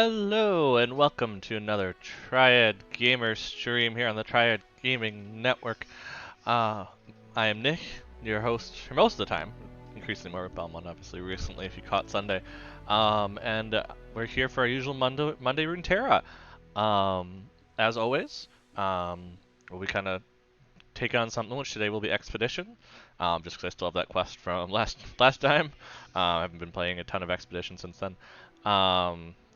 Hello and welcome to another Triad Gamer stream here on the Triad Gaming Network. I am Nick, your host for most of the time, increasingly more with Belmont obviously recently if you caught Sunday. And we're here for our usual Monday Runeterra. As always, we kind of take on something, which today will be Expedition, just because I still have that quest from last time. I haven't been playing a ton of Expedition since then.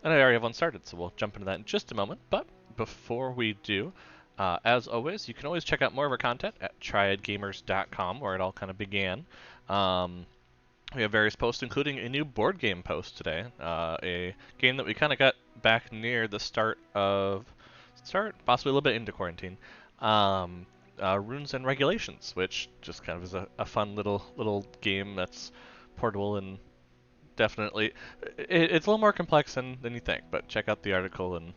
And I already have one started, so we'll jump into that in just a moment. But before we do, as always, you can always check out more of our content at triadgamers.com, where it all kind of began. We have various posts, including a new board game post today, a game that we kind of got back near the start, possibly a little bit into quarantine. Runes and Regulations, which just kind of is a fun little game that's portable and definitely it's a little more complex than you think. But check out the article and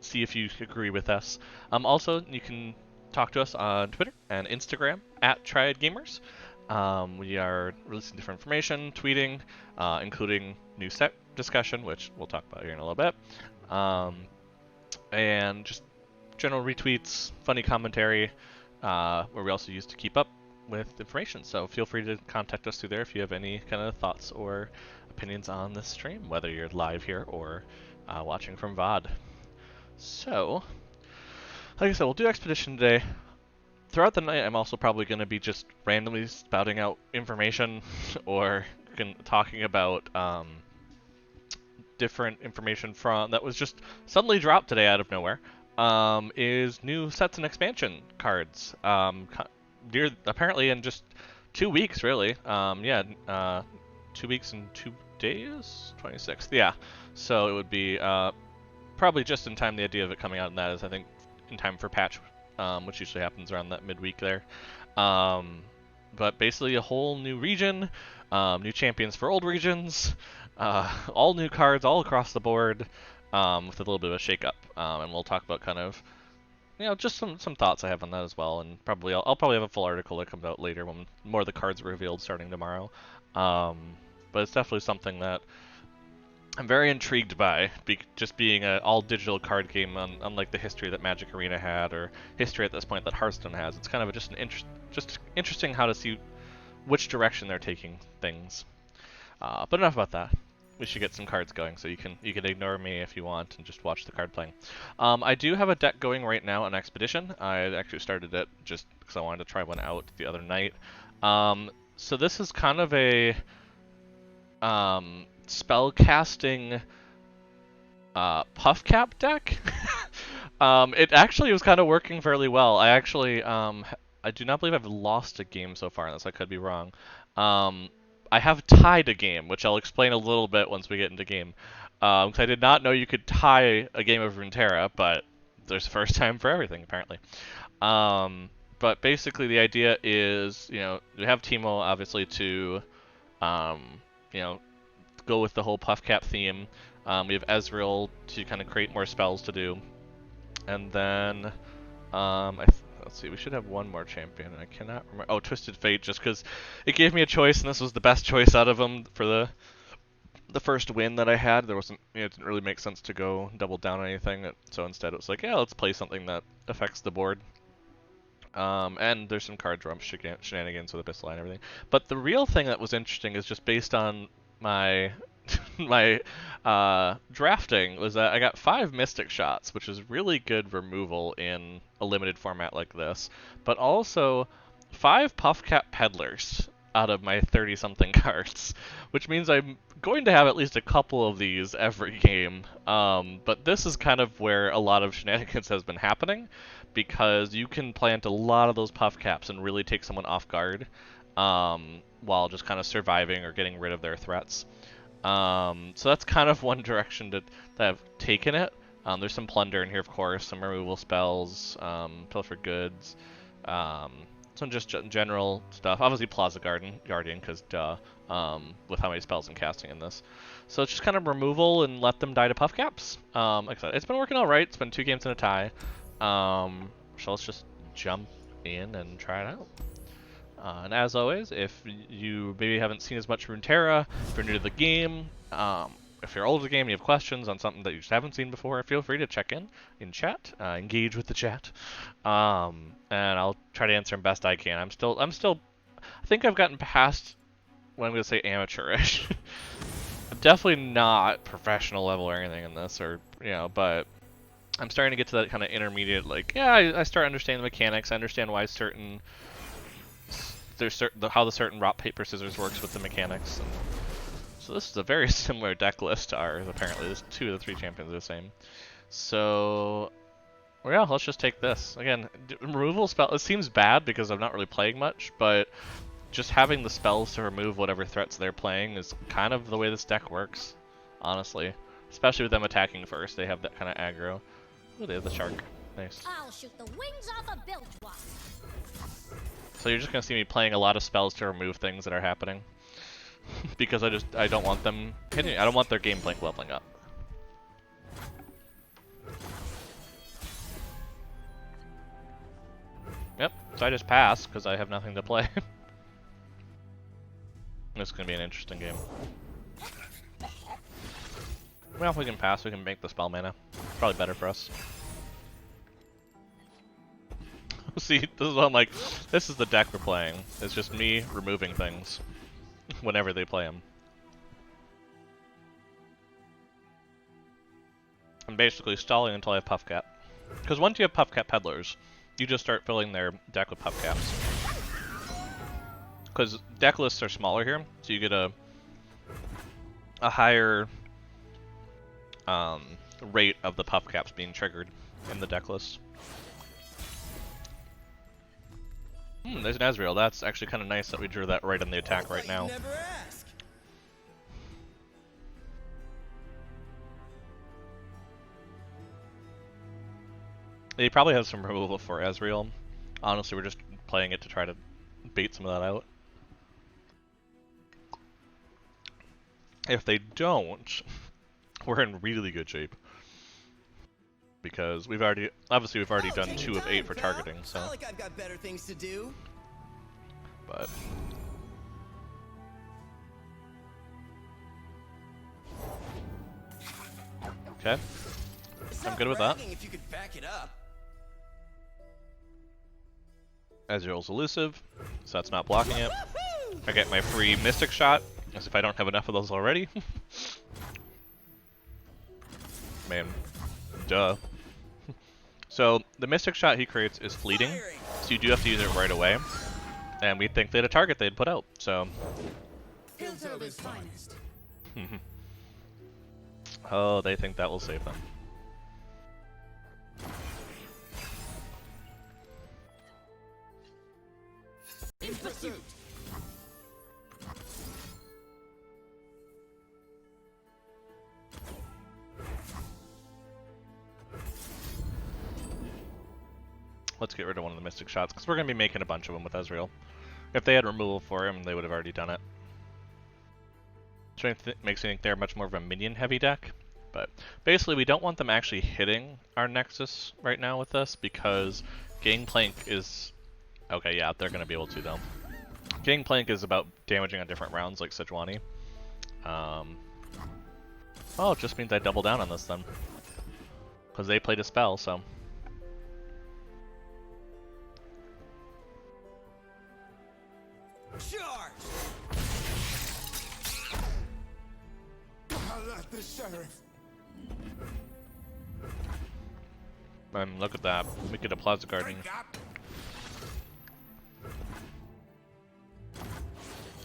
see if you agree with us. Also, you can talk to us on Twitter and Instagram at Triad Gamers. We are releasing different information, tweeting, including new set discussion, which we'll talk about here in a little bit, and just general retweets, funny commentary, where we also use to keep up with information. So feel free to contact us through there if you have any kind of thoughts or opinions on this stream, whether you're live here or watching from VOD. So, like I said, we'll do Expedition today. Throughout the night, I'm also probably going to be just randomly spouting out information or talking about different information that was just suddenly dropped today out of nowhere. Is new sets and expansion cards. Apparently in just 2 weeks, really. 2 weeks and 2 days? 26th, yeah. So it would be probably just in time. The idea of it coming out in that is, I think, in time for patch, which usually happens around that midweek there. But basically a whole new region, new champions for old regions, all new cards all across the board, with a little bit of a shake-up. And we'll talk about kind of, just some thoughts I have on that as well. And probably I'll probably have a full article that comes out later when more of the cards are revealed starting tomorrow. But it's definitely something that I'm very intrigued by, just being an all-digital card game, unlike the history that Magic Arena had, or history at this point that Hearthstone has. It's kind of just interesting how to see which direction they're taking things. But enough about that. We should get some cards going, so you can ignore me if you want and just watch the card playing. I do have a deck going right now on Expedition. I actually started it just because I wanted to try one out the other night. So this is kind of a spell casting puff cap deck. It actually was kind of working fairly well. I actually I do not believe I've lost a game so far, unless I could be wrong. I have tied a game, which I'll explain a little bit once we get into game. Because I did not know you could tie a game of Runeterra, but there's a first time for everything, apparently. But basically the idea is, we have Teemo, obviously, to, go with the whole puff cap theme. We have Ezreal to kind of create more spells to do. And then, let's see, we should have one more champion, and I cannot remember. Oh, Twisted Fate, just because it gave me a choice, and this was the best choice out of them for the first win that I had. There wasn't, it didn't really make sense to go double down on anything, so instead it was like, yeah, let's play something that affects the board. And there's some card draw shenanigans with Abyssal and everything. But the real thing that was interesting is just based on my drafting was that I got 5 Mystic Shots, which is really good removal in a limited format like this, but also 5 Puff Cap Peddlers out of my 30-something cards, which means I'm going to have at least a couple of these every game. But this is kind of where a lot of shenanigans has been happening, because you can plant a lot of those Puff Caps and really take someone off guard, while just kind of surviving or getting rid of their threats. So that's kind of one direction that I've taken it. There's some plunder in here, of course, some removal spells, pilfer goods, some just general stuff. Obviously Plaza Guardian, because duh, with how many spells I'm casting in this. So it's just kind of removal and let them die to puff caps. Like I said, it's been working alright. It's been 2 games and a tie. So let's just jump in and try it out. And as always, if you maybe haven't seen as much Runeterra, if you're new to the game, if you're old to the game, you have questions on something that you just haven't seen before, feel free to check in chat, engage with the chat, and I'll try to answer them best I can. I think I've gotten past what I'm gonna say amateurish. I'm definitely not professional level or anything in this, or but I'm starting to get to that kind of intermediate. Like, yeah, I start understanding the mechanics. I understand why how the certain rock paper scissors works with the mechanics. And so this is a very similar deck list to ours. Apparently, there's 2 of the 3 champions are the same. So well, yeah, let's just take this again. Removal spell. It seems bad because I'm not really playing much, but just having the spells to remove whatever threats they're playing is kind of the way this deck works, honestly. Especially with them attacking first, they have that kind of aggro. Oh, they have the shark. Nice. I'll shoot the wings off a bilge wasp. So you're just gonna see me playing a lot of spells to remove things that are happening, because I don't want them hitting. I don't want their game blink leveling up. Yep. So I just pass because I have nothing to play. This is gonna be an interesting game. Well, if we can pass, we can make the spell mana. Probably better for us. See, this is what I'm like. This is the deck we're playing. It's just me removing things whenever they play them. I'm basically stalling until I have Puff Cap. Because once you have Puff Cap Peddlers, you just start filling their deck with Puff Caps. Because deck lists are smaller here, so you get a higher rate of the Puff Caps being triggered in the deck list. There's an Ezreal. That's actually kind of nice that we drew that right on the attack right now. They probably have some removal for Ezreal. Honestly, we're just playing it to try to bait some of that out. If they don't, we're in really good shape. Because we've already done 2 of 8 for targeting, so. Like I've got better things to do. But okay, I'm good with that. If you could back it up. Ezreal's elusive, so that's not blocking it. I get my free Mystic Shot, as if I don't have enough of those already. Man, duh. So the Mystic Shot he creates is fleeting, so you do have to use it right away. And we think they had a target they'd put out, so. Oh, they think that will save them. In pursuit. Let's get rid of one of the Mystic Shots, because we're going to be making a bunch of them with Ezreal. If they had removal for him, they would have already done it. Which makes me think they're much more of a minion-heavy deck. But basically, we don't want them actually hitting our Nexus right now with us, because Gangplank is... Okay, yeah, they're going to be able to, though. Gangplank is about damaging on different rounds, like Sejuani. Oh, it just means I double down on this, then. Because they played a spell, so... Charge! Alert the sheriff. Look at that. We get a Plaza Guardian.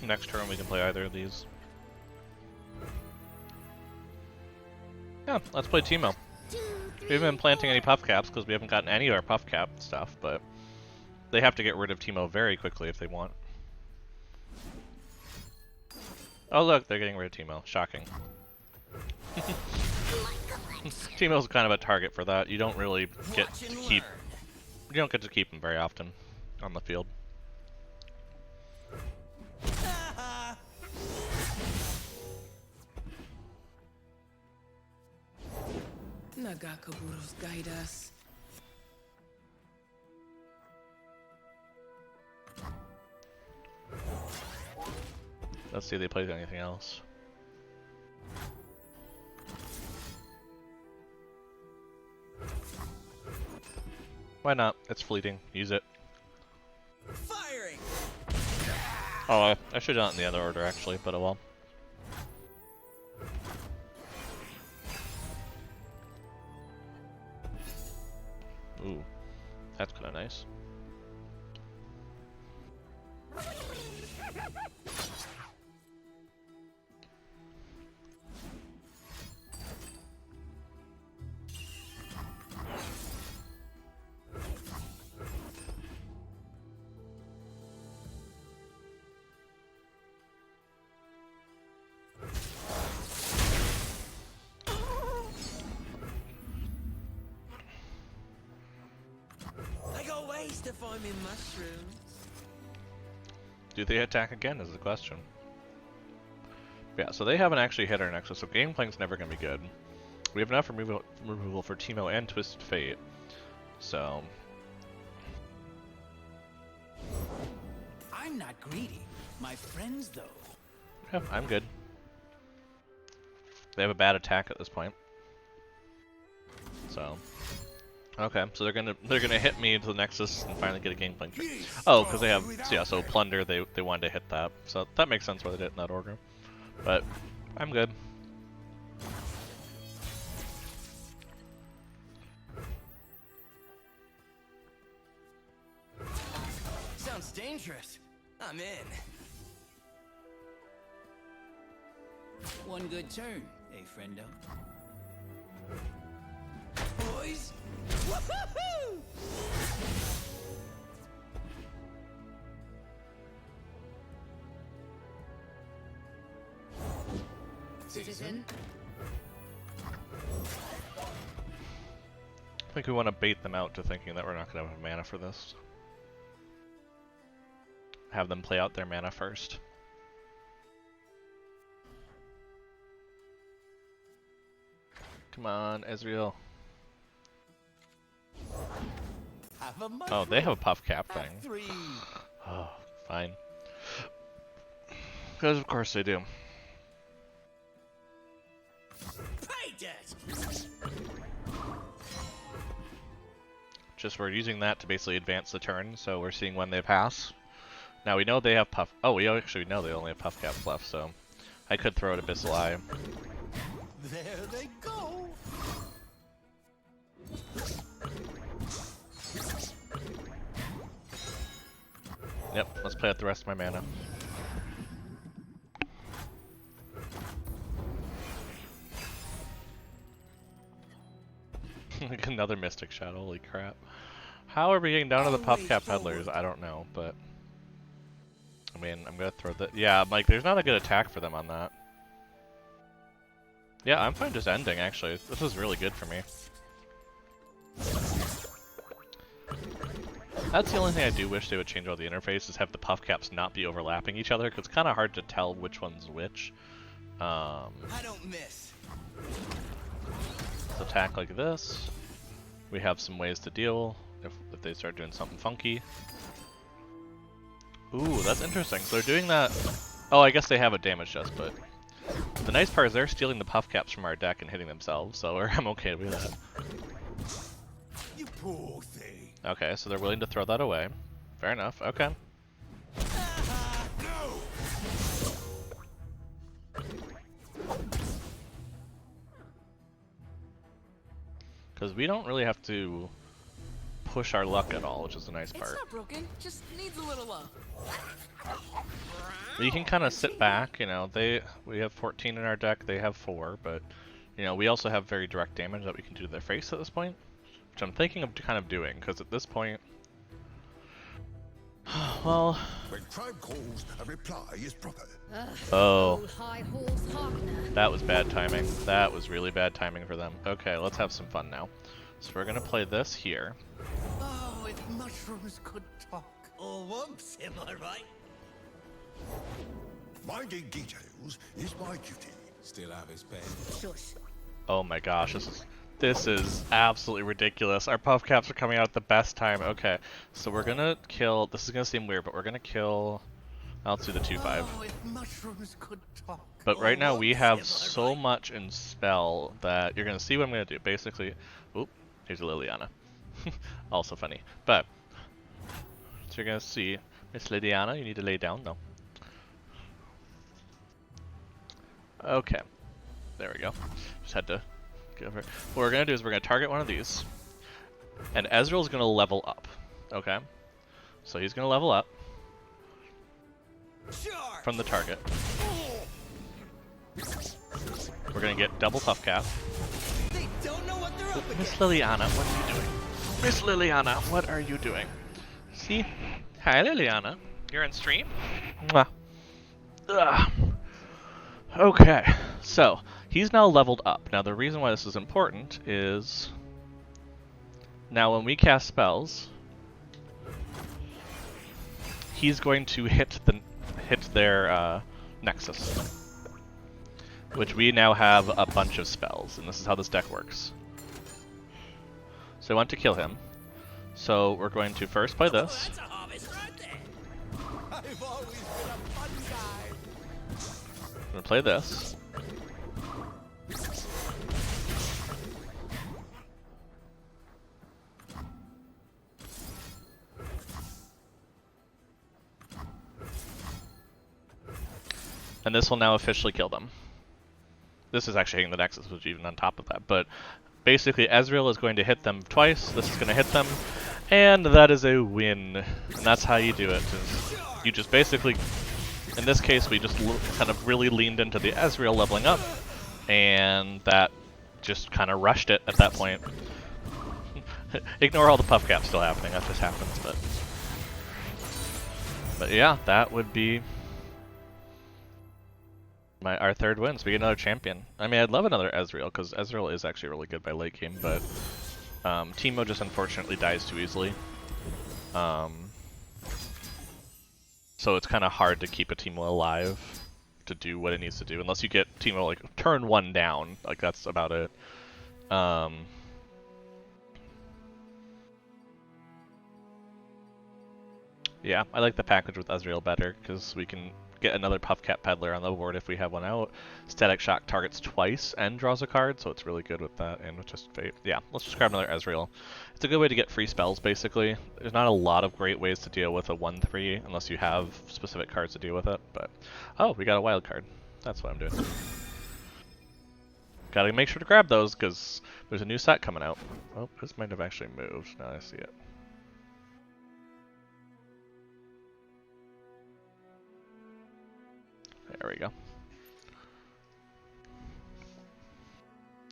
Next turn we can play either of these. Yeah, let's play Teemo. We haven't been planting any Puff Caps because we haven't gotten any of our Puff Cap stuff, but they have to get rid of Teemo very quickly if they want. Oh look, they're getting rid of Teemo. Shocking. Teemo's kind of a target for that. You don't really get to keep... You don't get to keep him very often on the field. Nagakaburos guide us. Let's see if they play anything else. Why not? It's fleeting. Use it. Firing. Oh, I should have done it in the other order actually, but oh well. Ooh, that's kind of nice. I got ways to find me mushrooms. Do they attack again is the question. Yeah, so they haven't actually hit our nexus, so game playing's never going to be good. We have enough removal for Teemo and Twisted Fate, so... I'm not greedy. My friends, though. Yeah, I'm good. They have a bad attack at this point. So... Okay, so they're gonna hit me into the Nexus and finally get a game plan. Oh, because they have so Plunder. They wanted to hit that, so that makes sense why they did it in that order. But I'm good. Sounds dangerous. I'm in. One good turn, eh, friendo? Boys. Woohoo! Citizen. I think we want to bait them out to thinking that we're not going to have mana for this. Have them play out their mana first. Come on, Ezreal. Oh, they have a puff cap thing. Oh, fine. Because of course they do. Pay debt. Just we're using that to basically advance the turn, so we're seeing when they pass. Now we know they have puff. Oh, we actually know they only have puff caps left, so I could throw it Abyssal Eye. There they go. Yep, let's play out the rest of my mana. Like another Mystic Shadow, holy crap. How are we getting down to the puff cap peddlers? I don't know, but I mean, I'm gonna throw the like there's not a good attack for them on that. Yeah, I'm fine just ending actually. This is really good for me. That's the only thing I do wish they would change all the interfaces, have the puff caps not be overlapping each other, because it's kind of hard to tell which one's which. I don't miss. Let's attack like this. We have some ways to deal if they start doing something funky. Ooh, that's interesting. So they're doing that. Oh, I guess they have a damage dust, but the nice part is they're stealing the puff caps from our deck and hitting themselves, so I'm okay with that. You poor thing. Okay, so they're willing to throw that away. Fair enough. Okay. No. Because we don't really have to push our luck at all, which is the nice part. It's not broken, just needs a little love. We can kind of sit back, you know, we have 14 in our deck, they have 4, but, you know, we also have very direct damage that we can do to their face at this point, which I'm thinking of kind of doing, because at this point, well... When crime calls, a reply is proper. Oh, Old high horse Harkner. that was bad timing. That was really bad timing for them. Okay, let's have some fun now. So we're going to play this here. Oh, if mushrooms could talk. Or whoops, am I right? Minding details is my duty. Still have his pen. Shush. Oh my gosh, this is absolutely ridiculous. Our puff caps are coming out at the best time. Okay, so we're gonna kill. This is gonna seem weird, but we're gonna kill. Let's do the 2/5. Oh, if mushrooms could talk. But right now we Whoops, have am I so right? much in spell that you're gonna see what I'm gonna do. Basically, oop, here's a Liliana. Also funny. But, so you're gonna see Miss Lydiana, you need to lay down though. Okay, there we go. Just had to get over. What we're gonna do is we're gonna target one of these, and Ezreal's gonna level up. Okay, so he's gonna level up from the target. We're gonna get double puff cap. They don't know what they're up Miss against. Liliana, what are you doing? Miss Liliana, what are you doing? See? Hi Liliana. You're in stream? Mwah. Ugh. Okay, so he's now leveled up. Now the reason why this is important is now when we cast spells, he's going to hit their Nexus, which we now have a bunch of spells, and this is how this deck works. So I want to kill him. So we're going to first play this. That's a harvest right there. I've always been a fun guy. I'm gonna play this. And this will now officially kill them. This is actually hitting the Nexus, which is even on top of that. But basically, Ezreal is going to hit them twice. This is going to hit them. And that is a win. And that's how you do it. Is you just basically, in this case, we just kind of really leaned into the Ezreal leveling up. And that just kind of rushed it at that point. Ignore all the puff caps still happening. That just happens. But yeah, that would be our third win, so we get another champion. I mean, I'd love another Ezreal, because Ezreal is actually really good by late game, but Teemo just unfortunately dies too easily. So it's kind of hard to keep a Teemo alive to do what it needs to do, unless you get Teemo like turn 1 down. Like that's about it. Yeah, I like the package with Ezreal better, because we can get another Puff Cap Peddler on the board if we have one out. Static Shock targets twice and draws a card, so it's really good with that and with just Fate. Yeah, let's just grab another Ezreal. It's a good way to get free spells, basically. There's not a lot of great ways to deal with a 1-3 unless you have specific cards to deal with it, but... Oh, we got a wild card. That's what I'm doing. Gotta make sure to grab those, because there's a new set coming out. Oh, this might have actually moved. Now I see it. There we go.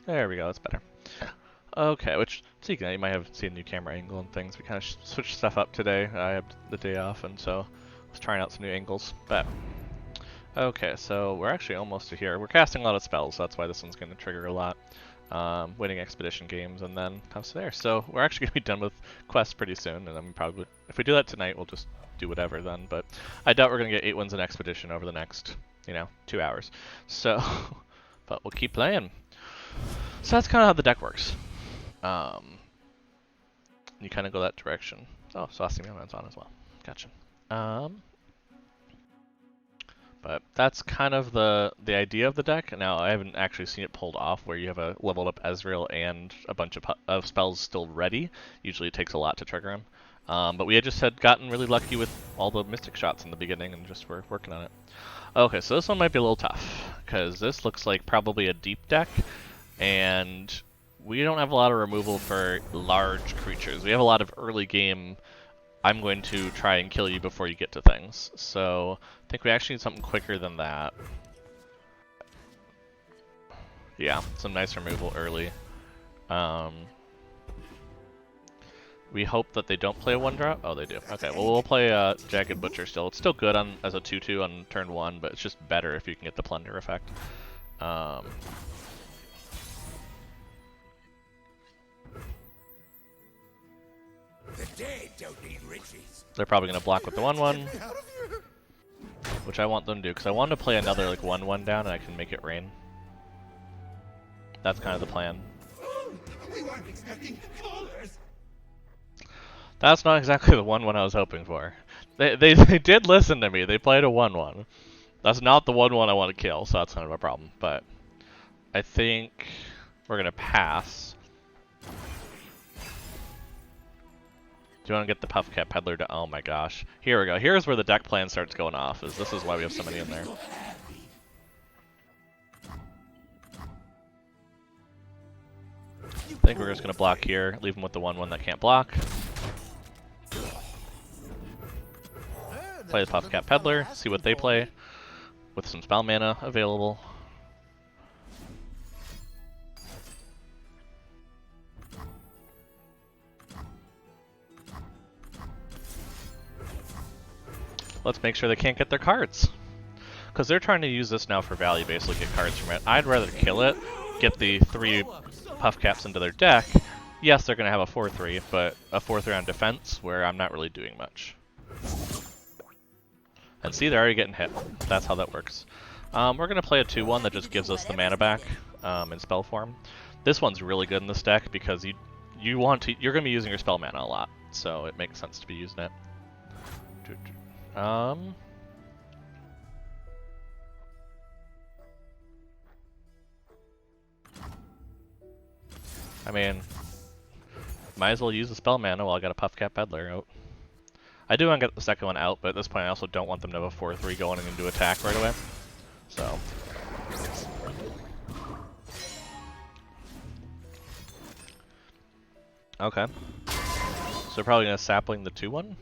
There we go, that's better. Okay, which, speaking of, you might have seen a new camera angle and things. We kind of switched stuff up today. I had the day off, and so I was trying out some new angles. But, okay, so we're actually almost to here. We're casting a lot of spells, so that's why this one's going to trigger a lot. Winning expedition games, and then comes to there. So we're actually going to be done with quests pretty soon, and then probably, if we do that tonight, we'll just do whatever then. But I doubt we're going to get 8 wins in expedition over the next, 2 hours. So, but we'll keep playing. So that's kind of how the deck works. You kind of go that direction. Oh, Saucy Mailman's on as well. Gotcha. But that's kind of the idea of the deck. Now, I haven't actually seen it pulled off where you have a leveled up Ezreal and a bunch of spells still ready. Usually it takes a lot to trigger them. But we had just gotten really lucky with all the Mystic shots in the beginning and just were working on it. Okay, so this one might be a little tough, because this looks like probably a deep deck, and we don't have a lot of removal for large creatures. We have a lot of early game, I'm going to try and kill you before you get to things. So I think we actually need something quicker than that. Yeah, some nice removal early. We hope that they don't play a 1-drop. Oh, they do. Okay, well, we'll play Jagged Butcher still. It's still good as a 2-2 on turn 1, but it's just better if you can get the Plunder effect. The dead don't need riches. They're probably going to block with the 1-1, which I want them to do, because I want to play another 1-1 down and I can make it rain. That's kind of the plan. We weren't expecting callers. That's not exactly the 1-1 I was hoping for. They did listen to me. They played a 1-1. That's not the 1-1 I want to kill, so that's kind of a problem. But I think we're going to pass. Do you want to get the Puff Cat Peddler to... Oh my gosh. Here we go. Here's where the deck plan starts going off. This is why we have so many in there. I think we're just going to block here. Leave them with the 1/1 that can't block. Play the Puff Cat Peddler. See what they play. With some spell mana available. Let's make sure they can't get their cards. Because they're trying to use this now for value, basically, get cards from it. I'd rather kill it, get the 3 Puff Caps into their deck. Yes, they're going to have a 4/3, but a 4/3 on defense, where I'm not really doing much. And see, they're already getting hit. That's how that works. We're going to play a 2/1 that just gives us the mana back in spell form. This one's really good in this deck because you're going to be using your spell mana a lot, so it makes sense to be using it. I mean, might as well use the spell mana while I got a Puff Cat Peddler out. I do want to get the second one out, but at this point I also don't want them to have a 4/3 going into attack right away. So. Okay. So we're probably going to sapling the 2/1?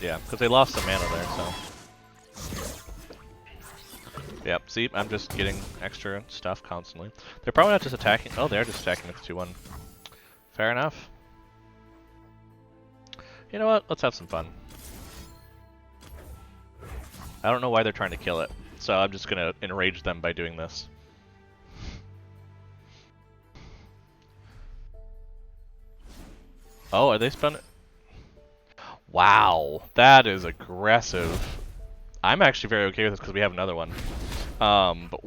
Yeah, because they lost some mana there, so. Yep, see, I'm just getting extra stuff constantly. They're probably not just attacking. Oh, they're just attacking with 2/1. Fair enough. You know what? Let's have some fun. I don't know why they're trying to kill it, so I'm just gonna enrage them by doing this. Oh, are they spending? Wow, that is aggressive. I'm actually very okay with this because we have another one. But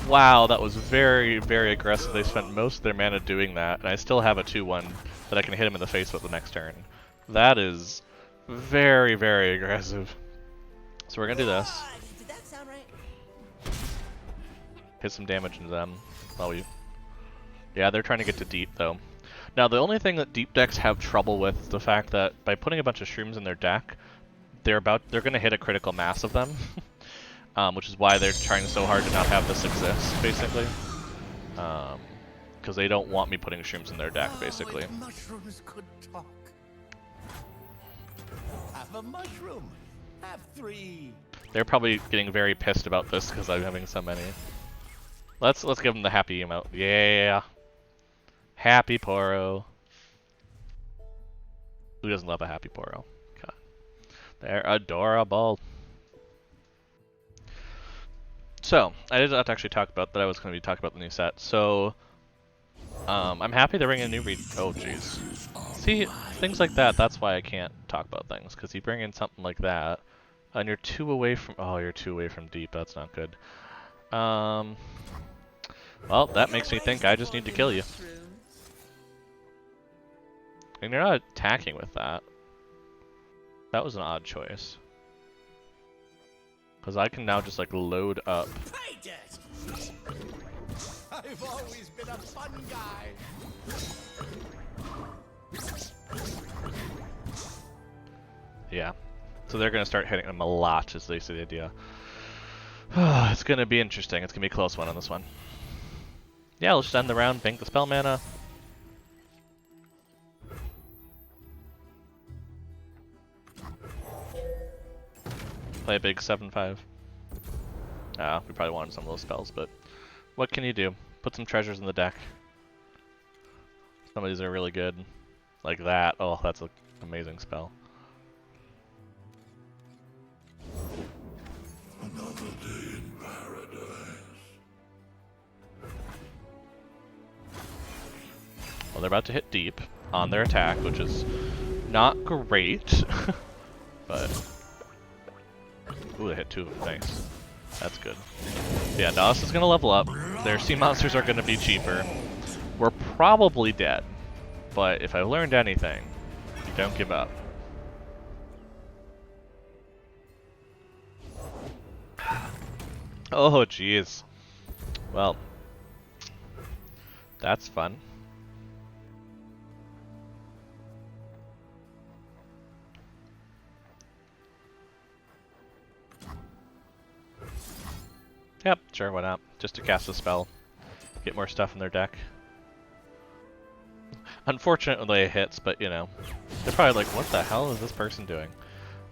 wow, that was very, very aggressive. They spent most of their mana doing that, and I still have a 2/1 that I can hit him in the face with the next turn. That is very, very aggressive. So we're gonna do this. Did that sound right? Hit some damage into them while we... Yeah, they're trying to get to deep, though. Now, the only thing that deep decks have trouble with is the fact that by putting a bunch of shrooms in their deck, they're gonna hit a critical mass of them. Which is why they're trying so hard to not have this exist, basically. Because they don't want me putting shrooms in their deck, basically. If mushrooms could talk. Have a mushroom. Have 3. They're probably getting very pissed about this because I'm having so many. Let's give them the happy emote. Yeah, happy Poro. Who doesn't love a happy Poro? God. They're adorable. So, I did not actually talk about that. I was going to be talking about the new set. So, I'm happy they're bringing a new Oh, jeez. See, things like that. That's why I can't talk about things, because you bring in something like that, and you're 2 away from. Oh, you're 2 away from deep. That's not good. Well, that makes me think I just need to kill you. And you're not attacking with that. That was an odd choice. Because I can now just like load up. I've always been a fun guy. Yeah. So they're going to start hitting them a lot, is the idea. It's going to be interesting. It's going to be a close one on this one. Yeah, let's just end the round, bank the spell mana. Play a big 7/5. We probably wanted some of those spells, but what can you do? Put some treasures in the deck. Some of these are really good. Like that. Oh, that's an amazing spell. Another day in paradise. Well, they're about to hit deep on their attack, which is not great, but... Ooh, they hit 2 of them. Nice. That's good. Yeah, now this is going to level up. Their sea monsters are going to be cheaper. We're probably dead, but if I've learned anything, don't give up. Oh, jeez. Well, that's fun. Yep, sure, why not? Just to cast a spell. Get more stuff in their deck. Unfortunately it hits, but you know. They're probably like, what the hell is this person doing?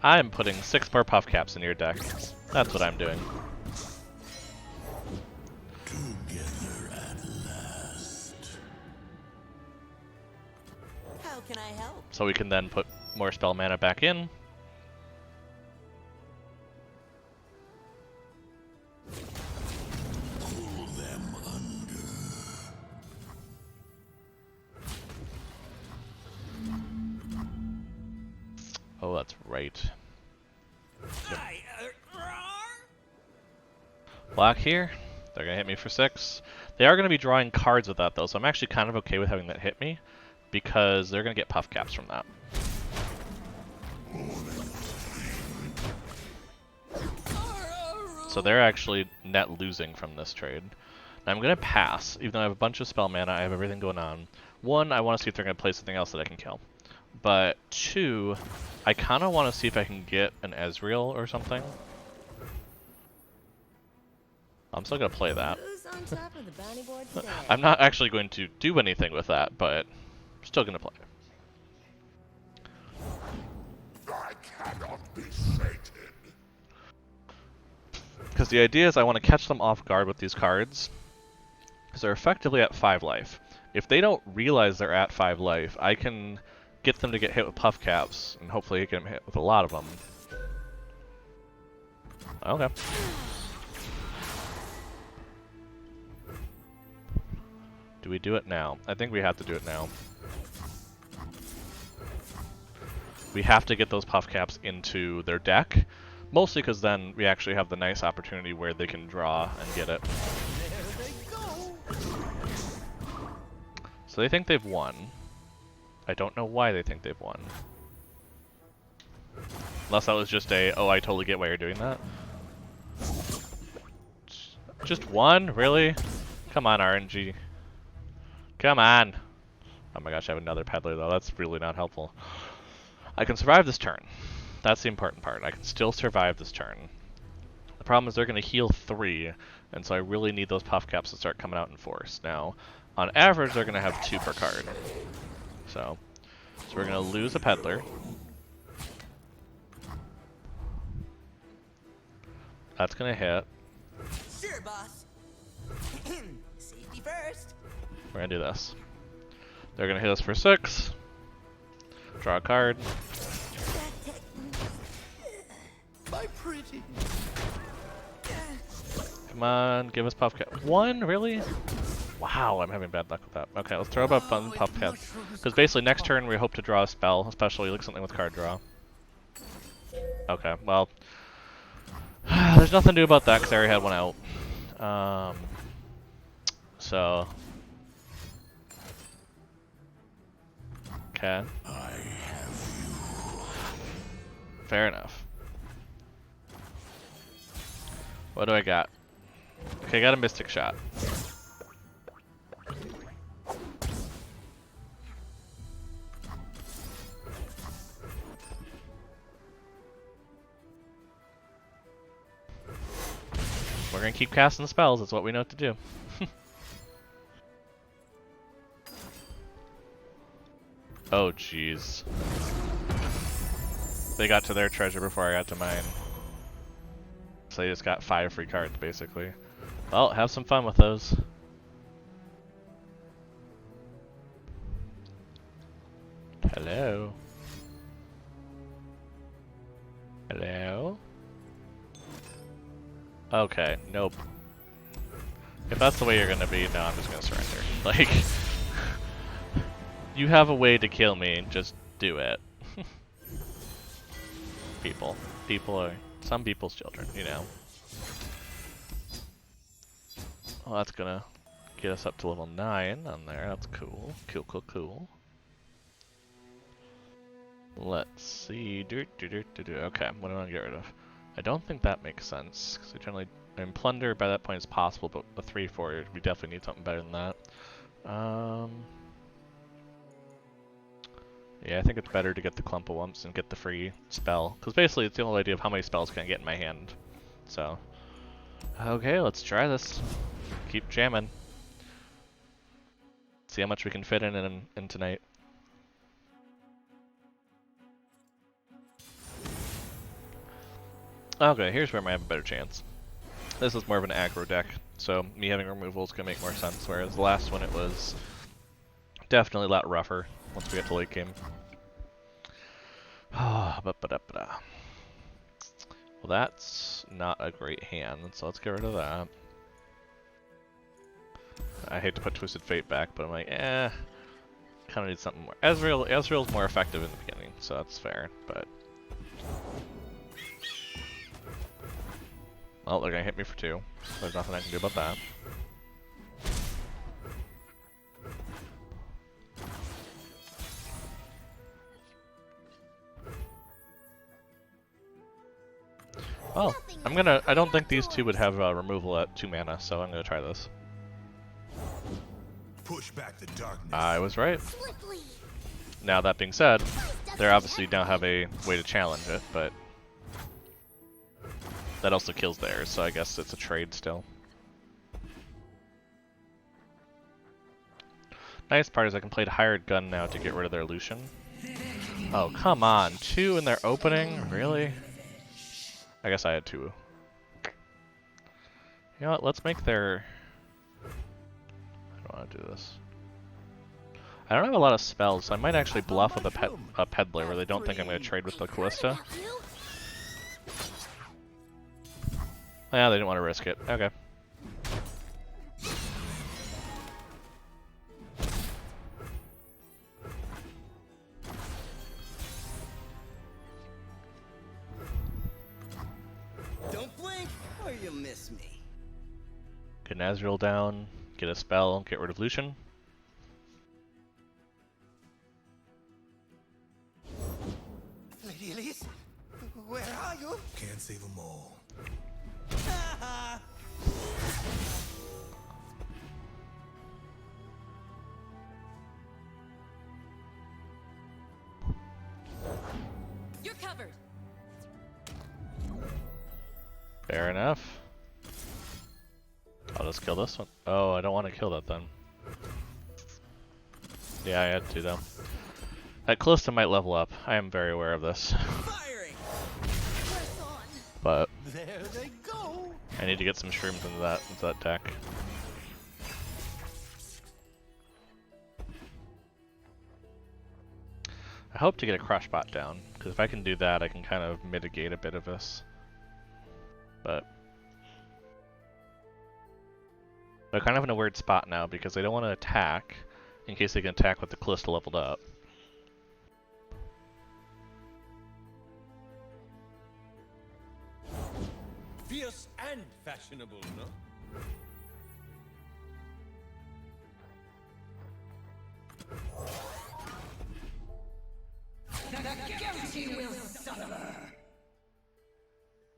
I'm putting 6 more puff caps in your deck. That's what I'm doing. Together at last. How can I help? So we can then put more spell mana back in. Pull them under. Oh, that's right. Yep. Block here. They're gonna hit me for 6. They are gonna be drawing cards with that though, so I'm actually kind of okay with having that hit me, because they're gonna get puff caps from that. So they're actually net losing from this trade. Now I'm gonna pass, even though I have a bunch of spell mana, I have everything going on. 1, I want to see if they're gonna play something else that I can kill. But 2, I kind of want to see if I can get an Ezreal or something. I'm still gonna play that. Who's on top of the bounty board today? I'm not actually going to do anything with that, but I'm still gonna play. I cannot be sated. Because the idea is I want to catch them off guard with these cards, because they're effectively at 5 life. If they don't realize they're at 5 life, I can get them to get hit with puff caps, and hopefully get them hit with a lot of them. Okay. Do we do it now? I think we have to do it now. We have to get those puff caps into their deck, mostly because then we actually have the nice opportunity where they can draw and get it. There they go. So they think they've won. I don't know why they think they've won. Unless that was just a, oh, I totally get why you're doing that. Just one? Really? Come on, RNG. Come on! Oh my gosh, I have another peddler though. That's really not helpful. I can survive this turn. That's the important part. I can still survive this turn. The problem is they're going to heal 3, and so I really need those puff caps to start coming out in force. Now, on average, they're going to have 2 per card. So we're going to lose a peddler. That's going to hit. Sure, boss. Safety first. We're going to do this. They're going to hit us for 6. Draw a card. My pretty. Come on, give us puff cap. 1? Really? Wow, I'm having bad luck with that. Okay, let's throw about fun puff cap. Because basically next turn we hope to draw a spell, especially like something with card draw. Okay, well, there's nothing to do about that because I already had one out. So. Okay. I have you. Fair enough. What do I got? Okay, I got a Mystic Shot. We're gonna keep casting spells, that's what we know what to do. Oh jeez. They got to their treasure before I got to mine. So they just got 5 free cards, basically. Well, have some fun with those. Hello? Hello? Okay, nope. If that's the way you're gonna be, no, I'm just gonna surrender. Like, you have a way to kill me, just do it. People. People are some people's children, you know. Well, that's gonna get us up to level 9 on there. That's cool. Cool, cool, cool. Let's see. Okay, what do I want to get rid of? I don't think that makes sense, because I generally... I mean, Plunder by that point is possible, but the 3-4, we definitely need something better than that. Yeah, I think it's better to get the Clump of Wumps and get the free spell, because basically it's the only idea of how many spells can I get in my hand. So, Okay, let's try this. Keep jamming. See how much we can fit in tonight. Okay, here's where I might have a better chance. This is more of an aggro deck, so me having removals can make more sense, whereas the last one it was definitely a lot rougher once we get to late game. Well, that's not a great hand, so let's get rid of that. I hate to put Twisted Fate back, but I'm like, kind of need something more. Ezreal's more effective in the beginning, so that's fair, but... Well, they're gonna hit me for 2. There's nothing I can do about that. Well, I don't think these two would have removal at 2 mana, so I'm gonna try this. Push back the darkness. I was right. Swiftly. Now that being said, they obviously now have a way to challenge it, but that also kills theirs, so I guess it's a trade still. Nice part is I can play Hired Gun now to get rid of their Lucian. Oh, come on. 2 in their opening? Really? I guess I had 2. You know what? Let's make their... I don't want to do this. I don't have a lot of spells, so I might actually bluff with a Peddler where they don't think I'm going to trade with the Callista. Yeah, they didn't want to risk it. Okay. Don't blink or you'll miss me. Get an Azrael down, get a spell, get rid of Lucian. Lady Elise, where are you? Can't save them all. You're covered. Fair enough. I'll just kill this one. Oh, I don't want to kill that then. Yeah, I had to though. That Callista might level up. I am very aware of this. Firing. Press on. But There they go. I need to get some shrooms into that deck. I hope to get a crush bot down, because if I can do that, I can kind of mitigate a bit of this. But they're kind of in a weird spot now because they don't want to attack in case they can attack with the Callista leveled up. Fierce and fashionable, no?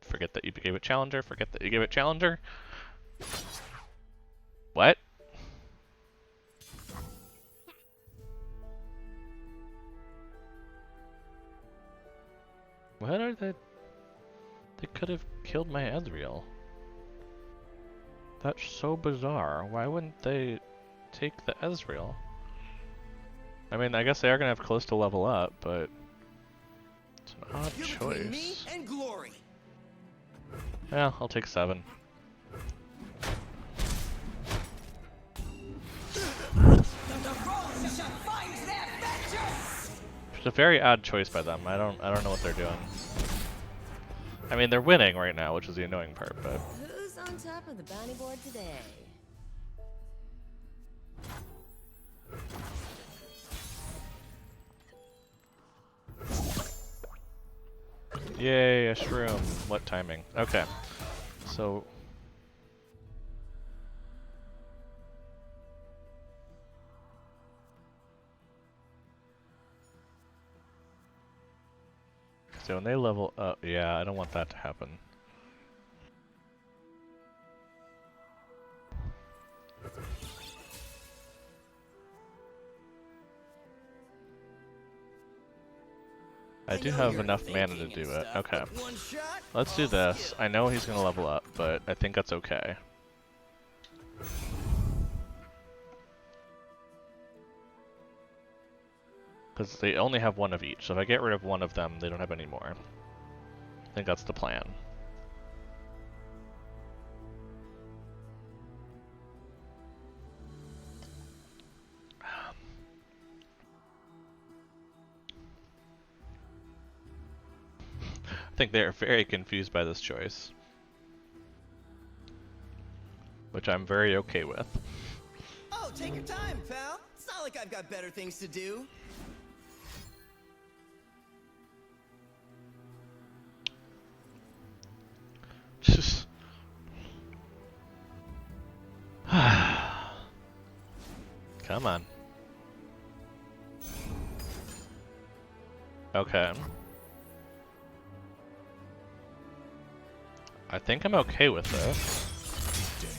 Forget that you gave it Challenger, forget that you gave it Challenger. What? What are they? They could have killed my Ezreal. That's so bizarre. Why wouldn't they take the Ezreal? I mean, I guess they are gonna have close to level up, but it's an odd You're between me choice. and glory. Yeah, I'll take 7. It's a very odd choice by them. I don't know what they're doing. I mean, they're winning right now, which is the annoying part, but Who's on top of the bounty board today? yay, a shroom. What timing? Okay. So when they level up, yeah, I don't want that to happen. I do have enough mana to do it. Okay. Let's do this. I know he's gonna level up. but I think that's okay. Because they only have one of each, so if I get rid of one of them, they don't have any more. I think that's the plan. I think they're very confused by this choice, which I'm very okay with. Oh, take your time, pal. It's not like I've got better things to do. Just come on. Okay. I think I'm okay with this. Damn.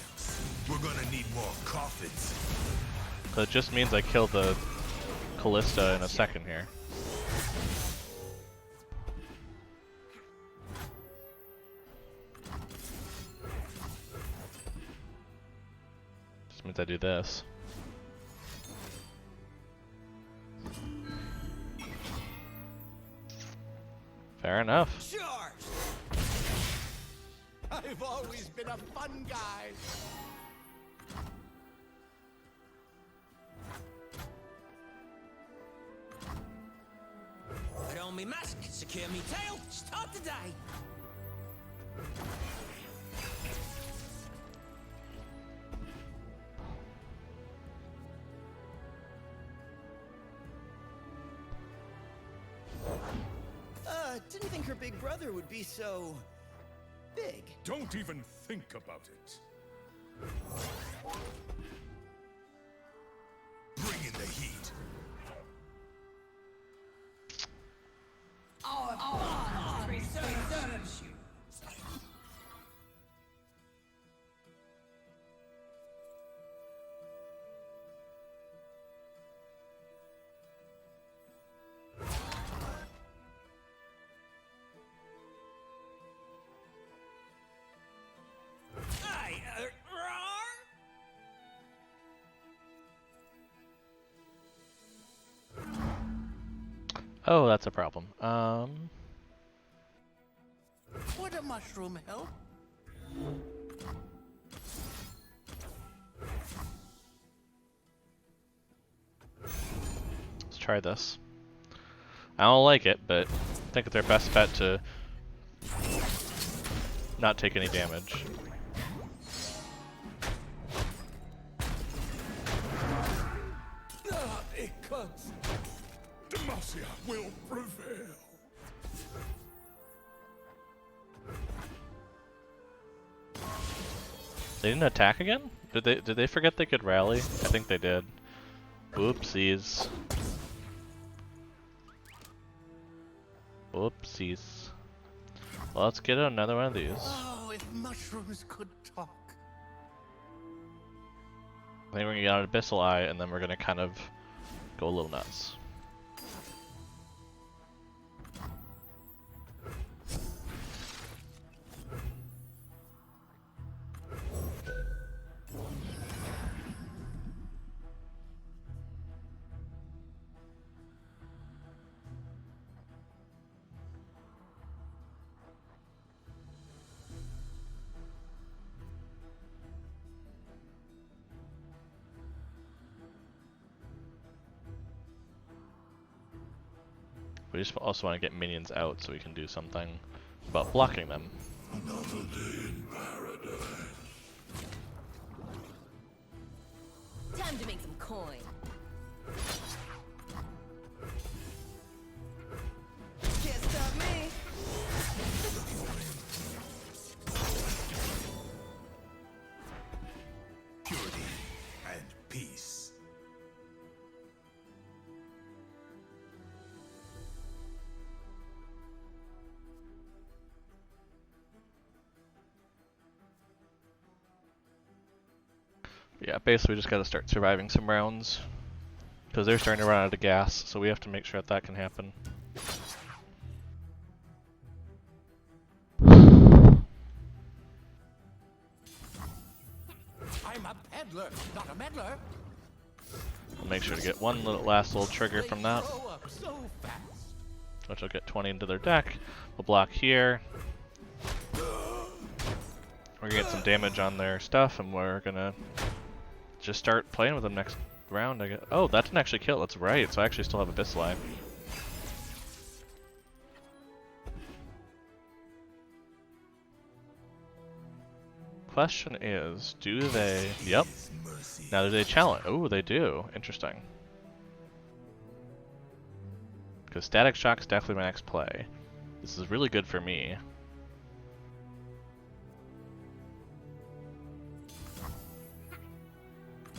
We're gonna need more coffins. Cause it just means I kill the Callista in a second here. Just means I do this. Fair enough. Charge! I've always been a fun guy. Put on me mask, secure me tail, start the day. Didn't think her big brother would be so big. Don't even think about it. Bring in the heat. Reserves you. Hey, Oh, that's a problem. Would a mushroom help? Let's try this. I don't like it, but I think it's our best bet to not take any damage. It comes. Demacia will prevail. They didn't attack again? Did they forget they could rally? I think they did. Oopsies. Oopsies. Well, let's get another one of these. Oh, if mushrooms could talk. I think we're gonna get an Abyssal Eye, and then we're gonna kind of go a little nuts. We just also want to get minions out so we can do something about blocking them. Another day in paradise. Time to make some coin. can't stop me. Purity and peace. Yeah, basically we just gotta start surviving some rounds. Because they're starting to run out of gas, so we have to make sure that can happen. I'm a peddler, not a meddler. I'll make sure to get one last little trigger They from that, grow up so fast. which will get 20 into their deck. We'll block here. We're gonna get some damage on their stuff, and we're gonna just start playing with them next round. I guess. Oh, that didn't actually kill. That's right. So I actually still have Abyss Life. Question is, do they? Yep. Now do they challenge? Oh, they do. Interesting. Because Static Shock's definitely my next play. This is really good for me.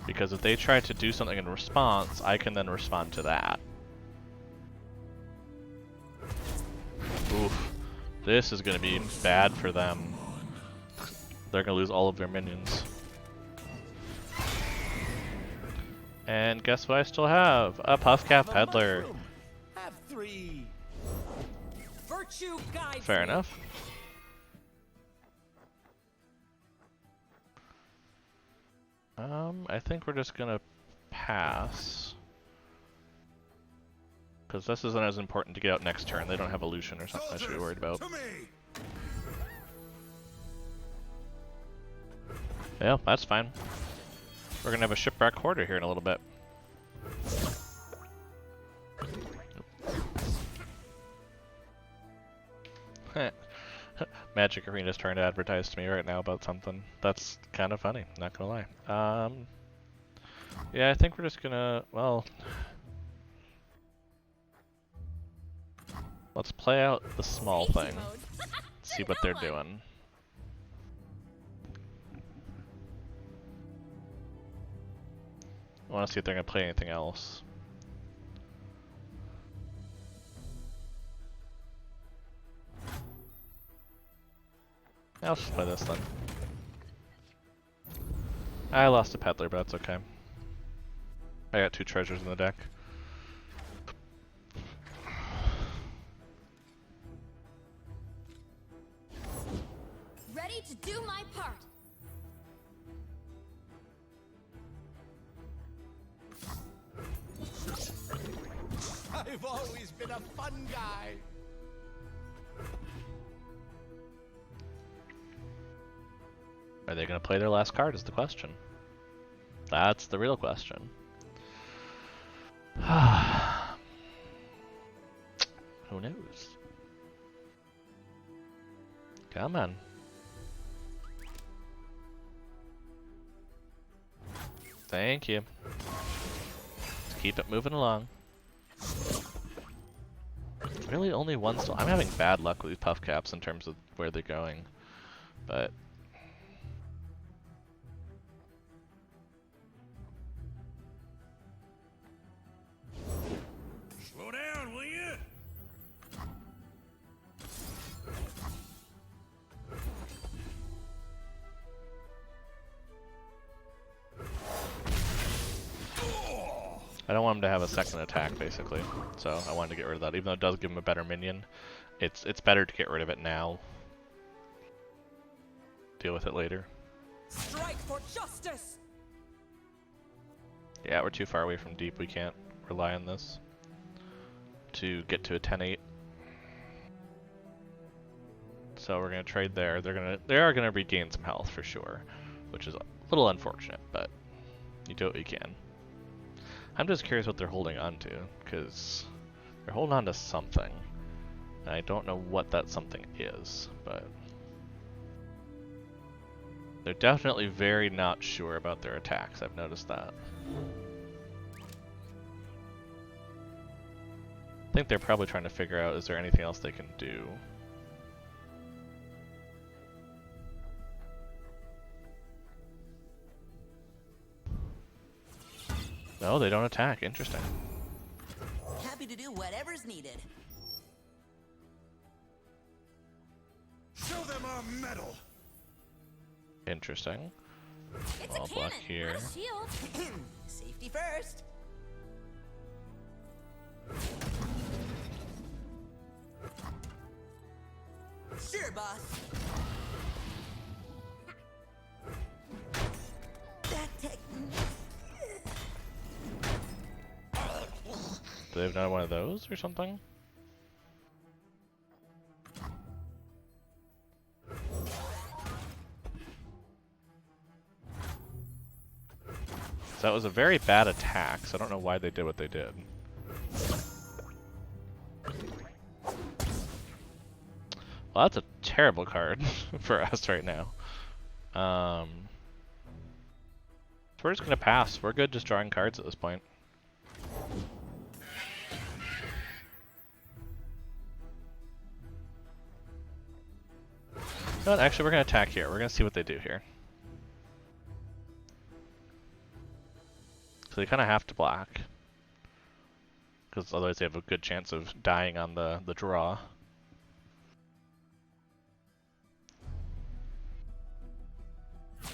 Because if they try to do something in response, I can then respond to that. Oof. This is going to be bad for them. They're going to lose all of their minions. And guess what I still have? A Puffcap Peddler. Mushroom. Have 3. Virtue guides Fair me. enough. I think we're just gonna pass. Because this isn't as important to get out next turn. They don't have Illusion or something I should be worried about. To me. Yeah, that's fine. We're gonna have a Shipwreck Hoarder here in a little bit. Magic Arena's trying to advertise to me right now about something. That's kind of funny, not gonna lie. Yeah, I think we're just gonna, well... Let's play out the small Safety thing. mode. See what they're doing. I wanna see if they're gonna play anything else. I'll just play this then. I lost a Peddler, but that's okay. I got 2 treasures in the deck. Ready to do my part. I've always been a fun guy. Are they going to play their last card is the question. That's the real question. Who knows? Come on. Thank you. Let's keep it moving along. Really only one still. I'm having bad luck with these puff caps in terms of where they're going. But Slow down, will you? I don't want him to have a second attack, basically. So I wanted to get rid of that. Even though it does give him a better minion, it's better to get rid of it now. Deal with it later. Strike for justice. Yeah, we're too far away from deep. We can't rely on this to get to a 10-8. So we're gonna trade there. They are gonna regain some health for sure, which is a little unfortunate, but you do what you can. I'm just curious what they're holding on to, because they're holding on to something. And I don't know what that something is, but they're definitely very not sure about their attacks. I've noticed that. I think they're probably trying to figure out, is there anything else they can do? No, they don't attack. Interesting. Happy to do whatever's needed. Show them our metal. Interesting. It's I'll a block cannon, here. not a shield. Safety first. Sure, boss. Do they have another one of those or something? So that was a very bad attack, so I don't know why they did what they did. Well, that's a terrible card for us right now. So we're just gonna pass. We're good just drawing cards at this point. You know what? Actually, we're gonna attack here. We're gonna see what they do here. So they kind of have to block, because otherwise they have a good chance of dying on the draw.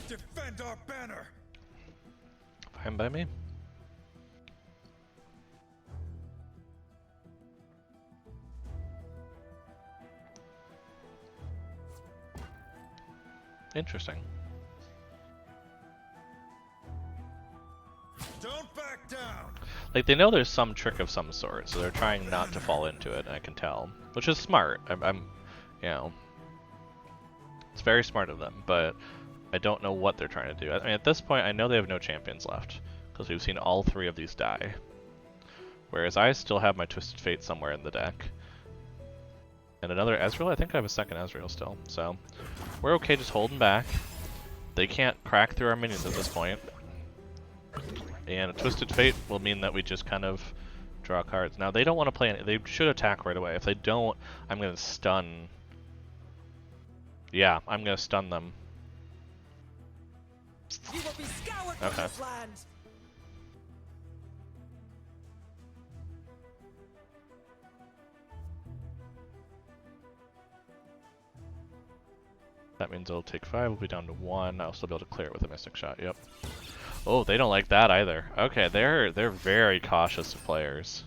Defend our banner. Fine by me. Interesting. Don't back down. Like, they know there's some trick of some sort, so they're trying not to fall into it, I can tell. Which is smart. I'm you know, it's very smart of them, but I don't know what they're trying to do. I mean, at this point, I know they have no champions left, because we've seen all three of these die. Whereas I still have my Twisted Fate somewhere in the deck. And another Ezreal? I think I have a second Ezreal still, so we're okay just holding back. They can't crack through our minions at this point. And a Twisted Fate will mean that we just kind of draw cards. Now, they don't want to play any. They should attack right away. If they don't, I'm going to stun. Yeah, I'm going to stun them. You will be scoured from Okay. this land. That means it'll take 5, we'll be down to 1. I'll still be able to clear it with a Mystic Shot, yep. Oh, they don't like that either. Okay, they're very cautious of players.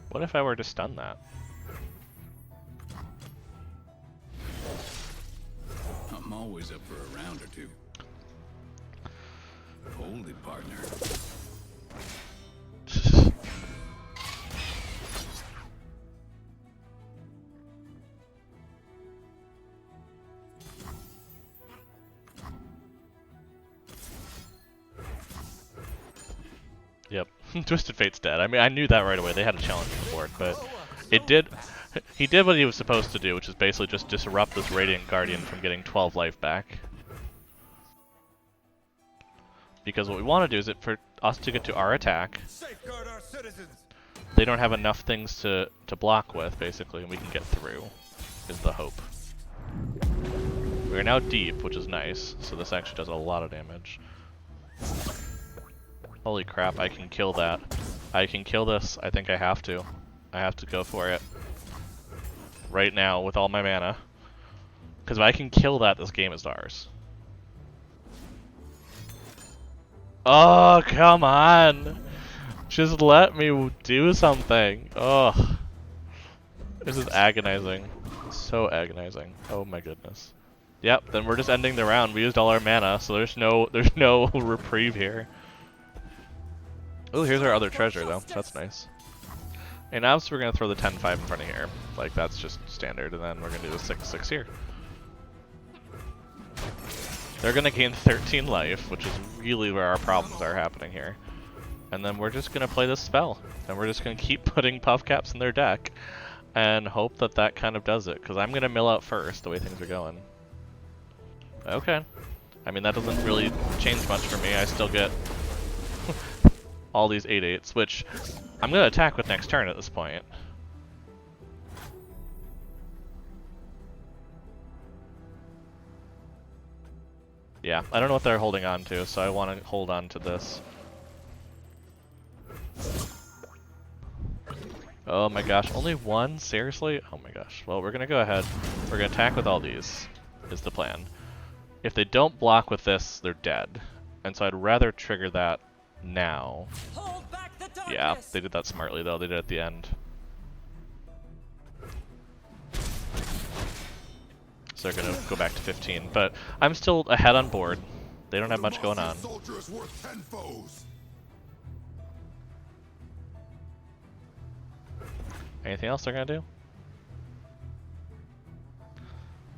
What if I were to stun that? I'm always up for a round or two. Hold it, partner. Yep, Twisted Fate's dead. I mean, I knew that right away. They had a challenge on the board, but it did. He did what he was supposed to do, which is basically just disrupt this Radiant Guardian from getting 12 life back. Because what we want to do is for us to get to our attack, Safeguard our citizens. they don't have enough things to block with, basically, and we can get through, is the hope. We are now deep, which is nice, so this actually does a lot of damage. Holy crap, I can kill that. I can kill this. I think I have to. I have to go for it. Right now, with all my mana. Because if I can kill that, this game is ours. Oh, come on! Just let me do something. Oh, this is agonizing. So agonizing. Oh my goodness. Yep. Then we're just ending the round. We used all our mana, so there's no reprieve here. Oh, here's our other treasure though. So that's nice. And now we're gonna throw the 10-5 in front of here. Like that's just standard, and then we're gonna do the 6-6 here. They're gonna gain 13 life, which is really where our problems are happening here. And then we're just gonna play this spell, and we're just gonna keep putting puff caps in their deck, and hope that that kind of does it. Because I'm gonna mill out first, the way things are going. Okay. I mean that doesn't really change much for me. I still get all these 8/8s, which I'm gonna attack with next turn at this point. Yeah, I don't know what they're holding on to, so I want to hold on to this. Oh my gosh, only one? Seriously? Oh my gosh. Well, we're gonna go ahead. We're gonna attack with all these, is the plan. If they don't block with this, they're dead. And so I'd rather trigger that now. Hold back the darkness. Yeah, they did that smartly though, they did it at the end. so they're gonna go back to 15. But I'm still ahead on board. They don't have much going on. Soldier is worth 10 foes. Anything else they're gonna do?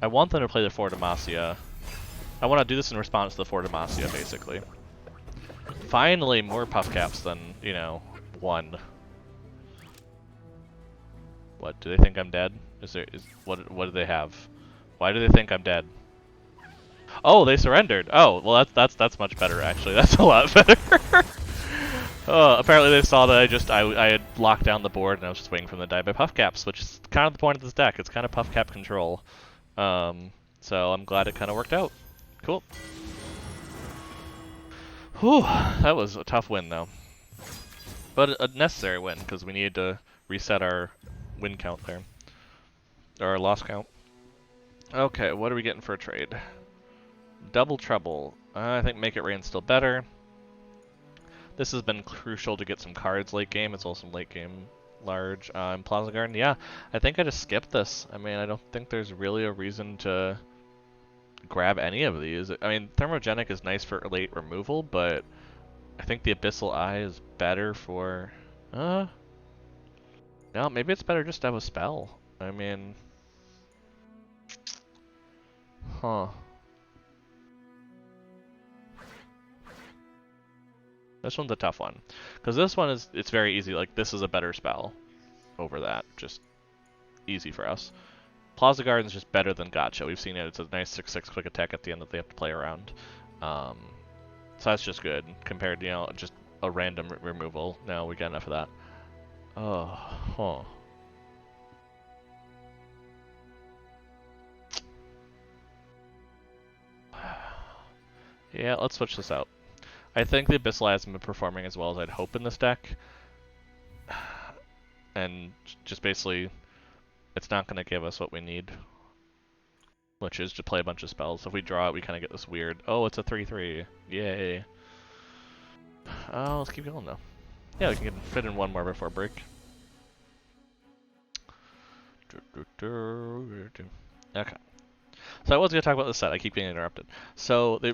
I want them to play the Fort Demacia. I want to do this in response to the Fort Demacia, basically. Finally, more puff caps than, you know, one. What, do they think I'm dead? What do they have? Why do they think I'm dead? Oh, they surrendered. Oh, well that's much better actually. That's a lot better. Apparently they saw that I had locked down the board and I was just waiting for them to die by puff caps, which is kind of the point of this deck. It's kind of puff cap control. So I'm glad it kind of worked out. Cool. Whew, that was a tough win though. But a necessary win, because we needed to reset our win count there. Or our loss count. Okay, what are we getting for a trade? Double Trouble. I think Make It Rain's still better. This has been crucial to get some cards late game. It's also late game large. Plaza Garden, yeah. I think I just skipped this. I mean, I don't think there's really a reason to grab any of these. I mean, Thermogenic is nice for late removal, but I think the Abyssal Eye is better for... No, maybe it's better just to have a spell. I mean... Huh. This one's a tough one. Because this one it's very easy. Like, this is a better spell over that. Just easy for us. Plaza Garden's just better than Gotcha. We've seen it. It's a nice 6/6 quick attack at the end that they have to play around. So that's just good compared to, you know, just a random removal. Now we got enough of that. Oh, huh. Yeah, let's switch this out. I think the Abyssal Eye hasn't been performing as well as I'd hope in this deck. And just basically, it's not going to give us what we need. Which is to play a bunch of spells. So if we draw it, we kind of get this weird, oh, it's a 3/3. Yay. Let's keep going though. Yeah, we can fit in one more before break. Okay. So I was going to talk about this set. I keep getting interrupted. So they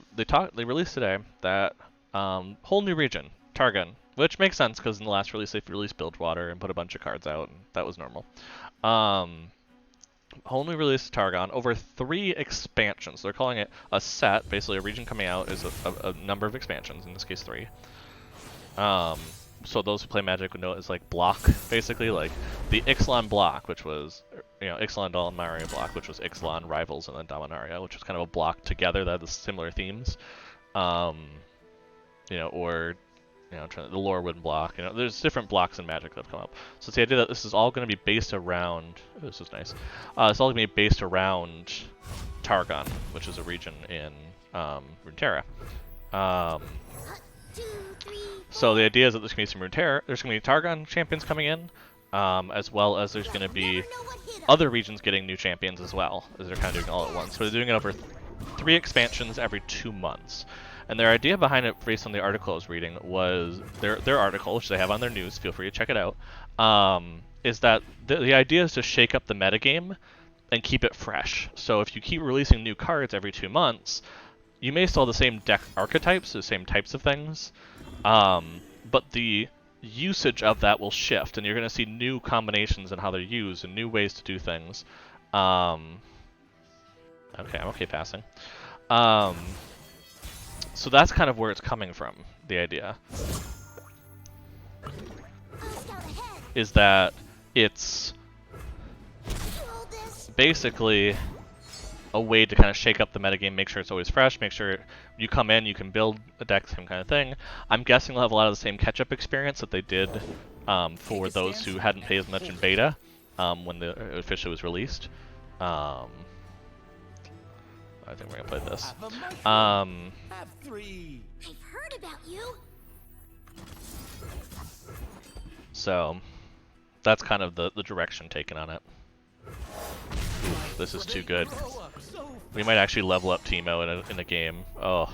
released today that whole new region, Targon, which makes sense because in the last release they released Bilgewater and put a bunch of cards out, and that was normal. Whole new release Targon over 3 expansions. They're calling it a set. Basically, a region coming out is a number of expansions. In this case, 3. So those who play Magic would know it as like block, basically, like the Ixalan block, which was, you know, Ixalan Dominaria block, which was Ixalan Rivals and then Dominaria, which was kind of a block together that had similar themes. You know, or, you know, the Lorewood block. You know, there's different blocks in Magic that have come up. So it's the idea that this is all going to be based around. Oh, this is nice. It's all going to be based around Targon, which is a region in Runeterra. So the idea is that there's going to be some Runeterra, there's going to be Targon champions coming in, as well as there's going to be other regions getting new champions as well, as they're kind of doing all at once. So they're doing it over 3 expansions every 2 months. And their idea behind it, based on the article I was reading, was their article, which they have on their news, feel free to check it out, is that the idea is to shake up the metagame and keep it fresh. So if you keep releasing new cards every 2 months, you may still have the same deck archetypes, the same types of things, but the usage of that will shift, and you're going to see new combinations and how they're used and new ways to do things. Okay, I'm okay passing. So that's kind of where it's coming from, the idea. Is that it's basically a way to kind of shake up the metagame, make sure it's always fresh, make sure you come in, you can build a deck, same kind of thing. I'm guessing they'll have a lot of the same catch-up experience that they did for those who hadn't paid as much in beta when the officially was released. I think we're gonna play this. Have 3. I've heard about you. So that's kind of the direction taken on it. Oof, this is too good. We might actually level up Teemo in a game. Oh.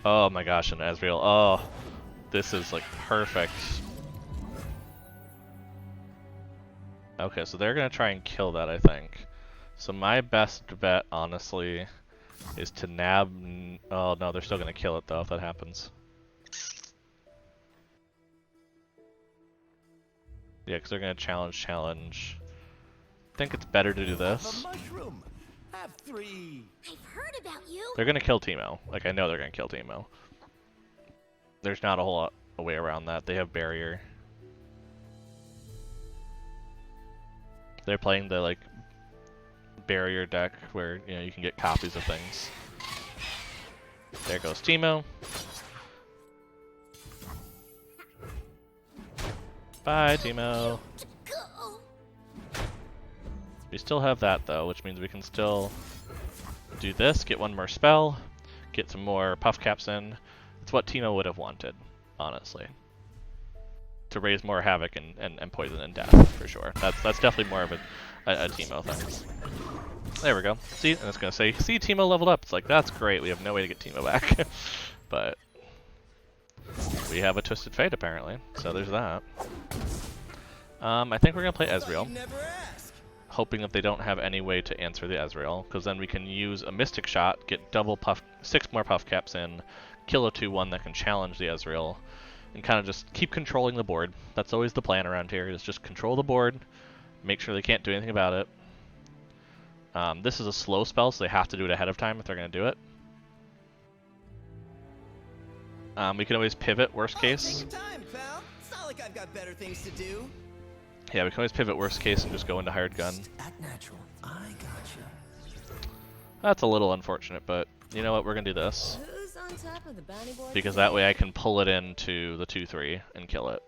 Oh my gosh, and Ezreal. Oh, this is like perfect. Okay, so they're gonna try and kill that, I think. So my best bet, honestly, is to nab. Oh no, they're still gonna kill it though if that happens. Yeah, because they're gonna challenge. I think it's better to do Have this. a mushroom. Have 3. I've heard about you. They're gonna kill Teemo. Like I know they're gonna kill Teemo. There's not a whole lot a way around that. They have barrier. They're playing the like barrier deck where you can get copies of things. There goes Teemo. Bye, Teemo. Go. We still have that though, which means we can still do this, get one more spell, get some more puff caps in. It's what Teemo would have wanted, honestly. To raise more havoc and poison and death, for sure. That's definitely more of a Teemo thing. There we go. See, and it's gonna say, see, Teemo leveled up. It's like, that's great, we have no way to get Teemo back. But we have a Twisted Fate apparently, so there's that. I think we're gonna play Ezreal, Never ask. hoping that they don't have any way to answer the Ezreal, because then we can use a Mystic Shot, get double 6 more puff caps in, kill a 2/1 that can challenge the Ezreal, and kind of just keep controlling the board. That's always the plan around here, is just control the board, make sure they can't do anything about it. This is a slow spell, so they have to do it ahead of time if they're going to do it. We can always pivot, worst case. Take your time, pal. It's not like I've got better things to do. Yeah, we can always pivot, worst case, and just go into hired gun. Act natural. I gotcha. That's a little unfortunate, but you know what, we're going to do this. Who's on top of the bounty board? Because that way I can pull it into the 2/3 and kill it.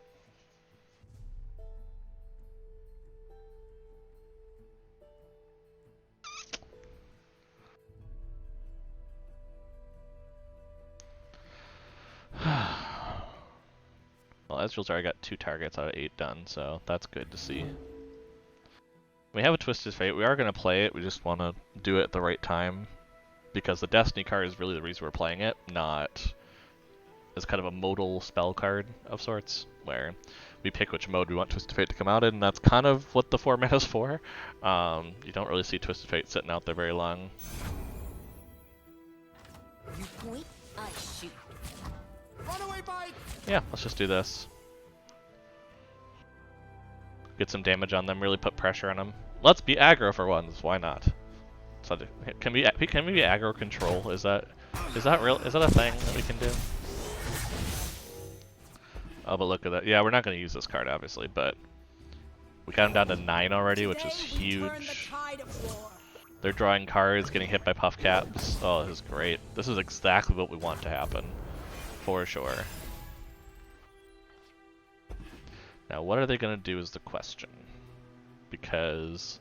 Well, Ezreal's already got 2 targets out of 8 done, so that's good to see. We have a Twisted Fate. We are going to play it. We just want to do it at the right time. Because the Destiny card is really the reason we're playing it, not as kind of a modal spell card of sorts, where we pick which mode we want Twisted Fate to come out in, and that's kind of what the format is for. You don't really see Twisted Fate sitting out there very long. You point, I shoot. Runaway bike. Yeah, let's just do this. Get some damage on them, really put pressure on them. Let's be aggro for once, why not? So can we be aggro control? Is that real? Is that a thing that we can do? Oh, but look at that. Yeah, we're not going to use this card obviously, but we got him down to 9 already, which is huge. They're drawing cards, getting hit by puff caps. Oh, this is great. This is exactly what we want to happen, for sure. Now, what are they going to do is the question, because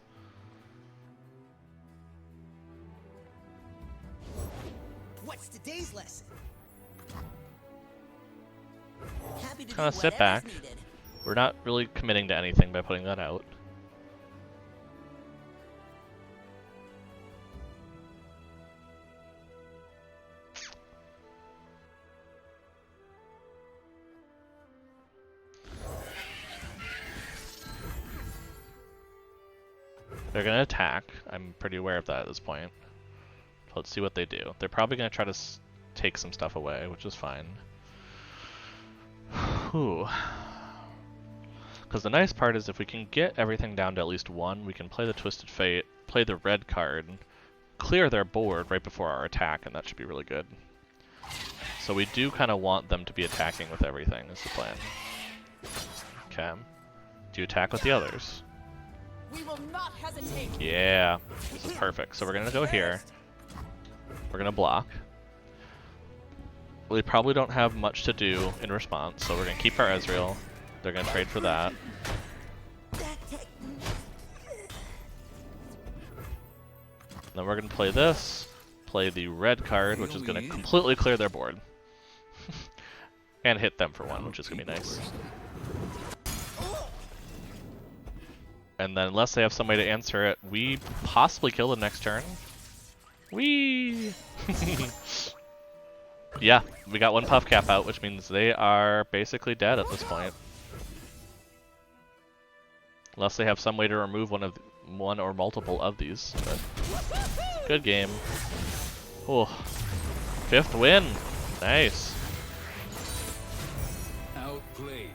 What's today's lesson? Happy to Kinda do sit whatever's back. needed. we're not really committing to anything by putting that out. They're going to attack. I'm pretty aware of that at this point. Let's see what they do. They're probably going to try to take some stuff away, which is fine. Because the nice part is if we can get everything down to at least 1, we can play the Twisted Fate, play the red card, clear their board right before our attack, and that should be really good. So we do kind of want them to be attacking with everything, is the plan. Okay. Do you attack with the others? We will not hesitate. Yeah, this is perfect. So we're going to go here. We're going to block. We probably don't have much to do in response, so we're going to keep our Ezreal. They're going to trade for that. Then we're going to play this, play the red card, which is going to completely clear their board. And hit them for 1, which is going to be nice. And then unless they have some way to answer it, we possibly kill them next turn. Whee! Yeah, we got 1 puff cap out, which means they are basically dead at this point. Unless they have some way to remove one or multiple of these. But good game. Oh, 5th win. Nice. Outplayed.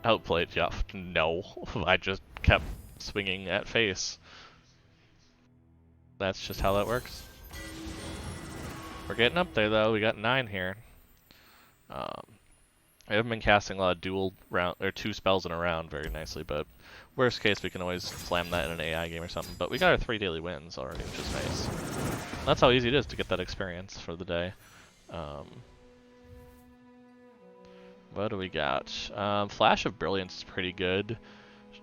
Outplayed, yeah. No, I just kept swinging at face. That's just how that works. We're getting up there though. We got 9 here. I haven't been casting a lot of dual round or 2 spells in a round very nicely, but worst case we can always slam that in an AI game or something. But we got our 3 daily wins already, which is nice. That's how easy it is to get that experience for the day. What do we got? Flash of Brilliance is pretty good.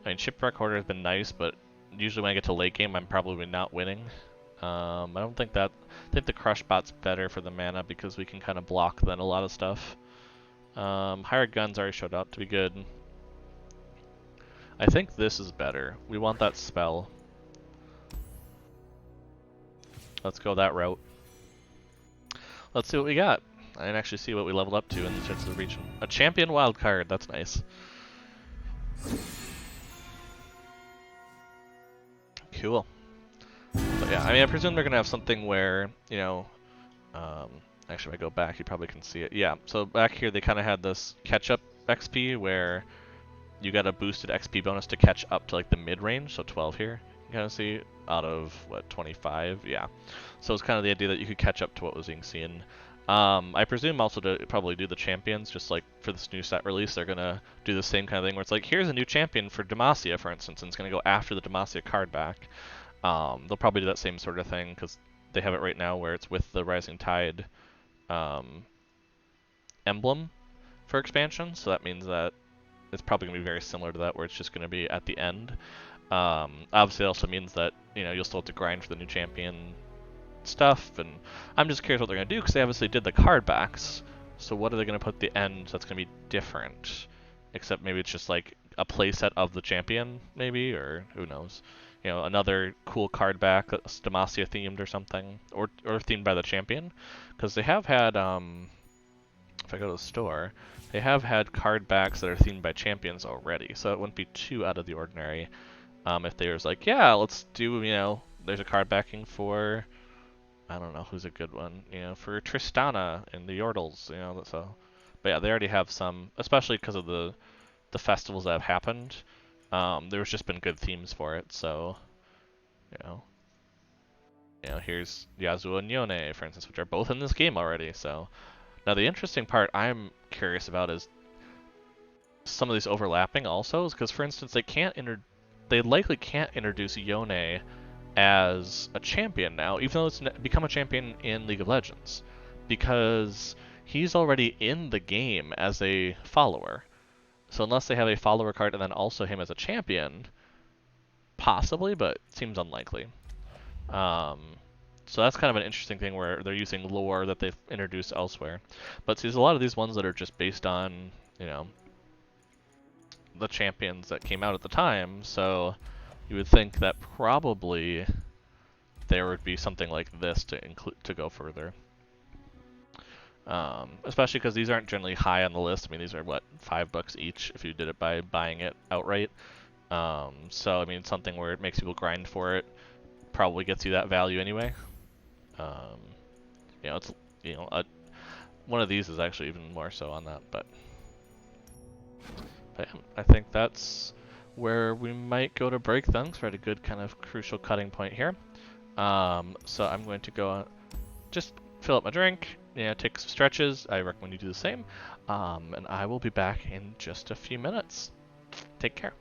I mean, Shipwreck Hoarder has been nice, but usually when I get to late game, I'm probably not winning. I don't think that. I think the Crush Bot's better for the mana because we can kind of block then a lot of stuff. Hired Guns already showed up to be good. I think this is better. We want that spell. Let's go that route. Let's see what we got. I didn't actually see what we leveled up to in terms of the region. A champion wild card, that's nice. Cool. But yeah, I mean, I presume they're gonna have something where, you know, actually if I go back, you probably can see it. Yeah, so back here they kind of had this catch-up XP where you got a boosted XP bonus to catch up to like the mid-range, so 12 here. You kind of see out of what 25, yeah. So it's kind of the idea that you could catch up to what was being seen. I presume also to probably do the champions, just like for this new set release, they're gonna do the same kind of thing where it's like, here's a new champion for Demacia, for instance, and it's gonna go after the Demacia card back. They'll probably do that same sort of thing because they have it right now where it's with the Rising Tide emblem for expansion, so that means that it's probably gonna be very similar to that, where it's just gonna be at the end. Obviously, it also means that you'll still have to grind for the new champion stuff, and I'm just curious what they're gonna do because they obviously did the card backs. So what are they gonna put at the end that's gonna be different? Except maybe it's just like a playset of the champion, maybe, or who knows? Another cool card back that's Demacia themed or something, or themed by the champion, because they have had if I go to the store, they have had card backs that are themed by champions already, so it wouldn't be too out of the ordinary if they was like, yeah, let's do, there's a card backing for, I don't know, who's a good one, for Tristana and the Yordles, so. But yeah, they already have some, especially because of the festivals that have happened. There's just been good themes for it, so, here's Yasuo and Yone, for instance, which are both in this game already, so. Now the interesting part I'm curious about is some of these overlapping also, because for instance they likely can't introduce Yone as a champion now, even though it's become a champion in League of Legends, because he's already in the game as a follower. So unless they have a follower card and then also him as a champion, possibly, but it seems unlikely. So that's kind of an interesting thing where they're using lore that they've introduced elsewhere. But see, there's a lot of these ones that are just based on, the champions that came out at the time, so you would think that probably there would be something like this to go further. Especially because these aren't generally high on the list. I mean, these are, what, $5 each if you did it by buying it outright. So, I mean, something where it makes people grind for it probably gets you that value anyway. It's, one of these is actually even more so on that, but yeah, I think that's where we might go to break then, because we're at a good kind of crucial cutting point here. So I'm going to go just fill up my drink, take some stretches. I recommend you do the same. And I will be back in just a few minutes. Take care.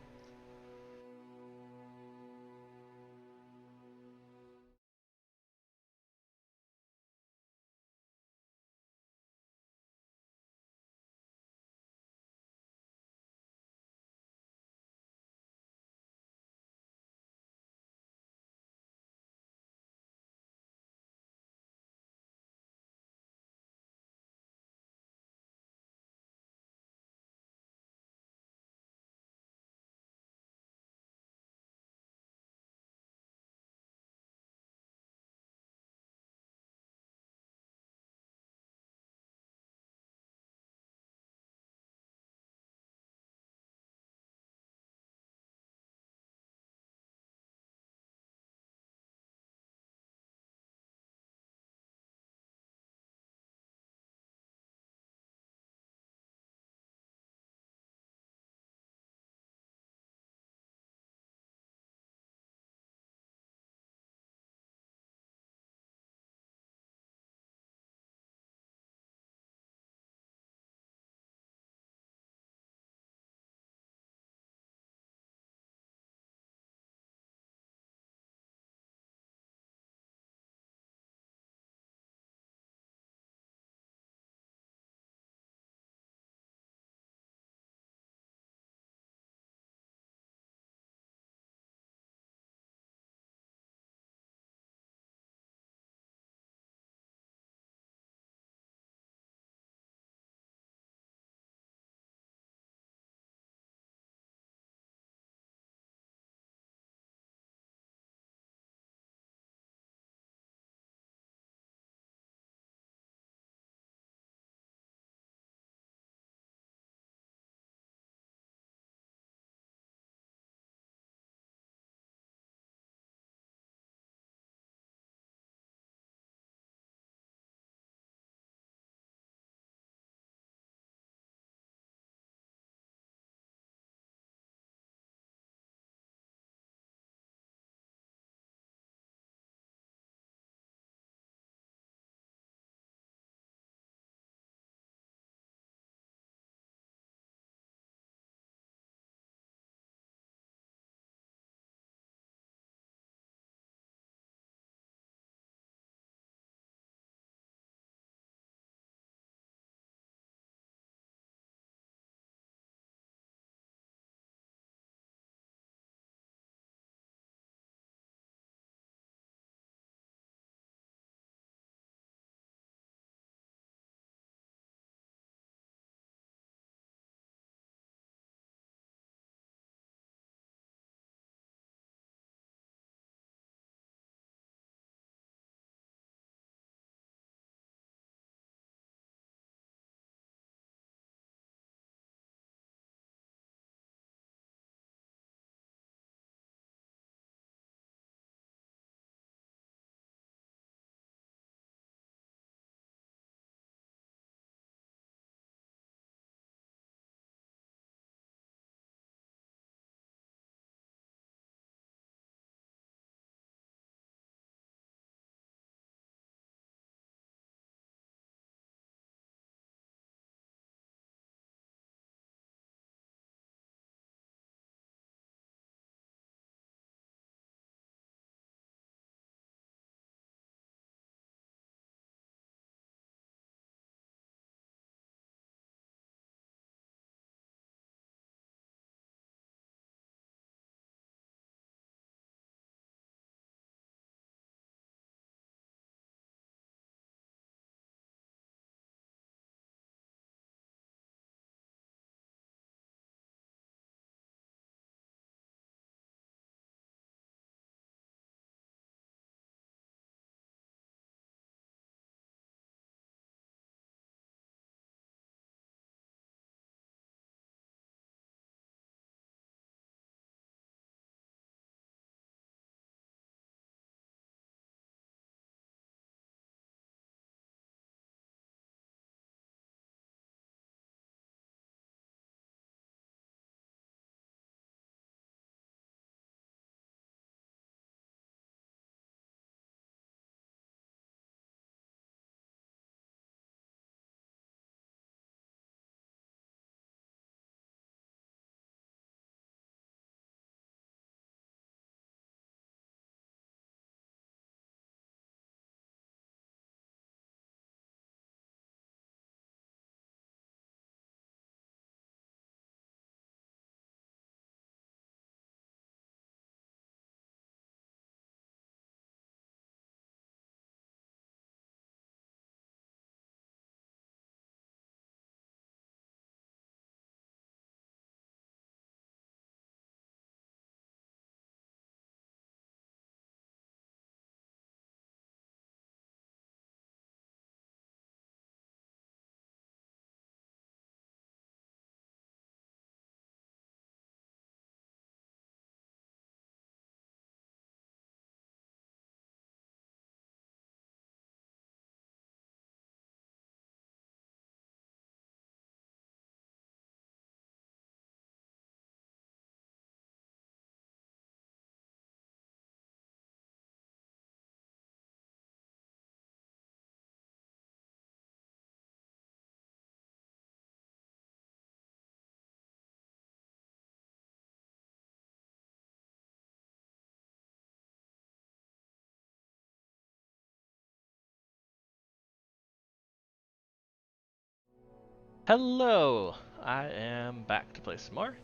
Hello! I am back to play some more.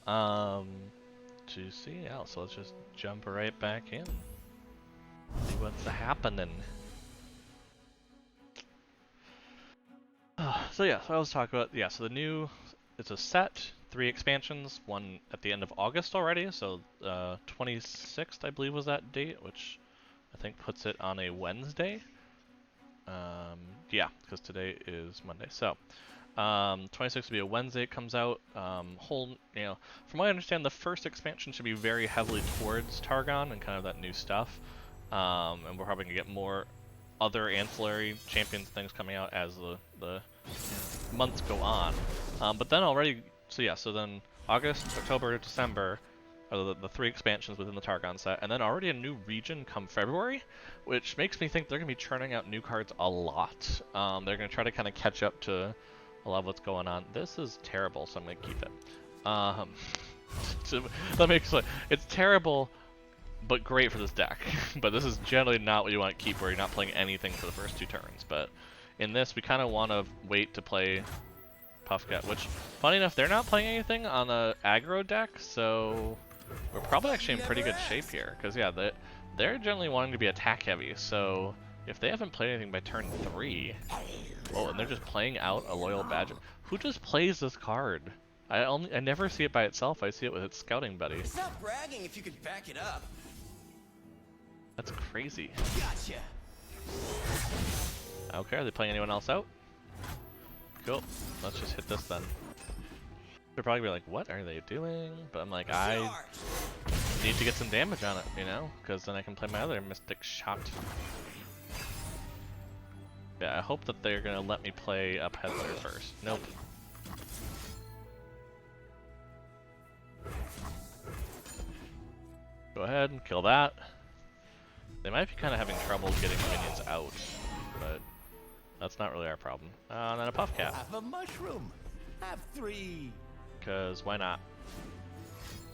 To see, yeah, so let's just jump right back in. See what's happening. So yeah, so I was talking about, yeah, so the new, it's a set, 3 expansions, one at the end of August already, so 26th I believe was that date, which I think puts it on a Wednesday. Yeah, because today is Monday, so 26th will be a Wednesday it comes out. You know, from what I understand, the first expansion should be very heavily towards Targon and kind of that new stuff. And we're probably going to get more other ancillary champions things coming out as the months go on. But then already, so yeah, so then August, October, December are the 3 expansions within the Targon set, and then already a new region come February, which makes me think they're going to be churning out new cards a lot. They're going to try to kind of catch up to a lot of what's going on. This is terrible, so I'm going to keep it. So let me explain. It's terrible, but great for this deck. But this is generally not what you want to keep, where you're not playing anything for the first 2 turns. But in this, we kind of want to wait to play Puffcat, which, funny enough, they're not playing anything on the aggro deck, so we're probably actually in pretty good shape here. Because, yeah, they're generally wanting to be attack heavy, so if they haven't played anything by turn 3... Oh, and they're just playing out a Loyal Badger. Who just plays this card? I never see it by itself, I see it with its scouting buddy. It's not bragging if you could back it up. That's crazy. Gotcha. Okay, are they playing anyone else out? Cool. Let's just hit this then. They're probably be like, what are they doing? But I'm like, I need to get some damage on it, you know? Because then I can play my other Mystic Shot. Yeah, I hope that they're gonna let me play a Peddler first. Nope. Go ahead and kill that. They might be kind of having trouble getting minions out, but that's not really our problem. And then a Puff Cap. Have a mushroom. Have 3. Because why not?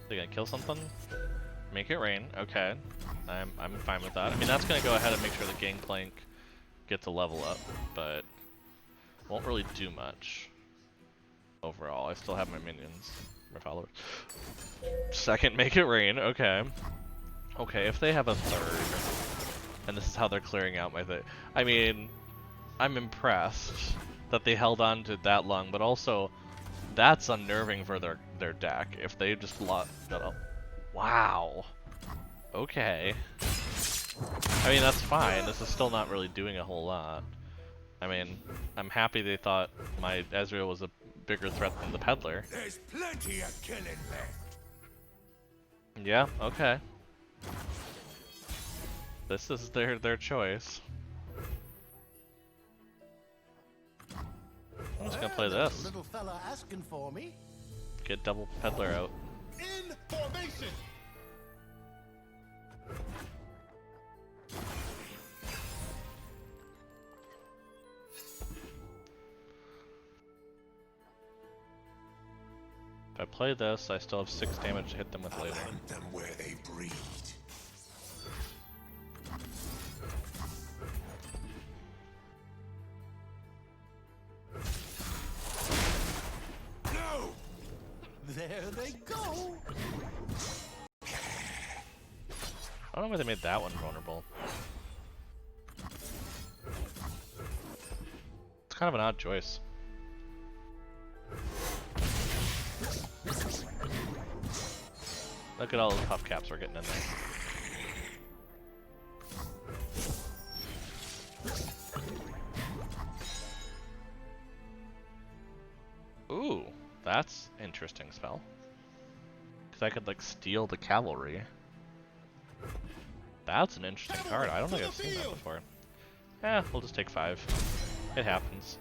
They're gonna kill something? Make it rain. Okay. I'm fine with that. I mean, that's gonna go ahead and make sure the Gangplank gets a level up, but won't really do much overall. I still have my minions, my followers. Second, make it rain. Okay. Okay, if they have a 3rd, and this is how they're clearing out my thing. I mean, I'm impressed that they held on to that long, but also that's unnerving for their deck if they just lost that up. Wow. Okay. I mean, that's fine. This is still not really doing a whole lot. I mean, I'm happy they thought my Ezreal was a bigger threat than the Peddler. There's plenty of killing left. Yeah, okay. This is their choice. I'm just gonna play this. Little fella asking for me. Get double Peddler out. In formation. If I play this, I still have 6 damage to hit them with later. Hunt them where they breed. No! There they go. I don't know why they made that one vulnerable. It's kind of an odd choice. Look at all the puff caps we're getting in there. Ooh, that's interesting spell. Because I could like steal the cavalry. That's an interesting card. I don't think I've seen that before. Eh, we'll just take 5. It happens.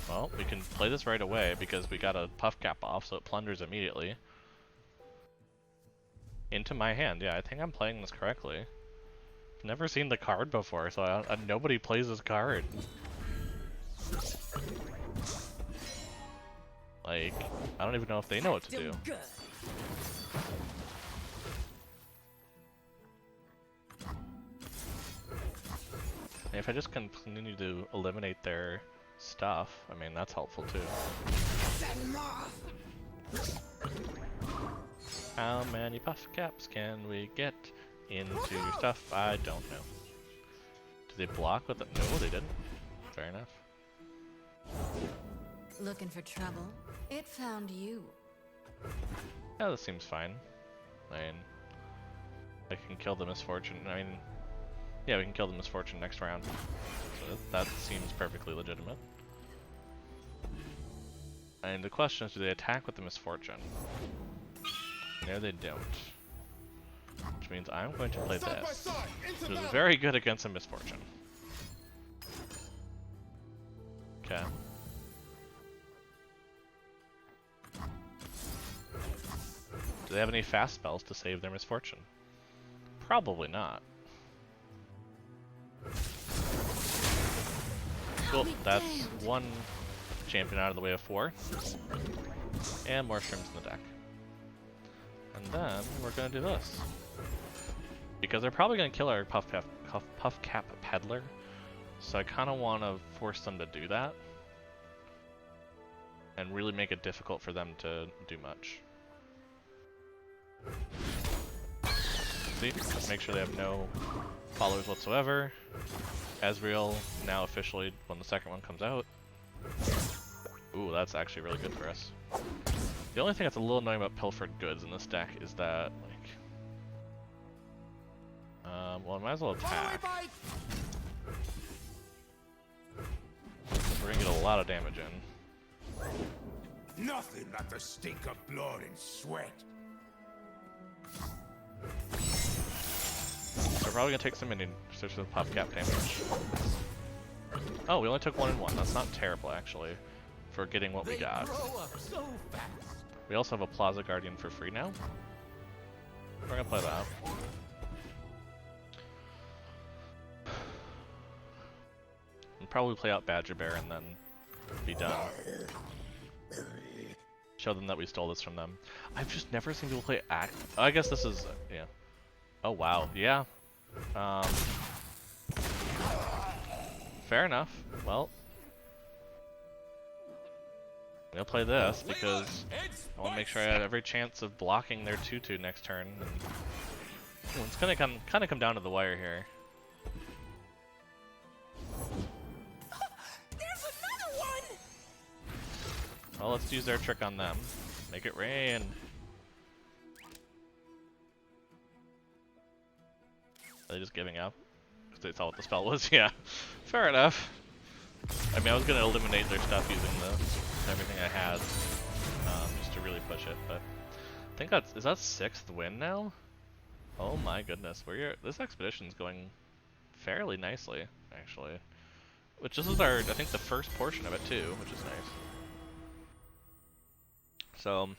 Well, we can play this right away because we got a puff cap off, so it plunders immediately. Into my hand. Yeah, I think I'm playing this correctly. I've never seen the card before, so nobody plays this card. Like, I don't even know if they know what to do. Good. If I just continue to eliminate their stuff, I mean, that's helpful too. How many puff caps can we get into your stuff? I don't know. Did they block with it? No, they didn't. Fair enough. Looking for trouble? It found you. Yeah, this seems fine. I mean, I can kill the misfortune. I mean, yeah, we can kill the misfortune next round. So that seems perfectly legitimate. And the question is, do they attack with the misfortune? No, they don't. Which means I'm going to play this. Which is very good against a misfortune. Okay. Do they have any fast spells to save their misfortune? Probably not. Cool, that's one champion out of the way of 4. And more shrooms in the deck. And then we're gonna do this. Because they're probably gonna kill our puff cap peddler. So I kinda wanna force them to do that. And really make it difficult for them to do much. See? Just make sure they have no followers whatsoever. Ezreal now officially when the second one comes out. Ooh, that's actually really good for us. The only thing that's a little annoying about pilfered goods in this deck is that, like, well, I might as well attack. We're gonna get a lot of damage in. Nothing like the stink of blood and sweat. So we're probably gonna take some minion search with puff cap damage. Oh, we only took 1 and 1. That's not terrible actually, for getting what we got. Grow up so fast. We also have a Plaza Guardian for free now. We're gonna play that. And probably play out Badger Bear and then be done. Show them that we stole this from them. I've just never seen people play act. Oh, I guess this is yeah. Oh wow, yeah. Fair enough. Well, I'm gonna play this because I want to make sure I have every chance of blocking their 2/2 next turn. And it's gonna kind of come down to the wire here. There's another one! Well, let's use their trick on them. Make it rain. Are they just giving up? Because they saw what the spell was? Yeah. Fair enough. I mean, I was going to eliminate their stuff using everything I had. Just to really push it, but... I think that's... Is that 6th win now? Oh my goodness. This expedition's going fairly nicely, actually. Which this is our, I think, the first portion of it too, which is nice. So,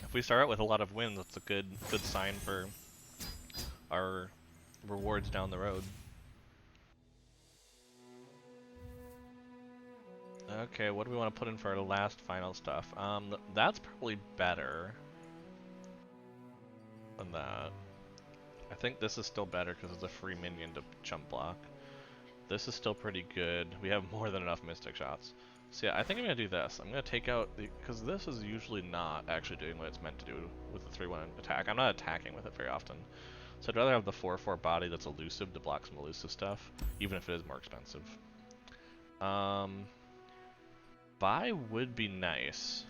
if we start out with a lot of wins, that's a good sign for our rewards down the road. Okay, what do we want to put in for our last final stuff? That's probably better than that. I think this is still better because it's a free minion to chump block. This is still pretty good. We have more than enough Mystic Shots. So yeah, I think I'm going to do this. I'm going to take out the... Because this is usually not actually doing what it's meant to do with the 3-1 attack. I'm not attacking with it very often. So I'd rather have the 4/4 body that's elusive to block some elusive stuff, even if it is more expensive. Vi would be nice,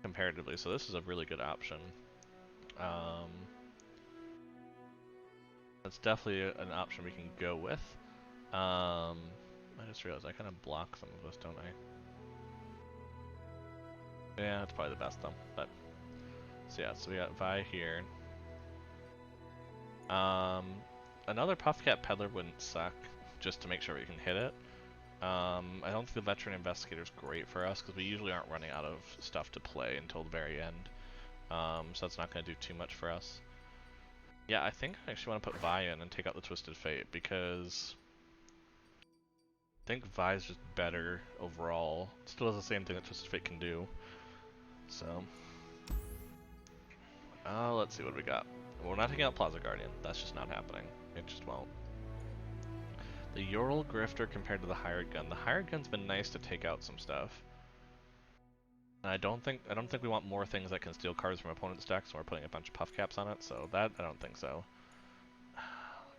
comparatively, so this is a really good option. That's definitely an option we can go with. I just realized I kind of block some of this, don't I? Yeah, that's probably the best though. But so yeah, so we got Vi here. Another Puffcat Peddler wouldn't suck, just to make sure we can hit it. I don't think the Veteran Investigator is great for us because we usually aren't running out of stuff to play until the very end. So that's not going to do too much for us. Yeah, I think I actually want to put Vi in and take out the Twisted Fate because I think Vi is just better overall. It still does the same thing that Twisted Fate can do. So, let's see what we got. We're not taking out Plaza Guardian. That's just not happening. It just won't. The Yorl Grifter compared to the Hired Gun. The Hired Gun's been nice to take out some stuff. And I don't think we want more things that can steal cards from opponent's decks, so we're putting a bunch of puff caps on it, so that I don't think so.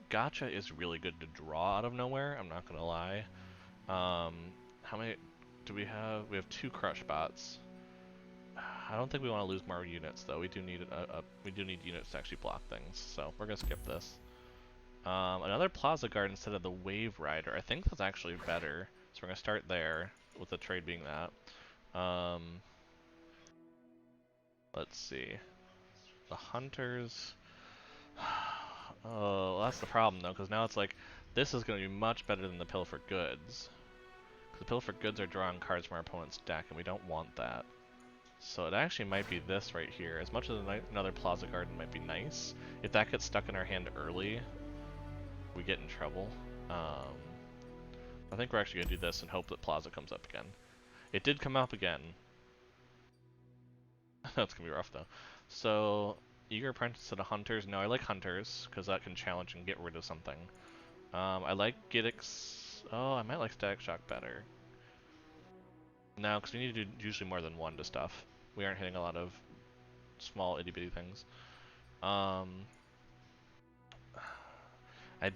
Gotcha is really good to draw out of nowhere, I'm not gonna lie. How many do we have? We have 2 crush bots. I don't think we want to lose more units though. We do need units to actually block things, so we're gonna skip this. Another Plaza Guard instead of the Wave Rider. I think that's actually better. So we're gonna start there with the trade being that. Let's see. The Hunters. Oh, well, that's the problem though, because now it's like this is gonna be much better than the Pilfer Goods. Because the Pilfer Goods are drawing cards from our opponent's deck, and we don't want that. So it actually might be this right here. As much as another Plaza Garden might be nice, if that gets stuck in our hand early, we get in trouble. I think we're actually going to do this and hope that Plaza comes up again. It did come up again. That's going to be rough though. So, Eager Apprentice instead of Hunters. No, I like Hunters, because that can challenge and get rid of something. I like Giddix. Oh, I might like Static Shock better. No, because we need to do usually more than one to stuff. We aren't hitting a lot of small itty bitty things. I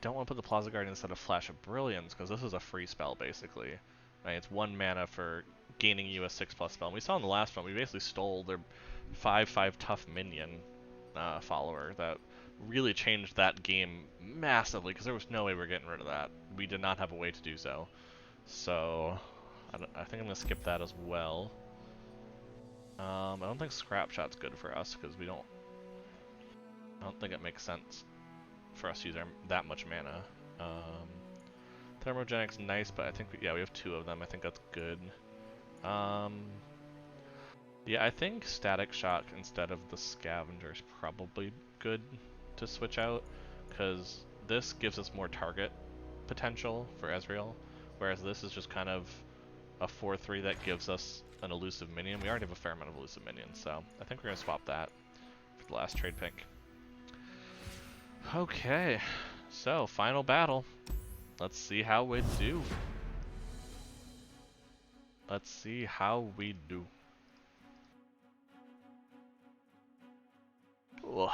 don't want to put the Plaza Guard instead of Flash of Brilliance, because this is a free spell, basically. Right, it's 1 mana for gaining you a 6+ spell. And we saw in the last one, we basically stole their 5/5 tough minion follower that really changed that game massively, because there was no way we were getting rid of that. We did not have a way to do so. So, I think I'm going to skip that as well. I don't think Scrap Shot's good for us, because I don't think it makes sense for us to use that much mana. Thermogenic's nice, but I think, we have 2 of them. I think that's good. Yeah, I think Static Shock instead of the Scavenger is probably good to switch out, because this gives us more target potential for Ezreal, whereas this is just kind of a 4/3 that gives us an elusive minion. We already have a fair amount of elusive minions, so I think we're going to swap that for the last trade pick. Okay, so final battle. Let's see how we do. Let's see how we do. Ugh.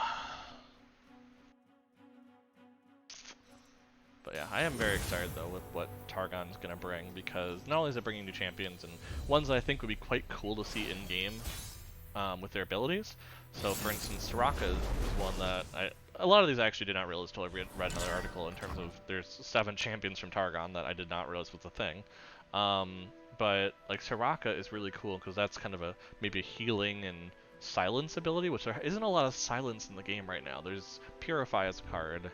But yeah, I am very excited though with what Targon's gonna bring, because not only is it bringing new champions and ones that I think would be quite cool to see in game with their abilities. So for instance, Soraka is one that a lot of these I actually did not realize until I read another article in terms of there's 7 champions from Targon that I did not realize was a thing. But like Soraka is really cool because that's kind of maybe a healing and silence ability, which there isn't a lot of silence in the game right now. There's Purify as a card,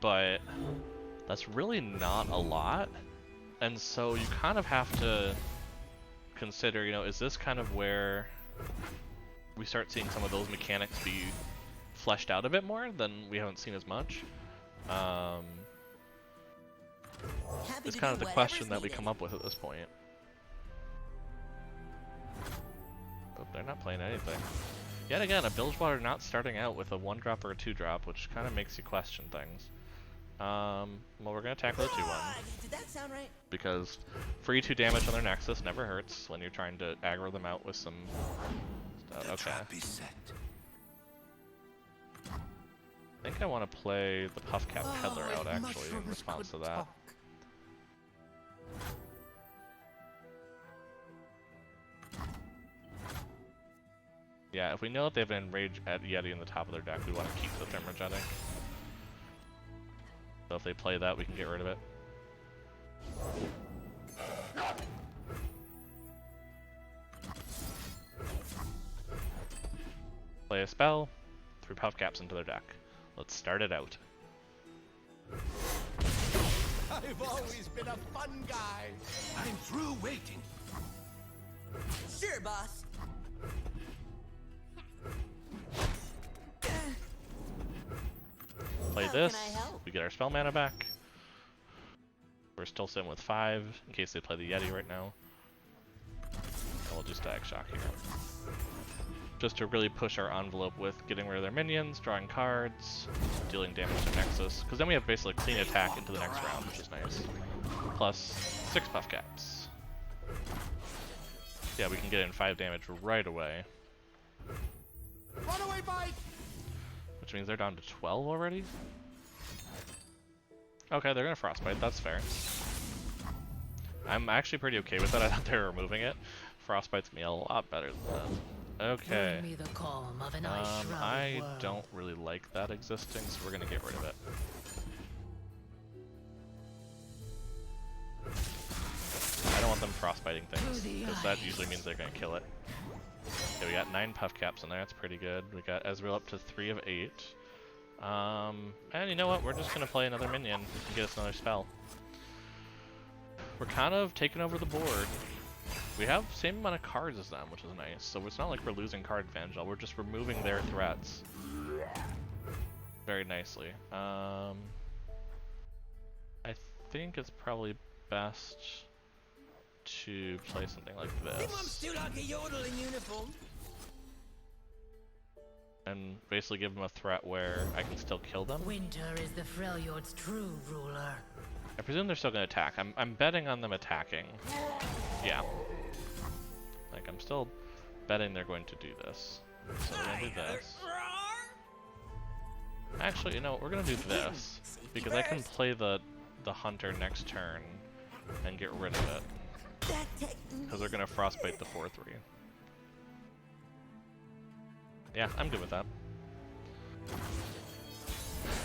but that's really not a lot. And so you kind of have to consider, is this kind of where we start seeing some of those mechanics be fleshed out a bit more than we haven't seen as much? It's kind of the question that we come up with at this point. But they're not playing anything. Yet again, a Bilgewater not starting out with a 1-drop or a 2-drop, which kind of makes you question things. Well, we're going to attack with a 2/1. Did that sound right? Because free 2 damage on their Nexus never hurts when you're trying to aggro them out with some stuff. Okay. I think I want to play the Puffcap Peddler out actually in response to that. Yeah, if we know that they have an Enrage at Yeti in the top of their deck, we want to keep the Thermogenic. So if they play that, we can get rid of it. Play a spell, 3 Puffcaps into their deck. Let's start it out. I've always been a fun guy. I'm through waiting. Sure, boss. Play How this, can I help? we get our spell mana back. We're still sitting with 5 in case they play the Yeti right now. And we'll do Static Shock here. just to really push our envelope with getting rid of their minions, drawing cards, dealing damage to Nexus, because then we have basically a clean attack into the next round, which is nice. Plus 6 buff caps. Yeah, we can get in 5 damage right away. Runaway bite! Which means they're down to 12 already? Okay, they're gonna frostbite, that's fair. I'm actually pretty okay with that. I thought they were removing it. Frostbite's gonna be a lot better than that. Okay. Bring me the calm of an ice-shrouded I world. don't really like that existing, so we're gonna get rid of it. I don't want them frostbiting things, because that usually means they're gonna kill it. Okay, we got 9 puff caps in there, that's pretty good. We got Ezreal up to 3 of 8. And you know what, we're just gonna play another minion and get us another spell. We're kind of taking over the board. We have the same amount of cards as them, which is nice, so it's not like we're losing card advantage, we're just removing their threats very nicely. I think it's probably best to play something like Think I'm this. still like a yodel in uniform. And basically give them a threat where I can still kill them. Winter is the Freljord's true ruler. I presume they're still going to attack. I'm betting on them attacking. Yeah. Like, I'm still betting they're going to do this. So we're going to do this. Actually, you know, we're going to do this. Because I can play the hunter next turn and get rid of it. Because they're going to frostbite the 4-3. Yeah, I'm good with that.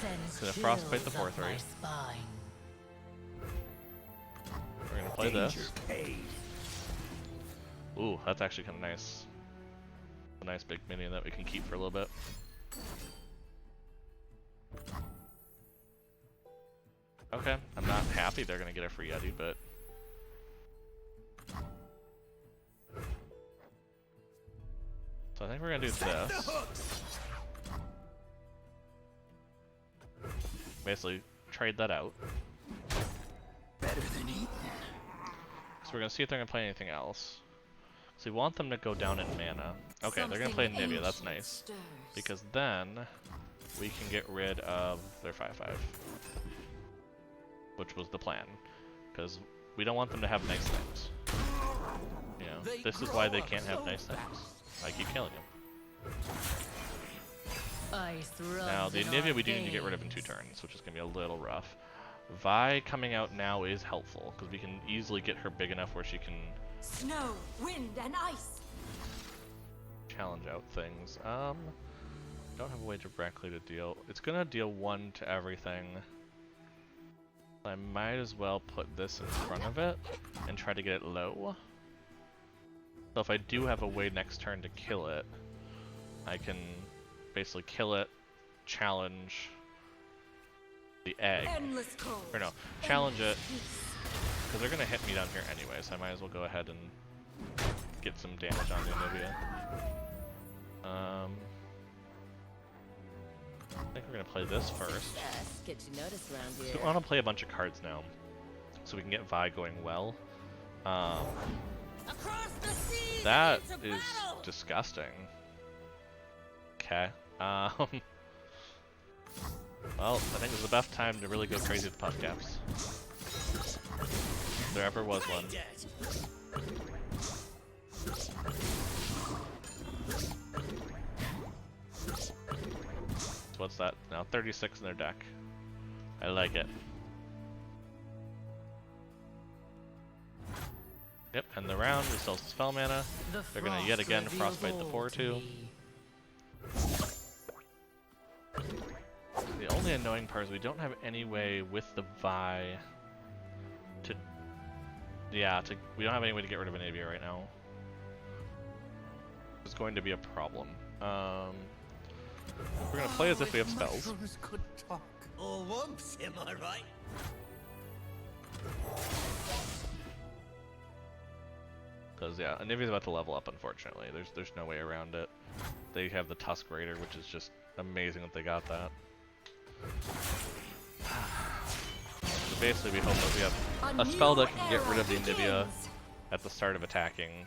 Sends Gonna frostbite the chills up 4-3. my spine. We're going to play Danger this. pays. Ooh, that's actually kind of nice. A nice big minion that we can keep for a little bit. Okay, I'm not happy they're gonna get a free Yeti, but... So I think we're gonna do this. Basically, trade that out. Better than eating. So we're gonna see if they're gonna play anything else. So we want them to go down in mana. Okay, they're gonna play Something Nivea, that's ancient nice. stirs. Because then, we can get rid of their 5-5. Which was the plan. Because we don't want them to have nice things. You know, this is why they can't have nice things. I keep killing them. Ice Now, the Nivea we do need to get rid of in 2 turns, which is going to be a little rough. Vi coming out now is helpful, because we can easily get her big enough where she can Snow, wind, and ice. challenge out things. Don't have a way directly to deal. It's gonna deal 1 to everything. I might as well put this in front of it and try to get it low. So if I do have a way next turn to kill it, I can basically kill it, challenge the egg. Endless cold. Or no, challenge it, Endless peace. because they're gonna hit me down here anyway, so I might as well go ahead and get some damage on the Nivea. I think we're gonna play this first. Yes, get you noticed around So here. I want to play a bunch of cards now, so we can get Vi going well. Across the sea, That it's a is battle! disgusting. Okay. Well, I think it's the best time to really go crazy with puff caps. If there ever was one. So what's that? Now 36 in their deck. I like it. Yep, end the round, we still have spell mana. They're gonna yet again frostbite the 4-2. The only annoying part is we don't have any way with the Vi to... Yeah, we don't have any way to get rid of an Nivea right now. It's going to be a problem. We're gonna play as if we have spells. Mushrooms could talk. Or wumps, am I right? Because yeah, Anivia's about to level up. Unfortunately, there's no way around it. They have the Tusk Raider, which is just amazing that they got that. So basically, we hope that we have a spell that can get rid of the Anivia at the start of attacking,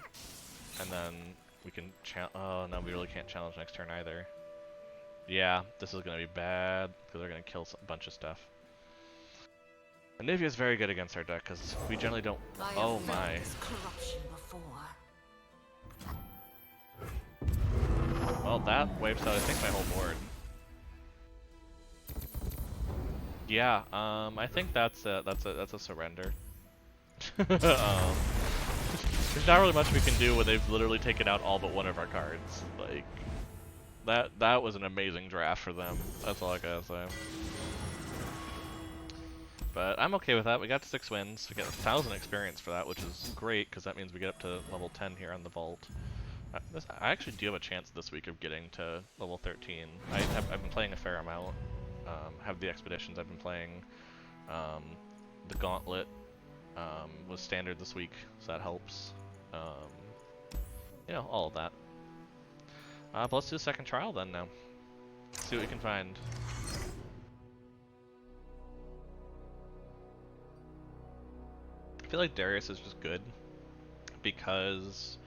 and then We can oh no, we really can't challenge next turn either. Yeah, this is gonna be bad because they're gonna kill a bunch of stuff. Anivia is very good against our deck because we generally don't. I Oh have my! felt this corruption before. Well, that wipes out I think my whole board. Yeah, I think that's a surrender. There's not really much we can do when they've literally taken out all but one of our cards. Like that was an amazing draft for them. That's all I gotta say. But I'm okay with that. We got 6 wins. We get 1,000 experience for that, which is great because that means we get up to level 10 here on the vault. I actually do have a chance this week of getting to level 13. I've been playing a fair amount. Have the expeditions I've been playing. The gauntlet was standard this week, so that helps. You know, all of that. But let's do the second trial then now. See what we can find. I feel like Darius is just good because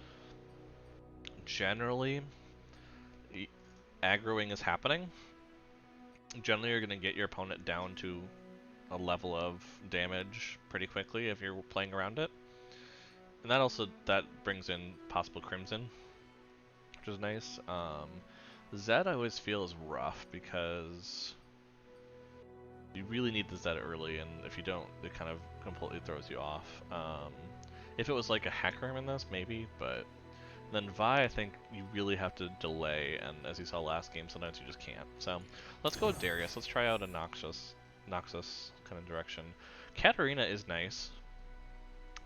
generally aggroing is happening. Generally you're going to get your opponent down to a level of damage pretty quickly if you're playing around it. And that brings in possible Crimson, which is nice. Zed I always feel is rough because you really need the Zed early, and if you don't, it kind of completely throws you off. If it was like a Hecarim in this, maybe, but then Vi, I think you really have to delay, and as you saw last game, sometimes you just can't. So let's go with Darius. Let's try out a Noxus kind of direction. Katarina is nice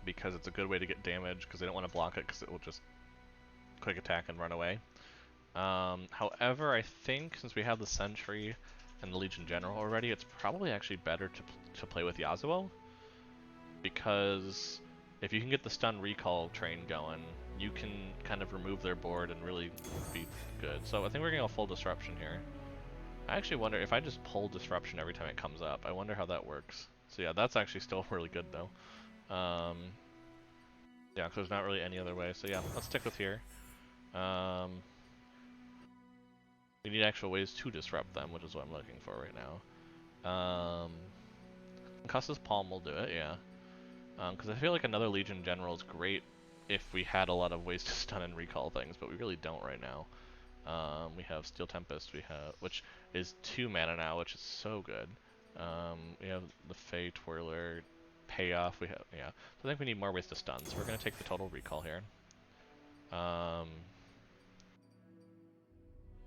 because it's a good way to get damage because they don't want to block it because it will just quick attack and run away. However, I think since we have the Sentry and the Legion General already, it's probably actually better to play with Yasuo, because if you can get the stun recall train going, you can kind of remove their board and really be good. So I think we're gonna go full disruption here. I actually wonder if I just pull disruption every time it comes up. I wonder how that works. So yeah, that's actually still really good though. Yeah, because there's not really any other way. So yeah, let's stick with here. We need actual ways to disrupt them, which is what I'm looking for right now. Concuss's Palm will do it, yeah. Because I feel like another Legion General is great if we had a lot of ways to stun and recall things, but we really don't right now. We have Steel Tempest, which is 2 mana now, which is so good. We have the Fey Twirler, Payoff. Yeah. So I think we need more ways to stun. So we're gonna take the total recall here.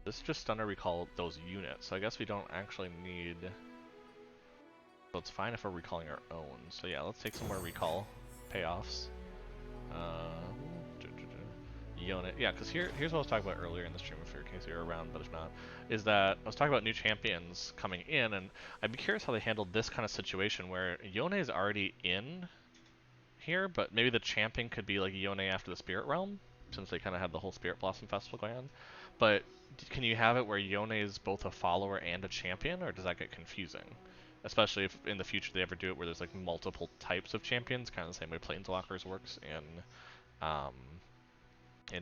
This is just stun or recall those units, so I guess we don't actually need. So it's fine if we're recalling our own. So yeah, let's take some more recall payoffs. Yone. Yeah, because here's what I was talking about earlier in the stream, in case you were around, but if not, is that I was talking about new champions coming in, and I'd be curious how they handled this kind of situation where Yone is already in here, but maybe the champion could be like Yone after the Spirit Realm, since they kind of had the whole Spirit Blossom Festival going on. But can you have it where Yone is both a follower and a champion, or does that get confusing? Especially if in the future they ever do it where there's like multiple types of champions, kind of the same way Planeswalkers works in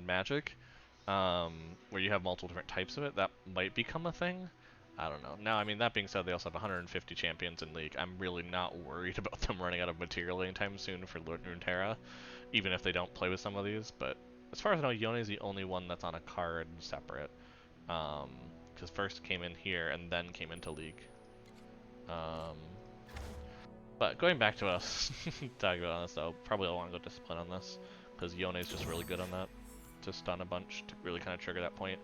Magic, where you have multiple different types of it. That might become a thing. I don't know. Now, I mean, that being said, they also have 150 champions in League. I'm really not worried about them running out of material anytime soon for Runeterra, even if they don't play with some of these. But as far as I know, Yone is the only one that's on a card separate. Because first came in here and then came into League. But going back to us talking about this, though, probably I want to go Discipline on this, because Yone is just really good on that, to stun a bunch, to really kind of trigger that point.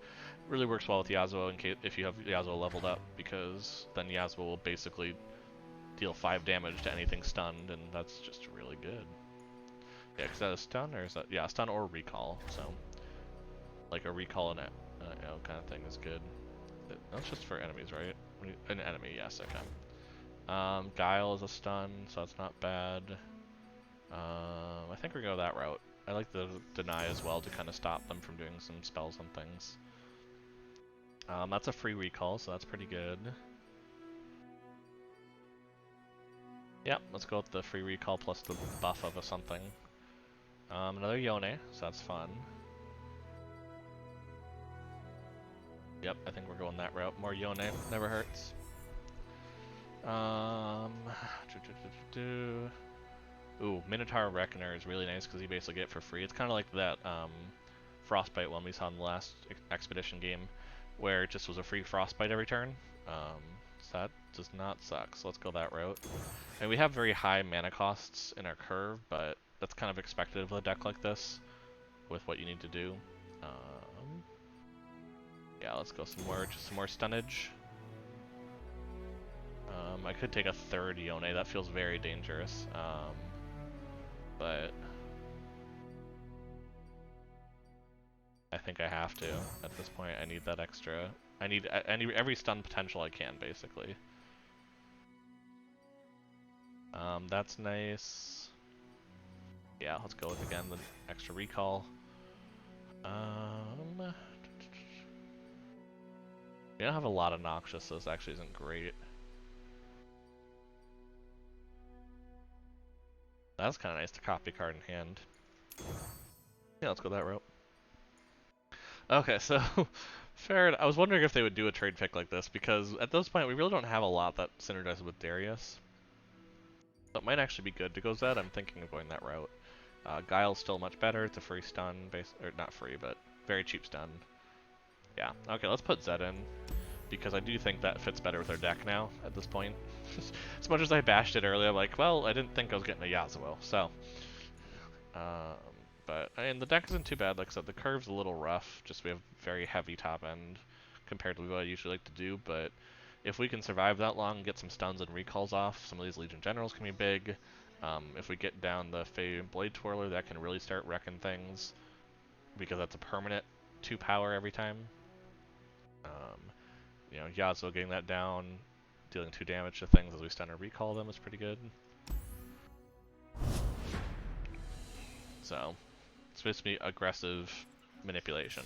Really works well with Yasuo in case if you have Yasuo leveled up, because then Yasuo will basically deal 5 damage to anything stunned, and that's just really good. Yeah, because that is stun, or is that, yeah, stun or recall, so like a recall and you know, kind of thing is good. That's just for enemies, right? An enemy, yes, okay. Guile is a stun, so that's not bad. I think we're going to go that route. I like the deny as well to kind of stop them from doing some spells and things. That's a free recall, so that's pretty good. Yep, let's go with the free recall plus the buff of a something. Another Yone, so that's fun. Yep, I think we're going that route. More Yone never hurts. Ooh, Minotaur Reckoner is really nice because you basically get it for free. It's kind of like that Frostbite one we saw in the last expedition game, where it just was a free Frostbite every turn. So that does not suck, so let's go that route. And we have very high mana costs in our curve, but that's kind of expected with a deck like this, with what you need to do. Yeah, let's go some more stunnage. I could take a third Yone, that feels very dangerous. But I think I have to at this point. I need that extra. I need every stun potential I can, basically. That's nice. Yeah, let's go with again the extra recall. We don't have a lot of Noxious, so this actually isn't great. That's kind of nice to copy card in hand. Yeah, let's go that route. Okay, so Farad, I was wondering if they would do a trade pick like this, because at this point we really don't have a lot that synergizes with Darius. So it might actually be good to go Zed. I'm thinking of going that route. Guile's still much better. It's a free stun, or not free, but very cheap stun. Yeah, okay, let's put Zed in, because I do think that fits better with our deck now, at this point. As much as I bashed it earlier, I'm like, well, I didn't think I was getting a Yasuo, so. But, I mean, the deck isn't too bad. Like I said, the curve's a little rough, just we have very heavy top end compared to what I usually like to do, but if we can survive that long and get some stuns and recalls off, some of these Legion Generals can be big. If we get down the Fey Blade Twirler, that can really start wrecking things, because that's a permanent 2 power every time. You know, Yasuo getting that down, dealing 2 damage to things as we stun or recall them is pretty good. So, it's supposed to be aggressive manipulation.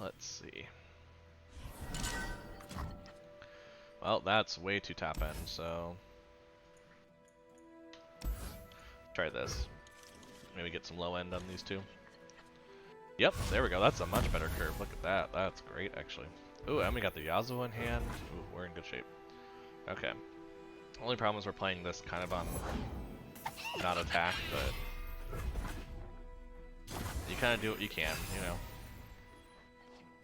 Let's see. Well, that's way too top end, so try this. Maybe get some low end on these two. Yep, there we go. That's a much better curve. Look at that. That's great, actually. Ooh, and we got the Yasuo in hand. Ooh, we're in good shape. Okay. Only problem is we're playing this kind of on not attack, but you kind of do what you can, you know.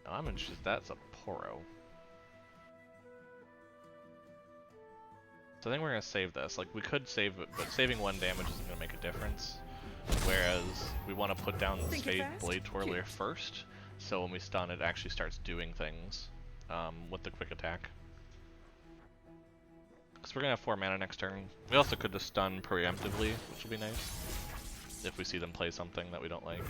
Oh, I'm interested. That's a Poro. So I think we're gonna save this. Like, we could save it, but saving 1 damage isn't gonna make a difference. Whereas we want to put down the Fey Blade Twirler first, so when we stun, it actually starts doing things with the quick attack. Because we're gonna have 4 mana next turn. We also could just stun preemptively, which would be nice if we see them play something that we don't like.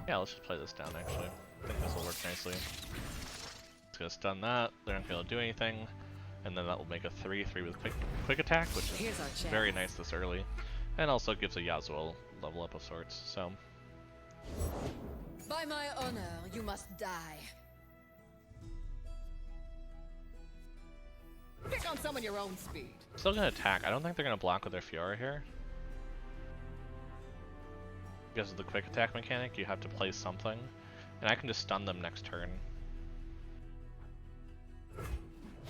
Yeah, let's just play this down, actually. I think this will work nicely. It's gonna stun that, they're not gonna do anything, and then that will make a 3/3 with quick attack, which is very nice this early. And also gives a Yasuo level up of sorts, so. By my honor, you must die. Pick on someone your own speed. Still gonna attack. I don't think they're gonna block with their Fiora here. Because of the quick attack mechanic, you have to play something. And I can just stun them next turn.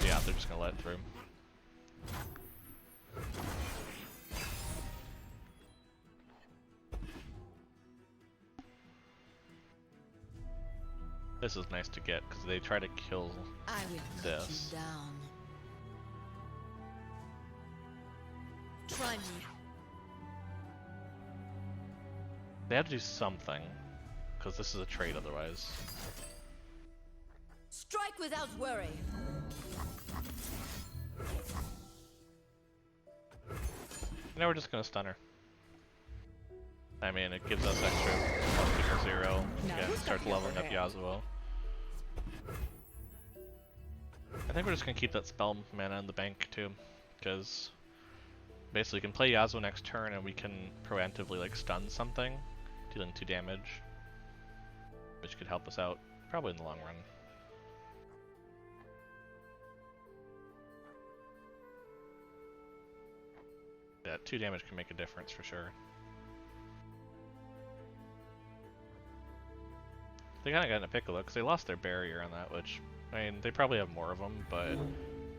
Yeah, they're just gonna let it through. This is nice to get, because they try to kill I will knock this. you down. Try me. They have to do something, because this is a trade otherwise. Strike without worry. Now we're just gonna stun her. I mean, it gives us extra +2 for 0. Again, starts leveling up Yasuo. I think we're just gonna keep that spell mana in the bank too, because basically we can play Yasuo next turn and we can preemptively like stun something, dealing 2 damage. which could help us out, probably in the long run. Yeah, 2 damage can make a difference for sure. They kind of got in a pickle because they lost their barrier on that, which, I mean, they probably have more of them, but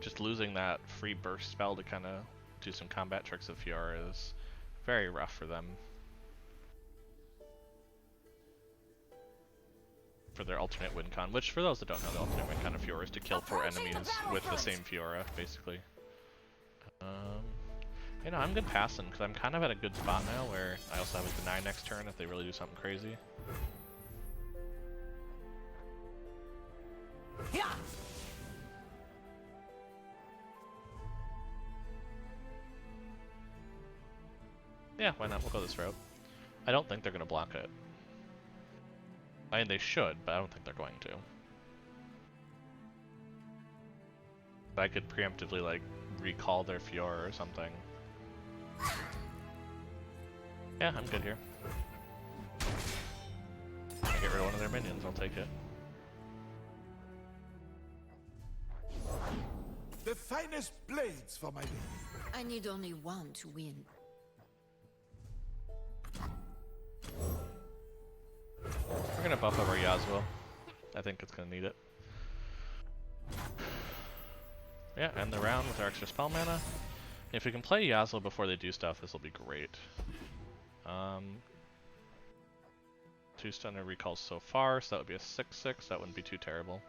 just losing that free burst spell to kind of do some combat tricks with Fiora is very rough for them. For their alternate win con, which for those that don't know, the alternate win con of Fiora is to kill 4 enemies with the same Fiora, basically. You know, I'm good passing because I'm kind of at a good spot now where I also have a deny next turn if they really do something crazy. Yeah, why not? We'll go this route. I don't think they're going to block it. I mean, they should, but I don't think they're going to. I could preemptively, like, recall their Fiora or something. Yeah, I'm good here. Get rid of one of their minions, I'll take it. The finest blades for my lady. I need only one to win. We're gonna buff over Yasuo. I think it's gonna need it. Yeah, end the round with our extra spell mana. If we can play Yasuo before they do stuff, this will be great. 2 stunner recalls so far, so that would be a 6/6. That wouldn't be too terrible.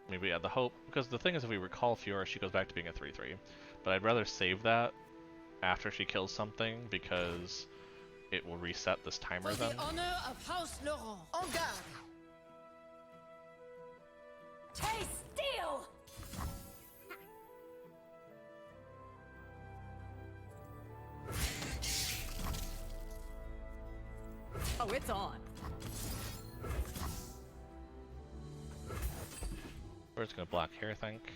Maybe add the hope, because the thing is, if we recall Fiora, she goes back to being a 3/3. But I'd rather save that after she kills something, because it will reset this timer For then. the honor of House Laurent. En garde. Taste steel! Oh, it's on. We're just gonna block here, I think.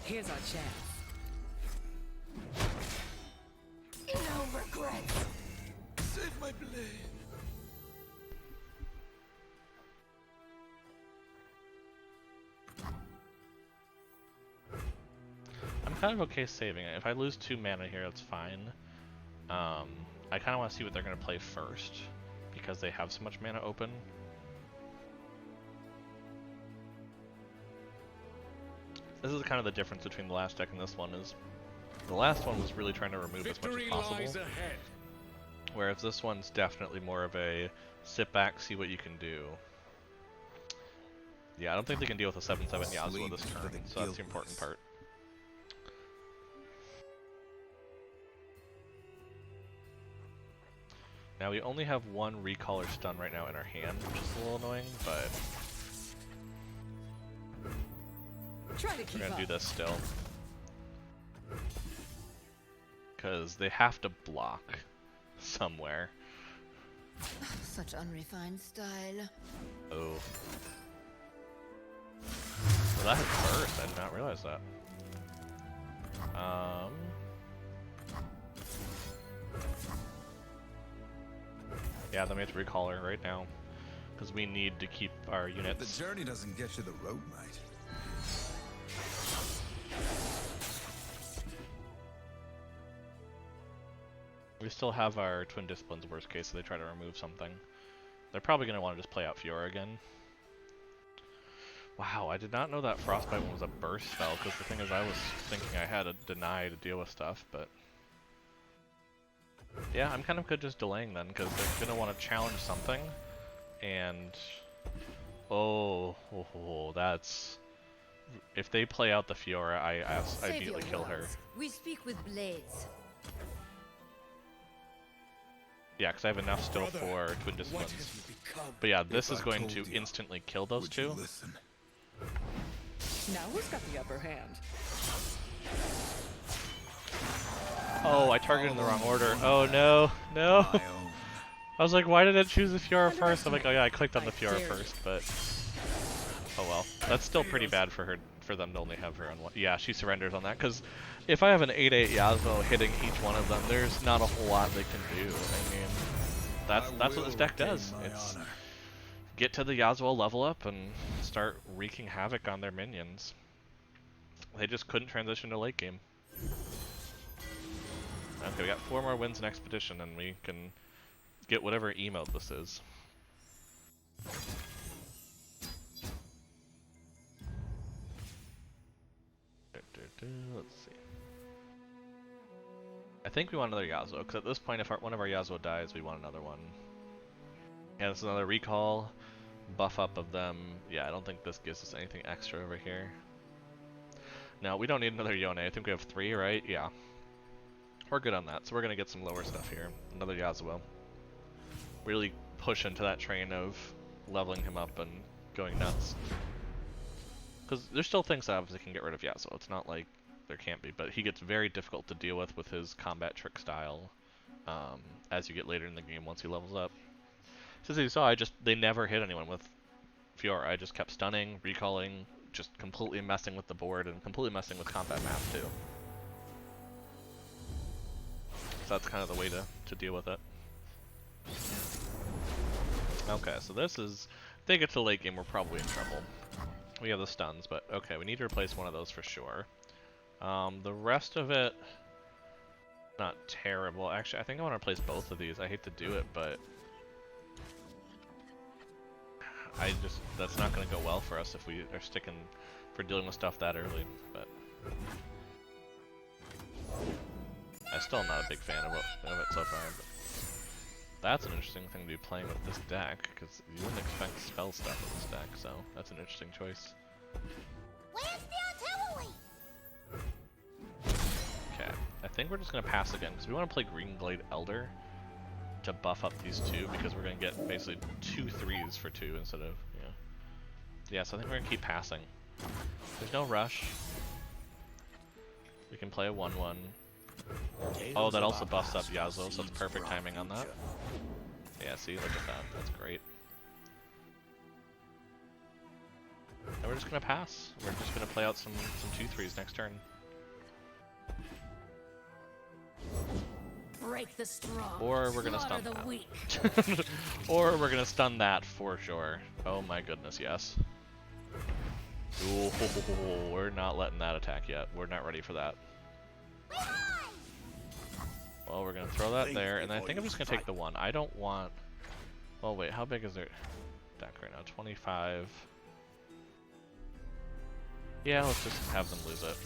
Here's our chance. No regrets! Save my blade. I'm kind of okay saving it. If I lose 2 mana here, that's fine. I kind of want to see what they're gonna play first, because they have so much mana open. This is kind of the difference between the last deck and this one, is the last one was really trying to remove as much as possible. Whereas this one's definitely more of a sit back, see what you can do. Yeah, I don't think they can deal with a 7/7 Yasuo this turn, so that's the important part. Now we only have 1 recall or stun right now in our hand, which is a little annoying, but Try to keep we're gonna up. do this still. Because they have to block somewhere. Such unrefined style. Oh. Well, that hit burst. I did not realize that. Yeah, then we have to recall her right now. Because we need to keep our The units. journey doesn't get you the road, mate. We still have our Twin Disciplines worst case, so they try to remove something. They're probably going to want to just play out Fiora again. Wow, I did not know that Frostbite one was a burst spell, because the thing is I was thinking I had a deny to deal with stuff, but... Yeah, I'm kind of good just delaying then, because they're going to want to challenge something, and... Oh, that's... If they play out the Fiora, I Save your immediately kill her. words. We speak with blades. Yeah, because I have enough still for Twin Disciplines. But yeah, this is going to instantly kill those Would you 2. listen? Now who's got the upper hand? Oh, I targeted in the wrong order. Oh no, no. My own. I was like, why did it choose the Fiora first? I'm like, oh yeah, I clicked on the Fiora first, but oh well. That's still pretty bad for her, for them to only have her on 1. Yeah, she surrenders on that, because if I have an 8/8 Yasuo hitting each one of them, there's not a whole lot they can do. I mean, that's what this deck does. It's get to the Yasuo level up and start wreaking havoc on their minions. They just couldn't transition to late game. Okay, we got 4 more wins in Expedition, and we can get whatever emote this is. Let's see. I think we want another Yasuo, because at this point, if one of our Yasuo dies, we want another one. Yeah, this is another recall, buff up of them. Yeah, I don't think this gives us anything extra over here. No, we don't need another Yone. I think we have 3, right? Yeah. We're good on that, so we're going to get some lower stuff here. Another Yasuo. Really push into that train of leveling him up and going nuts. Because there's still things that obviously can get rid of Yasuo. It's not like there can't be, but he gets very difficult to deal with his combat trick style as you get later in the game once he levels up. So as you saw, they never hit anyone with Fiora. I just kept stunning, recalling, just completely messing with the board and completely messing with combat math too. So that's kind of the way to deal with it. Okay, so this is, if they get to late game, we're probably in trouble. We have the stuns, but okay, we need to replace one of those for sure. The rest of it, not terrible. Actually, I think I want to replace both of these. I hate to do it, but that's not going to go well for us if we are for dealing with stuff that early, but I still am not a big fan of it so far. But that's an interesting thing to be playing with this deck, because you wouldn't expect spell stuff with this deck, so that's an interesting choice. Where's the artillery? Okay, I think we're just going to pass again, because we want to play Green Glade Elder to buff up these 2, because we're going to get basically 2 3s for 2 instead of, yeah, so I think we're going to keep passing. There's no rush. We can play a 1/1. Oh, that also buffs up Yasuo, so it's perfect timing on that. Yeah, see, look at that. That's great. And we're just gonna pass. We're just gonna play out some 2/3s next turn. Break the strong. Or we're gonna stun slaughter the that. weak. Or we're gonna stun that for sure. Oh my goodness, yes. Ooh, we're not letting that attack yet. We're not ready for that. Well, we're gonna throw that there, and I think I'm just gonna take the 1. I don't want... Oh wait, how big is their deck right now? 25. Yeah, let's just have them lose it.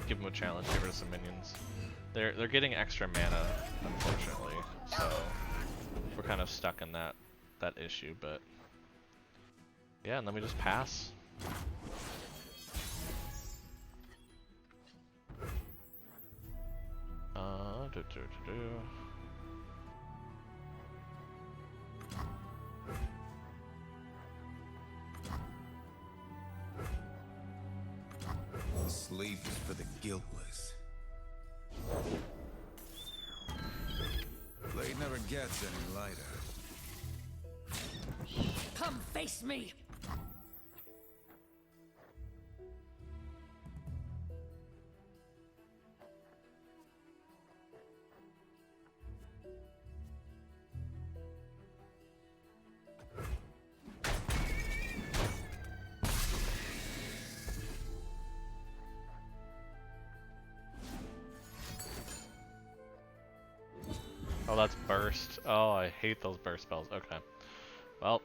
Give them a challenge, get rid of some minions. They're getting extra mana, unfortunately, so we're kind of stuck in that issue, but yeah, and then we just pass. Sleep is for the guiltless. Blade never gets any lighter. Come face me. Oh, that's burst. Oh, I hate those burst spells. Okay. Well,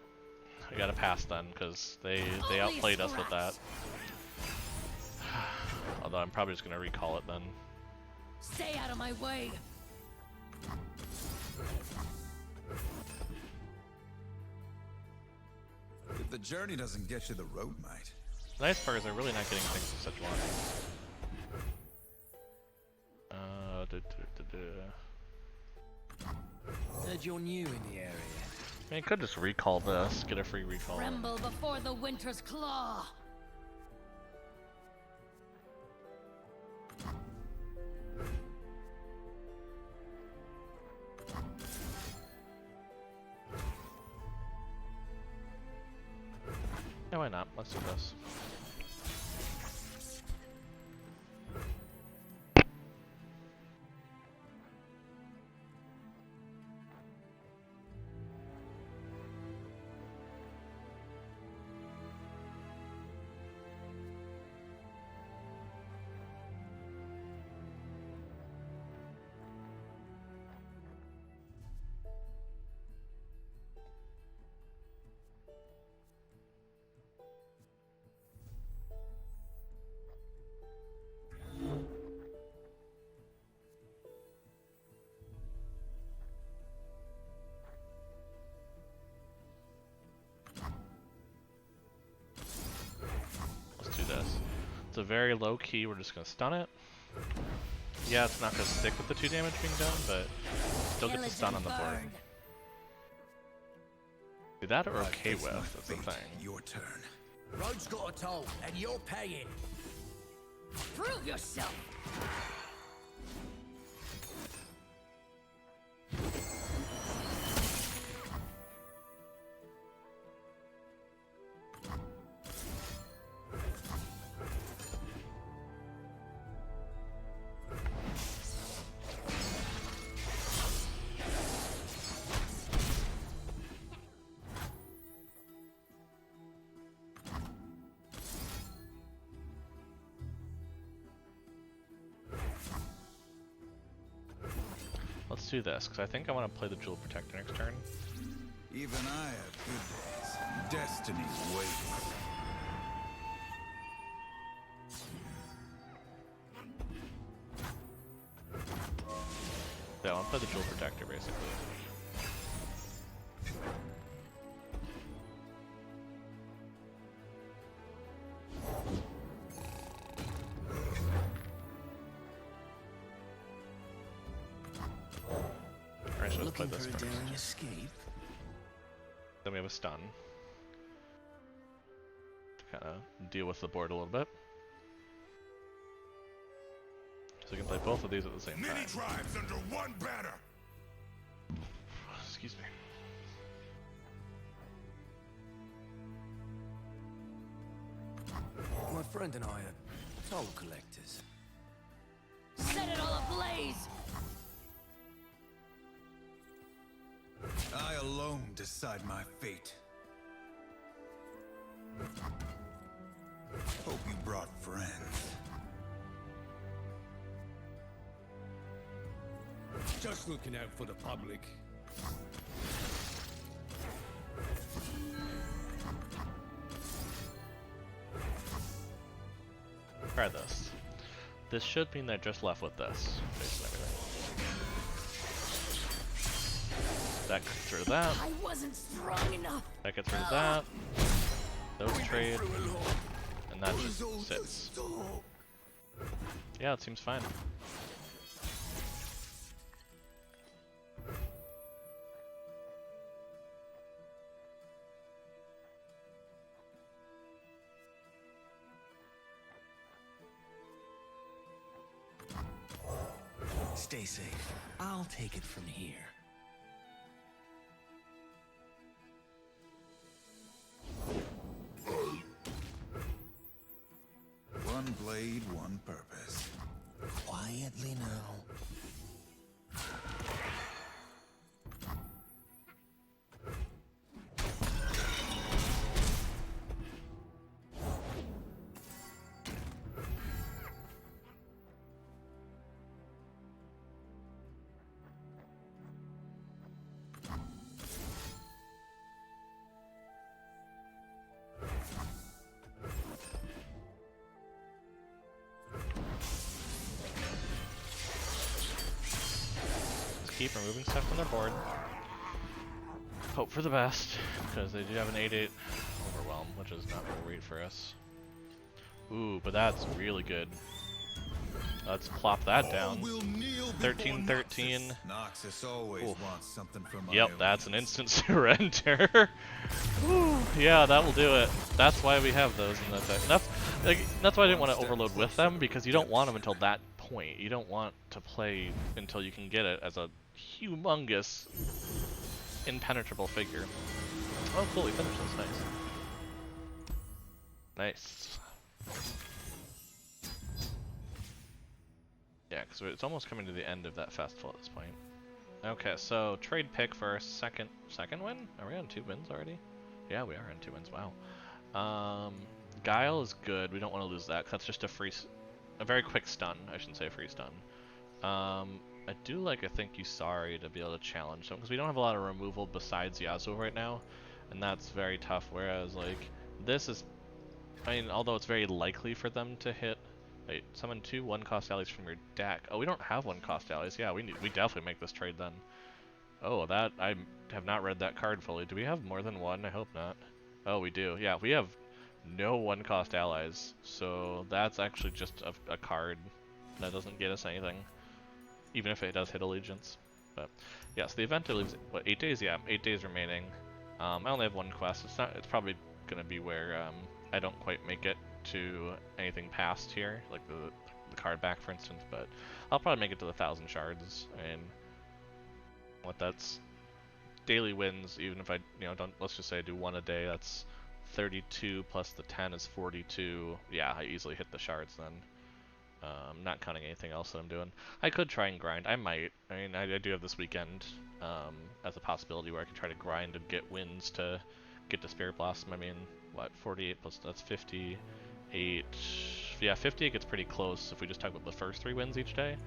I gotta pass then, because they outplayed us with that. Although I'm probably just gonna recall it then. Stay out of my way. If the journey doesn't get you, the road might. The nice part is they're really not getting things in such one. Heard you're new in the area. I mean, I could just recall this, get a free recall. Tremble before the winter's claw. Yeah, why not? Let's do this. It's a very low key. We're just gonna stun it. Yeah, it's not gonna stick with the 2 damage being done, but still get the stun on the board. Do that or okay with, that's the thing. Your turn. Road's got a toll, and you're paying. Prove yourself. Let's do this, because I think I want to play the Jewel Protector next turn. Even I have good days. Destiny waits. Yeah, I want to play the Jewel Protector, basically. Alright, so let's play Looking this for a first. daring escape? Then we have a stun. To kind of deal with the board a little bit. So we can play both of these at the same Many time. tribes under one banner. Excuse me. My friend and I are toll collectors. Set it all ablaze. I alone decide my fate. Hope you brought friends. Just looking out for the public. Try this. This should mean they're just left with this, based on everything. That gets rid of that. I wasn't strong enough. That gets rid of that. Those trade. And that just sits. Yeah, it seems fine. Stay safe. I'll take it from here. One blade, one purpose. Quietly now. Keep removing stuff from their board. Hope for the best, because they do have an 8/8 overwhelm, which is not great for us. Ooh, but that's really good. Let's plop that down. 13-13. Noxus always Oof. wants something from my Yep, that's an instant surrender. Whew, yeah, that will do it. That's why we have those in the deck. That's why I didn't want to overload with them, because you don't want them until that point. You don't want to play until you can get it as a humongous, impenetrable figure. Oh, cool, we finished this. Nice. Nice. Yeah, because it's almost coming to the end of that festival at this point. Okay, so trade pick for our second win? Are we on 2 wins already? Yeah, we are on 2 wins. Wow. Guile is good. We don't want to lose that, 'cause that's just a very quick stun. I shouldn't say free stun. I do like a Thank You Sorry to be able to challenge them, because we don't have a lot of removal besides Yasuo right now, and that's very tough. Whereas like this is, I mean, although it's very likely for them to hit. Wait, summon 2 1-cost allies from your deck. Oh, we don't have 1-cost allies. Yeah, we definitely make this trade then. Oh, that I have not read that card fully. Do we have more than one? I hope not. Oh, we do. Yeah, we have no one-cost allies, so that's actually just a card that doesn't get us anything, even if it does hit allegiance. But yeah, so the event leaves, what, 8 days? Yeah, 8 days remaining. I only have one quest. It's probably gonna be where I don't quite make it to anything past here, like the card back, for instance. But I'll probably make it to the 1,000 shards, and what that's daily wins. Even if I, don't, let's just say I do one a day. That's 32 plus the 10 is 42. Yeah, I easily hit the shards then. Not counting anything else that I'm doing. I could try and grind. I might. I mean, I do have this weekend as a possibility where I can try to grind and get wins to get to Spirit Blossom. I mean, what, 48 plus, that's 58. Yeah, 50 gets pretty close if we just talk about the first 3 wins each day.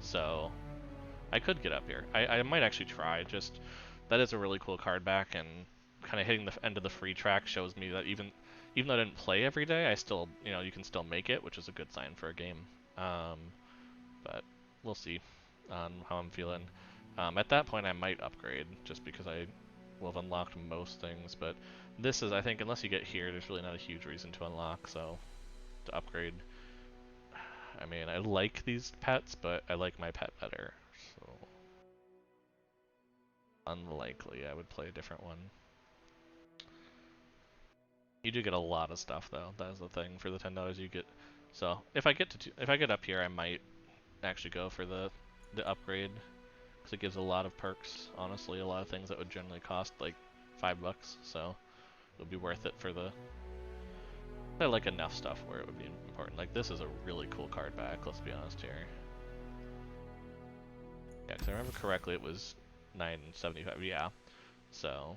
So, I could get up here. I might actually try. Just, that is a really cool card back, and kind of hitting the end of the free track shows me that even though I didn't play every day, I still, you can still make it, which is a good sign for a game. But we'll see on how I'm feeling. At that point, I might upgrade, just because I will have unlocked most things. But this is, I think, unless you get here, there's really not a huge reason to unlock. So to upgrade, I mean, I like these pets, but I like my pet better. So unlikely I would play a different one. You do get a lot of stuff though. That is the thing. For the $10 you get. So if I get up here, I might actually go for the upgrade, because it gives a lot of perks. Honestly, a lot of things that would generally cost like $5. So it'll be worth it for the. I like enough stuff where it would be important. Like this is a really cool card back. Let's be honest here. Yeah, because I remember correctly, it was $9.75. Yeah. So.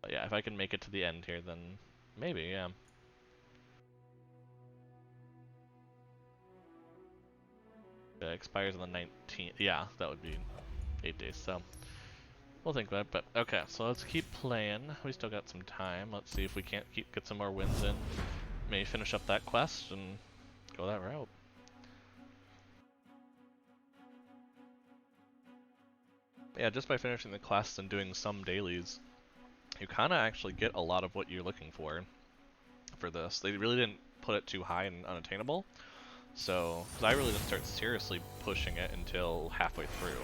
But yeah, if I can make it to the end here, then maybe, yeah. It expires on the 19th. Yeah, that would be 8 days, so we'll think about it. But okay, so let's keep playing. We still got some time. Let's see if we can't get some more wins in. Maybe finish up that quest and go that route. Yeah, just by finishing the quests and doing some dailies, you kind of actually get a lot of what you're looking for this. They really didn't put it too high and unattainable. So, because I really didn't start seriously pushing it until halfway through.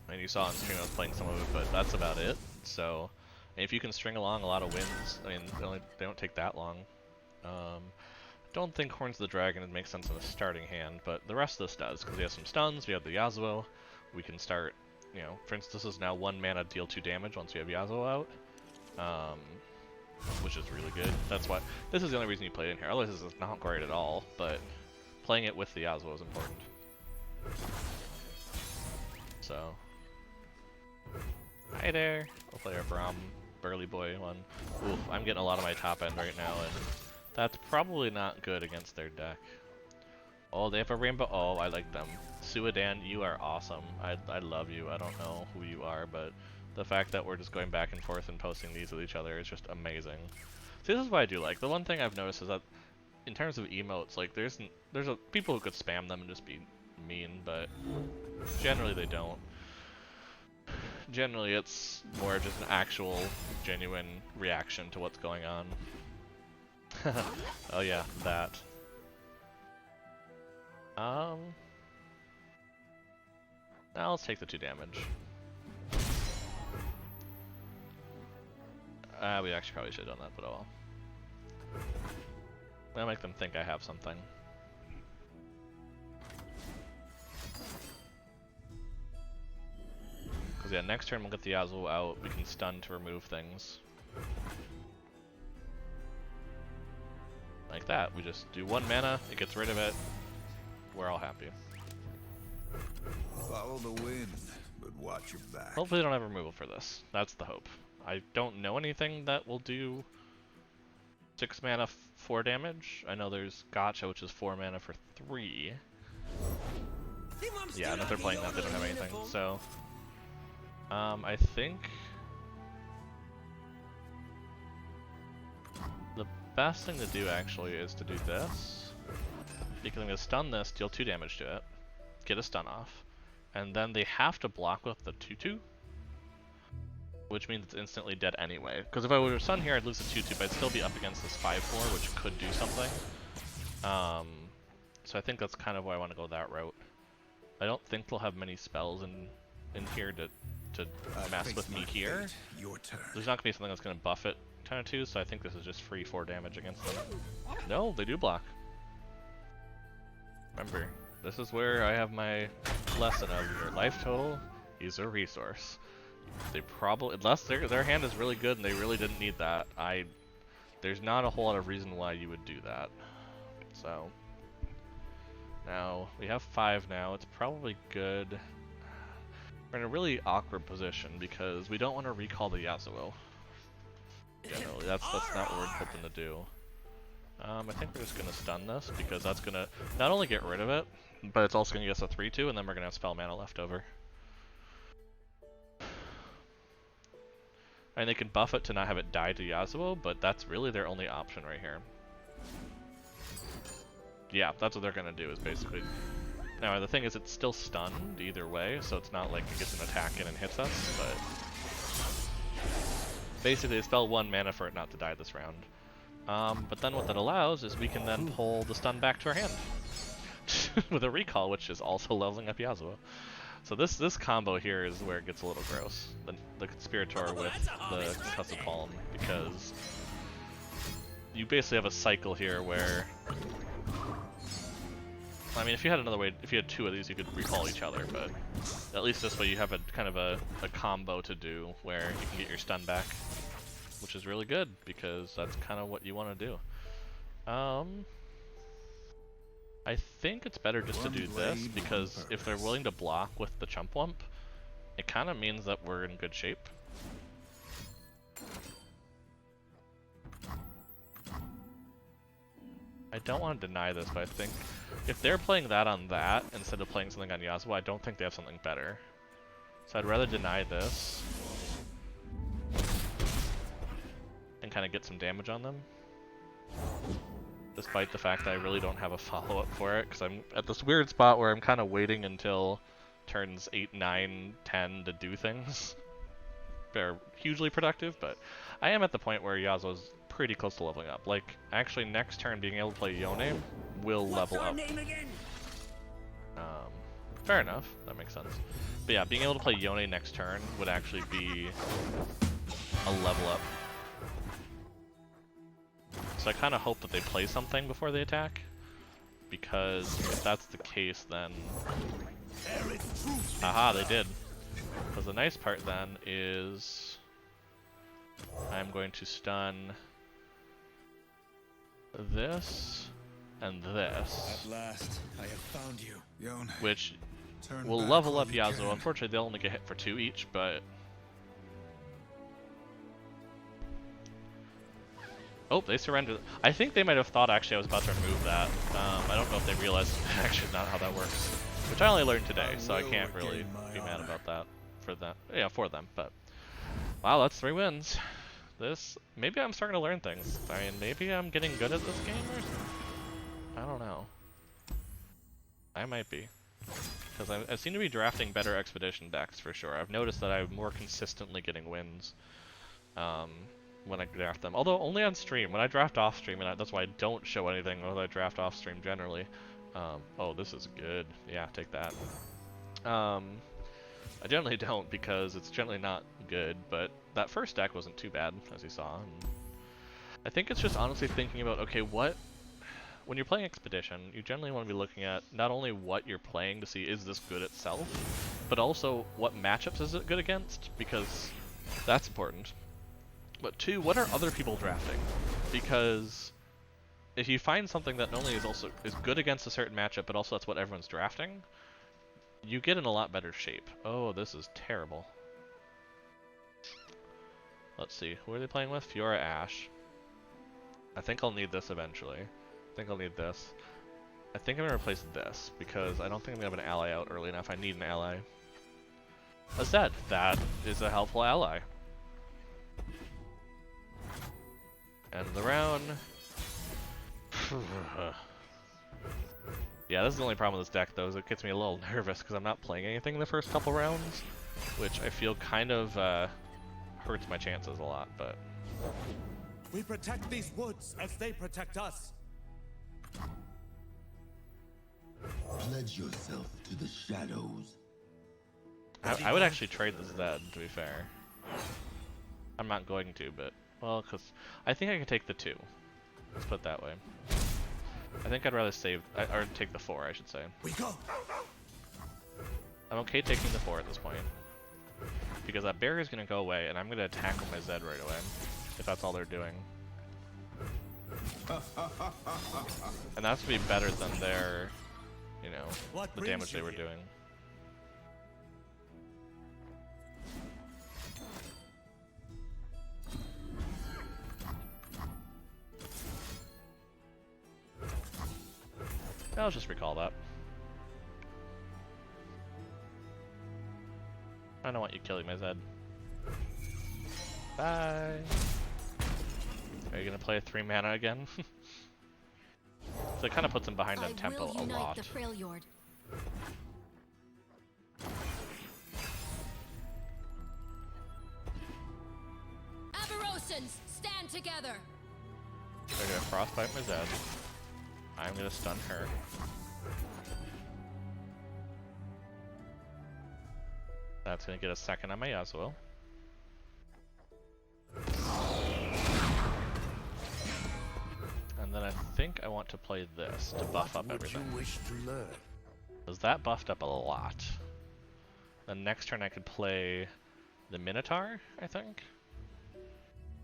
And you saw on stream I was playing some of it, but that's about it. So, and if you can string along a lot of wins, I mean, they don't take that long. Don't think Horns of the Dragon would make sense in a starting hand, but the rest of this does, because we have some stuns, we have the Yasuo, we can start, for instance, this is now 1 mana, deal 2 damage once we have Yasuo out. Which is really good. That's why this is the only reason you play it in here. Otherwise, this is not great at all. But playing it with the Yasuo is important. So, hi there. We'll play our Braum Burly Boy one. Oof, I'm getting a lot of my top end right now, and that's probably not good against their deck. Oh, they have a rainbow. Oh, I like them. Suidan, you are awesome. I love you. I don't know who you are, but the fact that we're just going back and forth and posting these with each other is just amazing. See, this is what I do like. The one thing I've noticed is that in terms of emotes, like there's people who could spam them and just be mean, but generally they don't. Generally it's more just an actual, genuine reaction to what's going on. Oh yeah, that. Now let's take the 2 damage. We actually probably should have done that, but oh well. I'll make them think I have something. Because yeah, next turn we'll get the Yasuo out, we can stun to remove things. Like that, we just do 1 mana, it gets rid of it, we're all happy. Follow the wind, but watch your back. Hopefully they don't have removal for this, that's the hope. I don't know anything that will do 6 mana 4 damage. I know there's Gotcha, which is 4 mana for 3. Yeah, and if they're playing that, they don't have anything. So, I think the best thing to do actually is to do this, because I'm going to stun this, deal 2 damage to it, get a stun off, and then they have to block with the 2/2. which means it's instantly dead anyway. Because if I were to stun here, I'd lose a 2-2, but I'd still be up against this 5-4, which could do something. So I think that's kind of why I want to go that route. I don't think they'll have many spells in here to mess with me here. Your turn. There's not going to be something that's going to buff it 10-2, so I think this is just free 4 damage against them. No, they do block. Remember, this is where I have my lesson of your life total is a resource. They probably, unless their hand is really good and they really didn't need that, there's not a whole lot of reason why you would do that. So, now, we have 5 now, it's probably good. We're in a really awkward position because we don't want to recall the Yasuo. Generally, that's not what we're hoping to do. I think we're just gonna stun this because that's gonna not only get rid of it, but it's also gonna get us a 3-2, and then we're gonna have spell mana left over. And they can buff it to not have it die to Yasuo, but that's really their only option right here. Yeah, that's what they're gonna do, is basically. Now the thing is, it's still stunned either way, so it's not like it gets an attack in and hits us, but basically they spell 1 mana for it not to die this round. But then what that allows is we can then pull the stun back to our hand with a recall, which is also leveling up Yasuo. So this combo here is where it gets a little gross. The Conspirator with the Concussive Palm, because you basically have a cycle here where, I mean, if you had another way, if you had 2 of these, you could recall each other, but at least this way you have a kind of a combo to do where you can get your stun back, which is really good because that's kind of what you want to do. I think it's better just to do this because if they're willing to block with the Chump Wump, it kind of means that we're in good shape. I don't want to deny this, but I think if they're playing that on that instead of playing something on Yasuo, I don't think they have something better. So I'd rather deny this and kind of get some damage on them, despite the fact that I really don't have a follow-up for it, because I'm at this weird spot where I'm kind of waiting until turns 8, 9, 10 to do things. They're hugely productive, but I am at the point where Yasuo's pretty close to leveling up. Like, actually next turn being able to play Yone will level up. Fair enough, that makes sense. But yeah, being able to play Yone next turn would actually be a level up. So I kind of hope that they play something before they attack, because if that's the case, then... Aha, they did. Because the nice part then is I'm going to stun this and this, At last, I have found you. Yone, which turn will back level while up you Yasuo. can. Unfortunately, they'll only get hit for 2 each, but... Oh, they surrendered. I think they might have thought actually I was about to remove that. I don't know if they realized actually not how that works, which I only learned today, so I can't really be mad about that for that. Yeah, for them. But wow, that's 3 wins. This, maybe I'm starting to learn things. I mean, maybe I'm getting good at this game or something. I don't know. I might be, because I seem to be drafting better expedition decks for sure. I've noticed that I'm more consistently getting wins. When I draft them, although only on stream. When I draft off stream, and that's why I don't show anything when I draft off stream generally. Oh, this is good. Yeah, take that. I generally don't because it's generally not good, but that first deck wasn't too bad, as you saw. And I think it's just honestly thinking about, okay, when you're playing Expedition, you generally want to be looking at not only what you're playing to see is this good itself, but also what matchups is it good against, because that's important. But 2, what are other people drafting? Because if you find something that not only is good against a certain matchup, but also that's what everyone's drafting, you get in a lot better shape. Oh, this is terrible. Let's see, who are they playing with? Fiora Ashe. I think I'll need this eventually. I think I'll need this. I think I'm gonna replace this because I don't think I'm gonna have an ally out early enough. I need an ally. As said, that is a helpful ally. End of the round. Yeah, this is the only problem with this deck though, is it gets me a little nervous because I'm not playing anything in the first couple rounds, which I feel kind of hurts my chances a lot, but We protect these woods as they protect us. Pledge yourself to the shadows. I would actually trade the Zed, to be fair. I'm not going to, but, well, because I think I can take the 2. Let's put it that way. I think I'd rather save, or take the 4, I should say. We go. I'm okay taking the 4 at this point. Because that barrier's going to go away, and I'm going to attack with my Zed right away. If that's all they're doing. And that's going to be better than their, you know, the damage they were doing. I'll just recall that. I don't want you killing my Zed. Bye! Are you gonna play a 3 mana again? So it kind of puts him behind on tempo a lot. The Freljord. Aberrosans, stand together. They're gonna frostbite my Zed. I'm gonna stun her. That's gonna get a second on my Yasuo. And then I think I want to play this to buff up everything. You wish to learn? Because that buffed up a lot. Then next turn I could play the Minotaur, I think?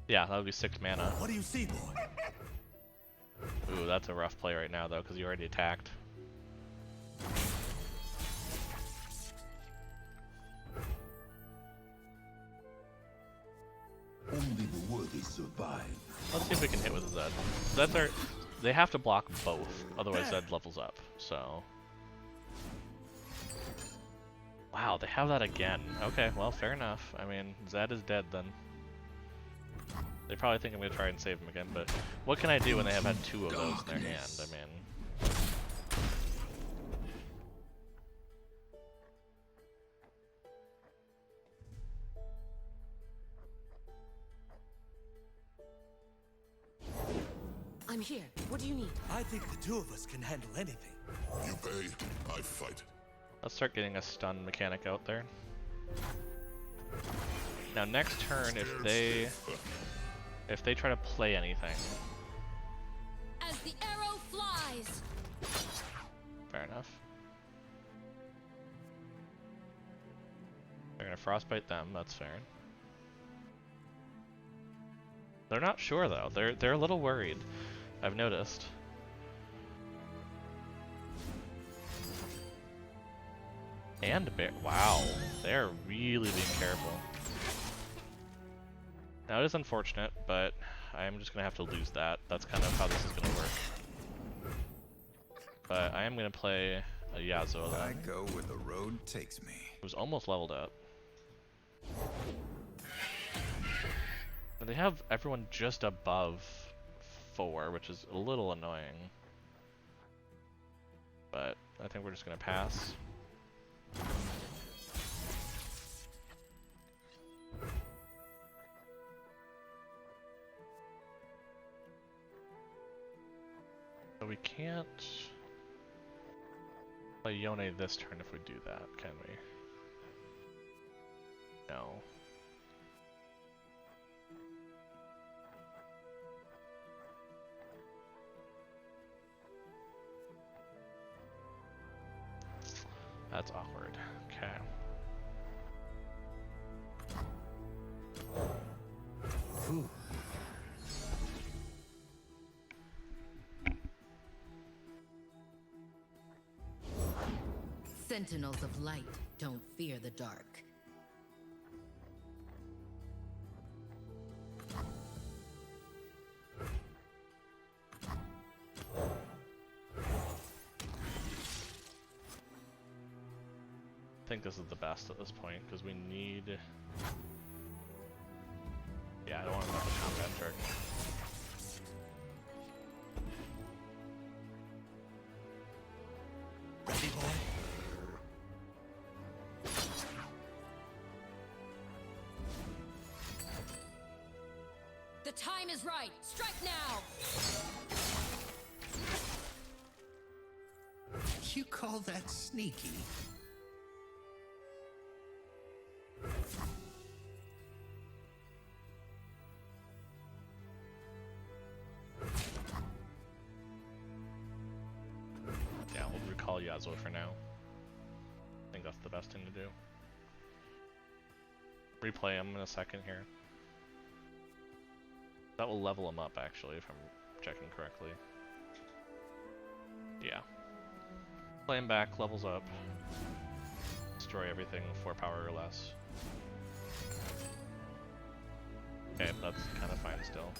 Yeah, that would be 6 mana. What do you see, boy? Ooh, that's a rough play right now though, because you already attacked. Only the worthy survive. Let's see if we can hit with a Zed. Zeds are... They have to block both, otherwise Zed levels up, so... Wow, they have that again. Okay, well, fair enough. I mean, Zed is dead then. They probably think I'm gonna try and save him again, but what can I do when they have had 2 of those in their hand? I mean... I'm here. What do you need? I think the 2 of us can handle anything. You pay, I fight. Let's start getting a stun mechanic out there. Now next turn, if they try to play anything... As the arrow flies. Fair enough. They're gonna frostbite them, that's fair. They're not sure though, they're a little worried. I've noticed. And bear, wow, they're really being careful. Now it is unfortunate, but I'm just gonna have to lose that. That's kind of how this is gonna work. But I am gonna play a Yasuo I then, go where the road takes me. who's almost leveled up. But they have everyone just above 4, which is a little annoying. But I think we're just gonna pass. So we can't play Yone this turn if we do that, can we? No. That's awkward. Okay. Whew. Sentinels of light don't fear the dark. I think this is the best at this point because we need. Yeah, I don't want to have a combat trick. Ready, boy? The time is right. Strike now. You call that sneaky? Yeah, we'll recall Yasuo for now. I think that's the best thing to do. Replay him in a second here. That will level him up, actually, if I'm checking correctly. Yeah. Play him back, levels up. Destroy everything 4 power or less. Okay, that's kind of fine still.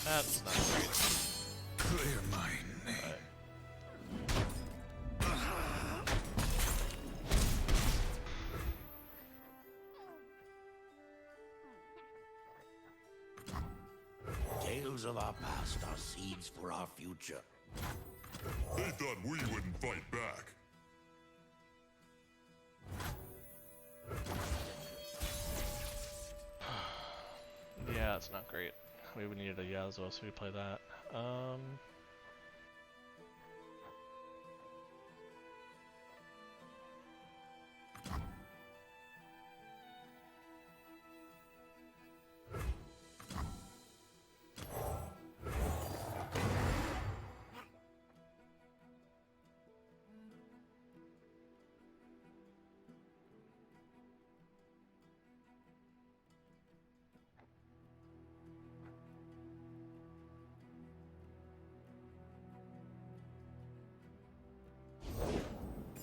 That's not great. Clear my name. But Tales of our past are seeds for our future. They thought we wouldn't fight back. yeah, it's not great. We would needed a Yasuo, so we play that.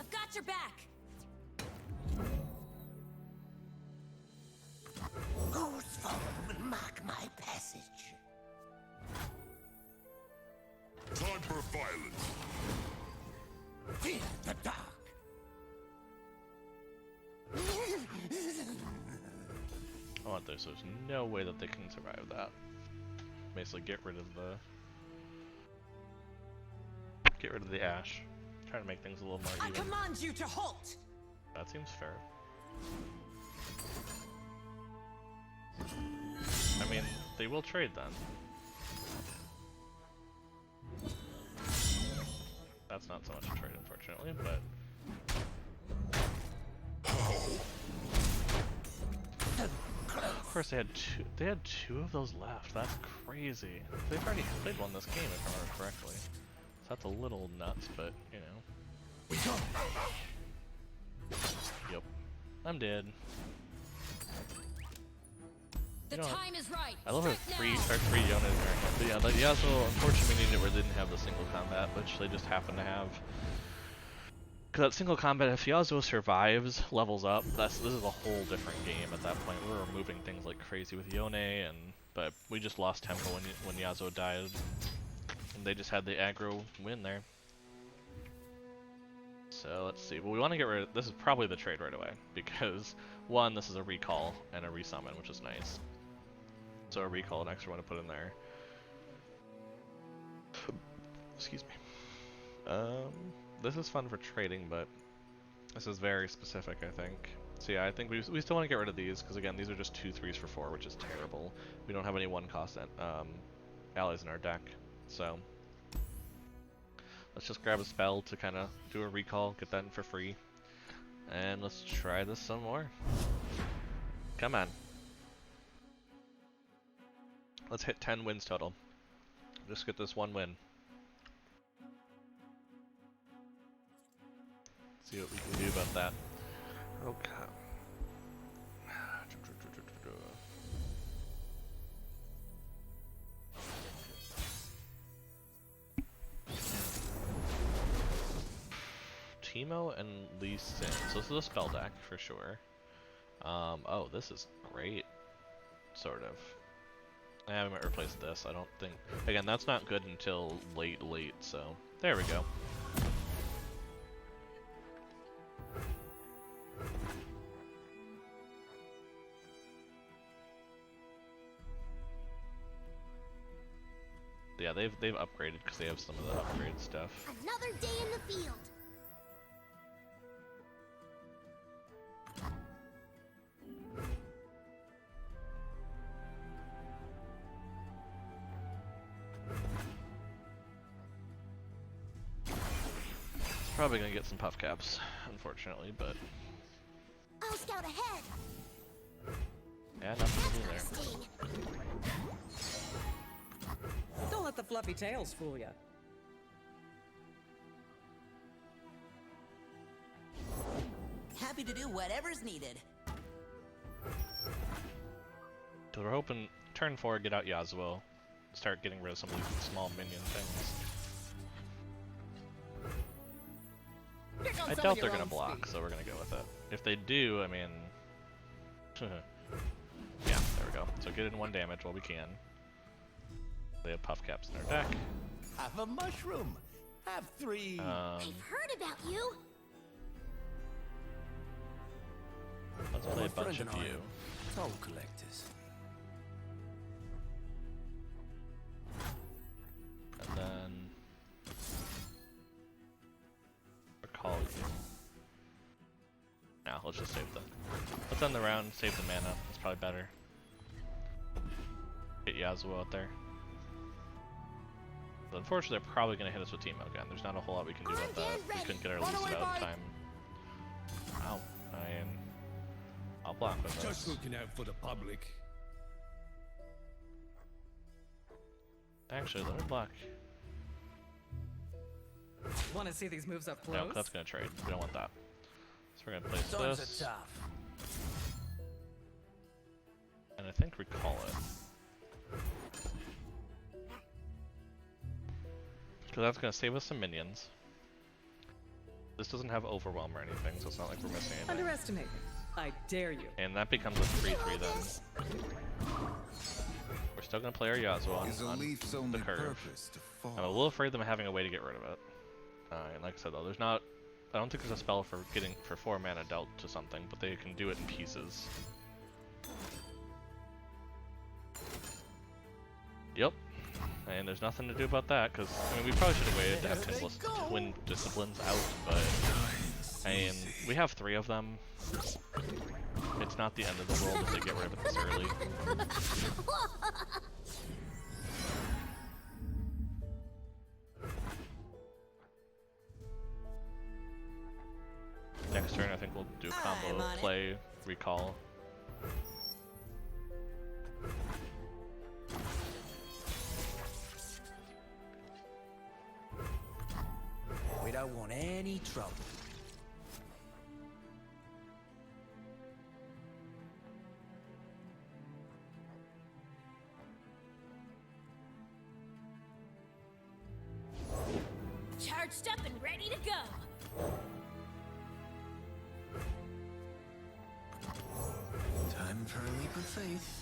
I've got your back. Whose phone will mark my passage? Time for violence. Fear the dark. I want this. There's no way that they can survive that. Basically, get rid of the Ash. Try to make things a little more I even. command you to halt! That seems fair. I mean, they will trade then. That's not so much a trade, unfortunately, but of course they had two. They had 2 of those left. That's crazy. They've already played one this game, if I remember correctly. So that's a little nuts, but you know. Yep. I'm dead. The You know what? time is right. I love her Strike 3 now. Yona in there. But yeah, the Yasuo unfortunately needed it didn't have the single combat, which they just happen to have. Because that single combat, if Yasuo survives, levels up, this is a whole different game at that point. We're removing things like crazy with Yone, but we just lost tempo when Yasuo died. And they just had the aggro win there. So let's see. Well, we want to get rid of this. Is probably the trade right away because 1, this is a recall and a resummon, which is nice. So a recall, an extra one to put in there. Excuse me. This is fun for trading, but this is very specific, I think. So yeah, I think we still want to get rid of these because again, these are just 2 3s for 4, which is terrible. We don't have any 1-cost allies in our deck, so. Let's just grab a spell to kind of do a recall, get that in for free. And let's try this some more. Come on. Let's hit 10 wins total. Just get this 1 win. See what we can do about that. Okay. Teemo and Lee Sin. So this is a spell deck for sure. Oh, this is great. Sort of. I might replace this. I don't think. Again, that's not good until late, so there we go. Yeah, they've upgraded because they have some of the upgrade stuff. Another day in the field. Probably gonna get some puff caps, unfortunately, but I'll scout ahead. yeah, nothing to do there. Sting. Don't let the fluffy tails fool you. Happy to do whatever's needed. So we're hoping turn 4 get out Yasuo, start getting rid of some of these small minion things. I doubt they're gonna block, so we're gonna go with it. If they do, I mean, yeah, there we go. So get in 1 damage while we can. They have puff caps in their deck. Have a mushroom. Have 3. I've heard about you. Let's play a bunch of you. Toll collectors. And then recall you. Now let's just save the. Let's end the round, save the mana. That's probably better. Get Yasuo out there. But unfortunately, they're probably going to hit us with Teemo again. There's not a whole lot we can do about that. We couldn't get our leads out in time. Ow. I'll block with this. Just looking out for the public. Actually, let me block. Want to see these moves up close? No, that's going to trade. We don't want that. So we're going to place Stones this. are tough. And I think recall it. Because that's going to save us some minions. This doesn't have overwhelm or anything, so it's not like we're missing anything. Underestimate me. I dare you. And that becomes a 3-3 then. We're still going to play our Yasuo Is a on leaf's the only curve. purpose to fall. I'm a little afraid of them having a way to get rid of it. And like I said though, there's not. I don't think there's a spell for getting for 4 mana dealt to something, but they can do it in pieces. Yep. And there's nothing to do about that, because I mean we probably should have waited to have twin disciplines out, but I mean we have 3 of them. It's not the end of the world if they get rid of it this early. Next turn I think we'll do a combo play, recall. We don't want any trouble. Charged up and ready to go. Time for a leap of faith.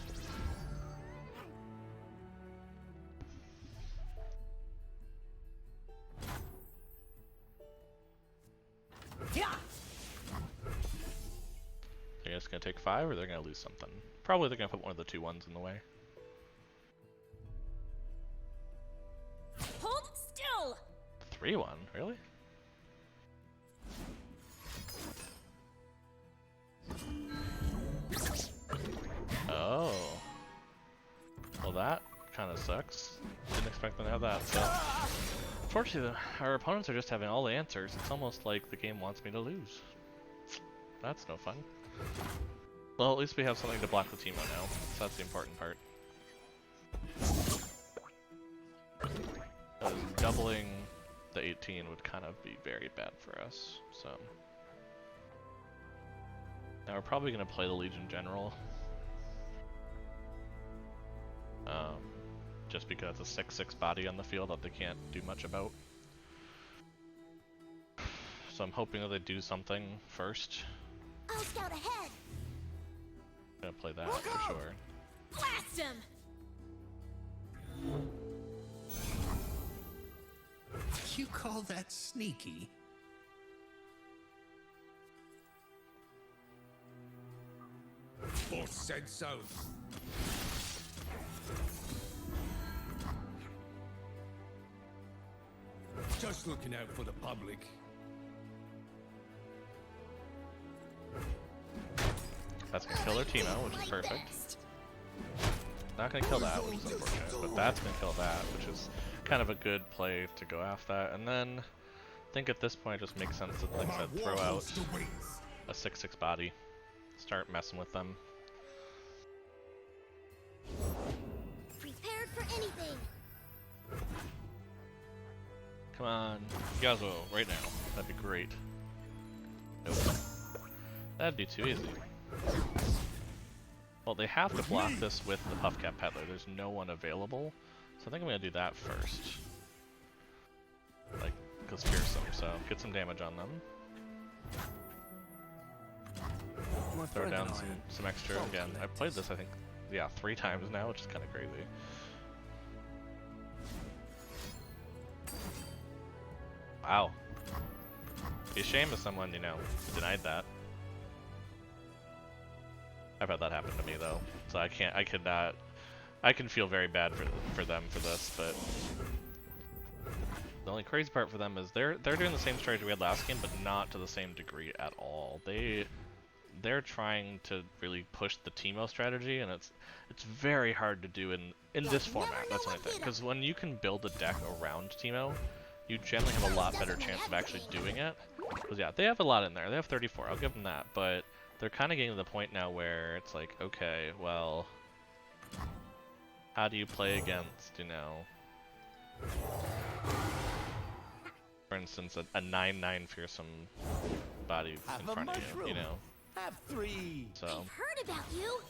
Yeah. They're just gonna take 5 or they're gonna lose something. Probably they're gonna put one of the 2 ones in the way. Hold still. 3-1, really? Oh. Well that kinda sucks. Didn't expect them to have that, so. Unfortunately, our opponents are just having all the answers. It's almost like the game wants me to lose. That's no fun. Well, at least we have something to block the Teemo now, so that's the important part. Doubling the 18 would kind of be very bad for us, so. Now we're probably going to play the Legion General. Just because it's a 6/6 body on the field that they can't do much about. So I'm hoping that they do something first. I'll scout ahead. I'm gonna play that for sure. Blast him. You call that sneaky? Boss said so. Just looking out for the public. That's gonna kill their Teemo, which is perfect. Not gonna kill that, which is unfortunate, but that's gonna kill that, which is kind of a good play to go after that. And then think at this point it just makes sense to, like I said, throw out a 6/6 body, start messing with them. Prepared for anything. Come on, Yasuo, right now. That'd be great. Nope. That'd be too easy. Well, they have to block this with the Puffcap Peddler. There's no one available, so I think I'm gonna do that first. Like, because fearsome, so get some damage on them. Throw down some extra again. I've played this, I think, yeah, 3 times now, which is kind of crazy. Wow. Be a shame if someone, you know, denied that. I've had that happen to me though, so I can feel very bad for them for this, but the only crazy part for them is they're doing the same strategy we had last game, but not to the same degree at all. They're trying to really push the Teemo strategy, and it's very hard to do in this format. That's the only thing, because when you can build a deck around Teemo, you generally have a lot better chance of actually doing it. Because yeah, they have a lot in there. They have 34. I'll give them that, but they're kind of getting to the point now where it's like, okay, well, how do you play against, you know, for instance, a 9/9 fearsome body in front of you know? Have 3. So, I've heard about you.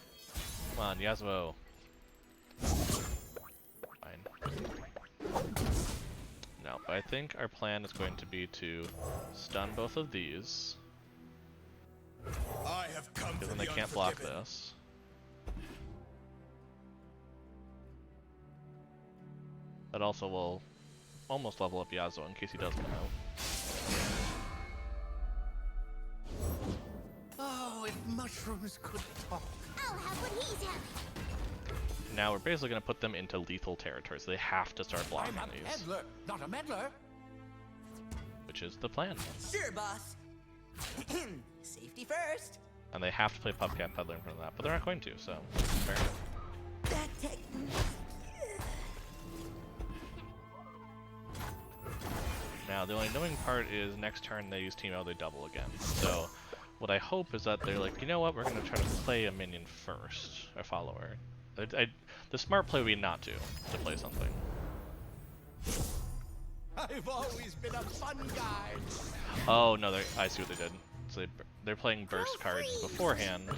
come on, Yasuo. Fine. No, but I think our plan is going to be to stun both of these. I have come Because then they can't block this. That also will almost level up Yasuo in case he doesn't know. Oh, if mushrooms could talk. I'll have what he's having. Now we're basically going to put them into lethal territory, so they have to start blocking I'm a these. peddler, not a meddler. Which is the plan. Sure, boss. Safety first. And they have to play Puffcap Peddler in front of that, but they're not going to, so fair enough. That technique. Now, the only annoying part is next turn they use Teemo, they double again. So, what I hope is that they're like, you know what, we're going to try to play a minion first, a follower. The smart play would be not to play something. I've always been a fun guy. Oh, no, I see what they did. So they're playing burst cards beforehand,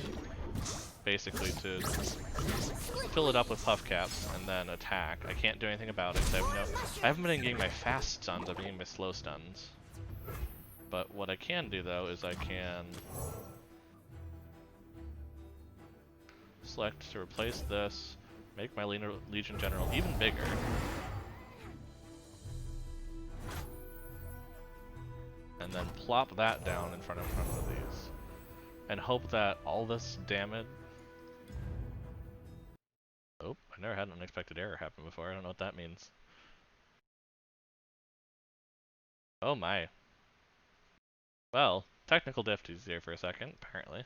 basically to fill it up with puff caps and then attack. I can't do anything about it. I haven't been getting my fast stuns, I've been getting my slow stuns. But what I can do though is I can select to replace this, make my Legion General even bigger. And then plop that down in front of these. And hope that all this damage... Oh, I never had an unexpected error happen before. I don't know what that means. Oh my. Well, technical difficulties here for a second, apparently.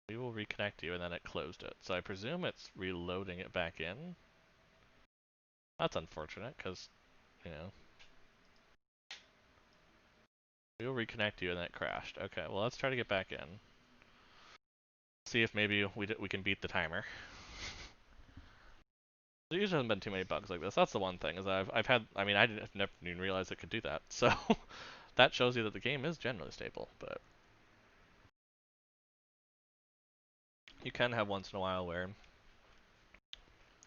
We will reconnect you, and then it closed it. So I presume it's reloading it back in. That's unfortunate, because, you know... We will reconnect you, and then it crashed. Okay, well let's try to get back in. See if maybe we can beat the timer. There usually hasn't been too many bugs like this. That's the one thing, is I've had, I mean, I've never even realized it could do that. So, that shows you that the game is generally stable, but... You can have once in a while where,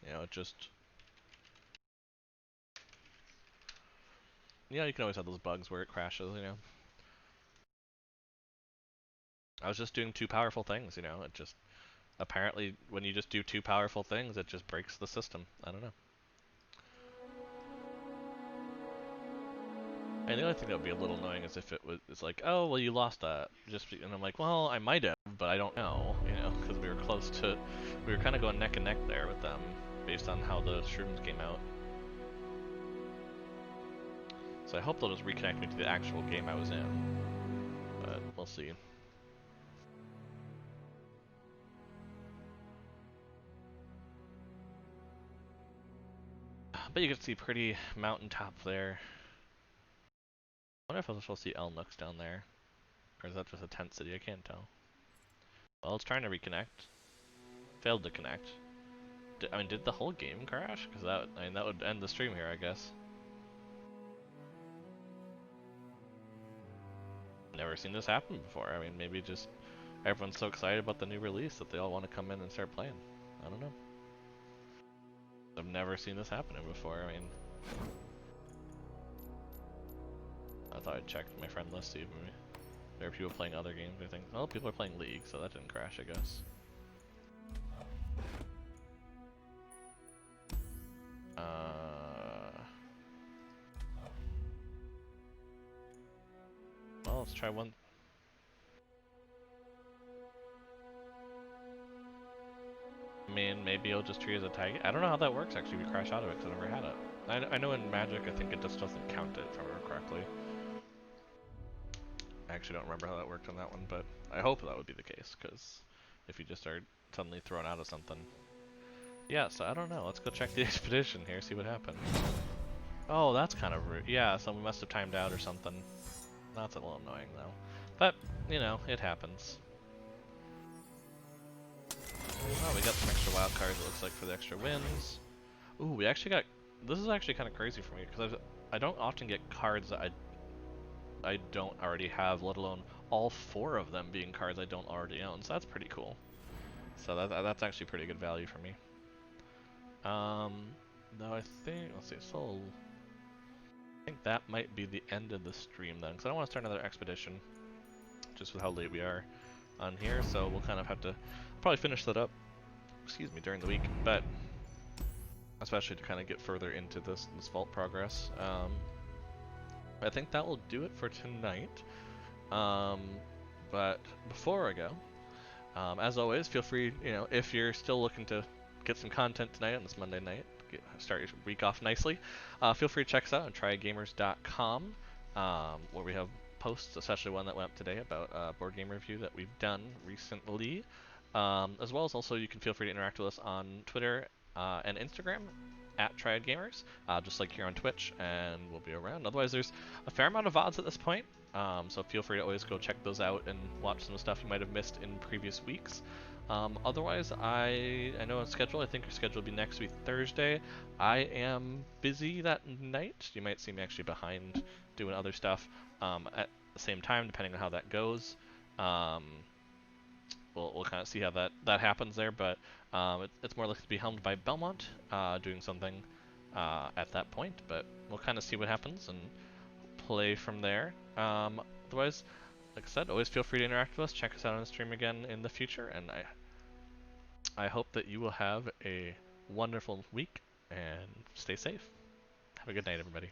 you know, it just... You know, you can always have those bugs where it crashes, you know. I was just doing too powerful things, you know, it just... Apparently, when you just do too powerful things, it just breaks the system. I don't know. And the only thing that would be a little annoying is if it was, it's like, oh, well, you lost that. And I'm like, well, I might have, but I don't know, you know, because we were close to, we were kind of going neck and neck there with them, based on how the shrooms came out. So I hope they'll just reconnect me to the actual game I was in, but we'll see. But you can see pretty mountaintop there. I wonder if I was supposed to see Elnooks down there. Or is that just a tent city? I can't tell. Well, it's trying to reconnect. Failed to connect. I mean, did the whole game crash? Because that would end the stream here, I guess. Never seen this happen before. I mean, maybe just everyone's so excited about the new release that they all want to come in and start playing. I don't know. I've never seen this happening before. I mean, I thought I'd check my friend list, see if there are people playing other games or things. Well, people are playing League, so that didn't crash, I guess. Well, let's try one. I mean, maybe it'll just treat it as a tag. I don't know how that works actually if you crash out of it because I've never had it. I know in Magic I think it just doesn't count it if I remember correctly. I actually don't remember how that worked on that one, but I hope that would be the case because if you just are suddenly thrown out of something. Yeah, so I don't know. Let's go check the expedition here, see what happens. Oh, that's kind of rude. Yeah, so we must have timed out or something. That's a little annoying though. But, you know, it happens. Oh, we got some extra wild cards, it looks like, for the extra wins. Ooh, we actually got... This is actually kind of crazy for me, because I don't often get cards that I don't already have, let alone all 4 of them being cards I don't already own, so that's pretty cool. So that's actually pretty good value for me. Now I think... Let's see, so... I think that might be the end of the stream then, because I don't want to start another expedition, just with how late we are on here, so we'll kind of have to probably finish that up, excuse me, during the week, but especially to kind of get further into this vault progress. I think that will do it for tonight. But before I go, as always, feel free, you know, if you're still looking to get some content tonight on this Monday night, start your week off nicely, feel free to check us out on trygamers.com, where we have posts, especially one that went up today about a board game review that we've done recently. As well as also you can feel free to interact with us on Twitter and Instagram at Triad Gamers, just like here on Twitch, and we'll be around. Otherwise, there's a fair amount of VODs at this point, so feel free to always go check those out and watch some stuff you might have missed in previous weeks. Otherwise, I know on schedule, I think our schedule will be next week Thursday. I am busy that night. You might see me actually behind doing other stuff at the same time, depending on how that goes. We'll kind of see how that happens there, but it's more likely to be helmed by Belmont doing something at that point, but we'll kind of see what happens and play from there. Otherwise, like I said, always feel free to interact with us, check us out on the stream again in the future, and I hope that you will have a wonderful week and stay safe. Have a good night, everybody.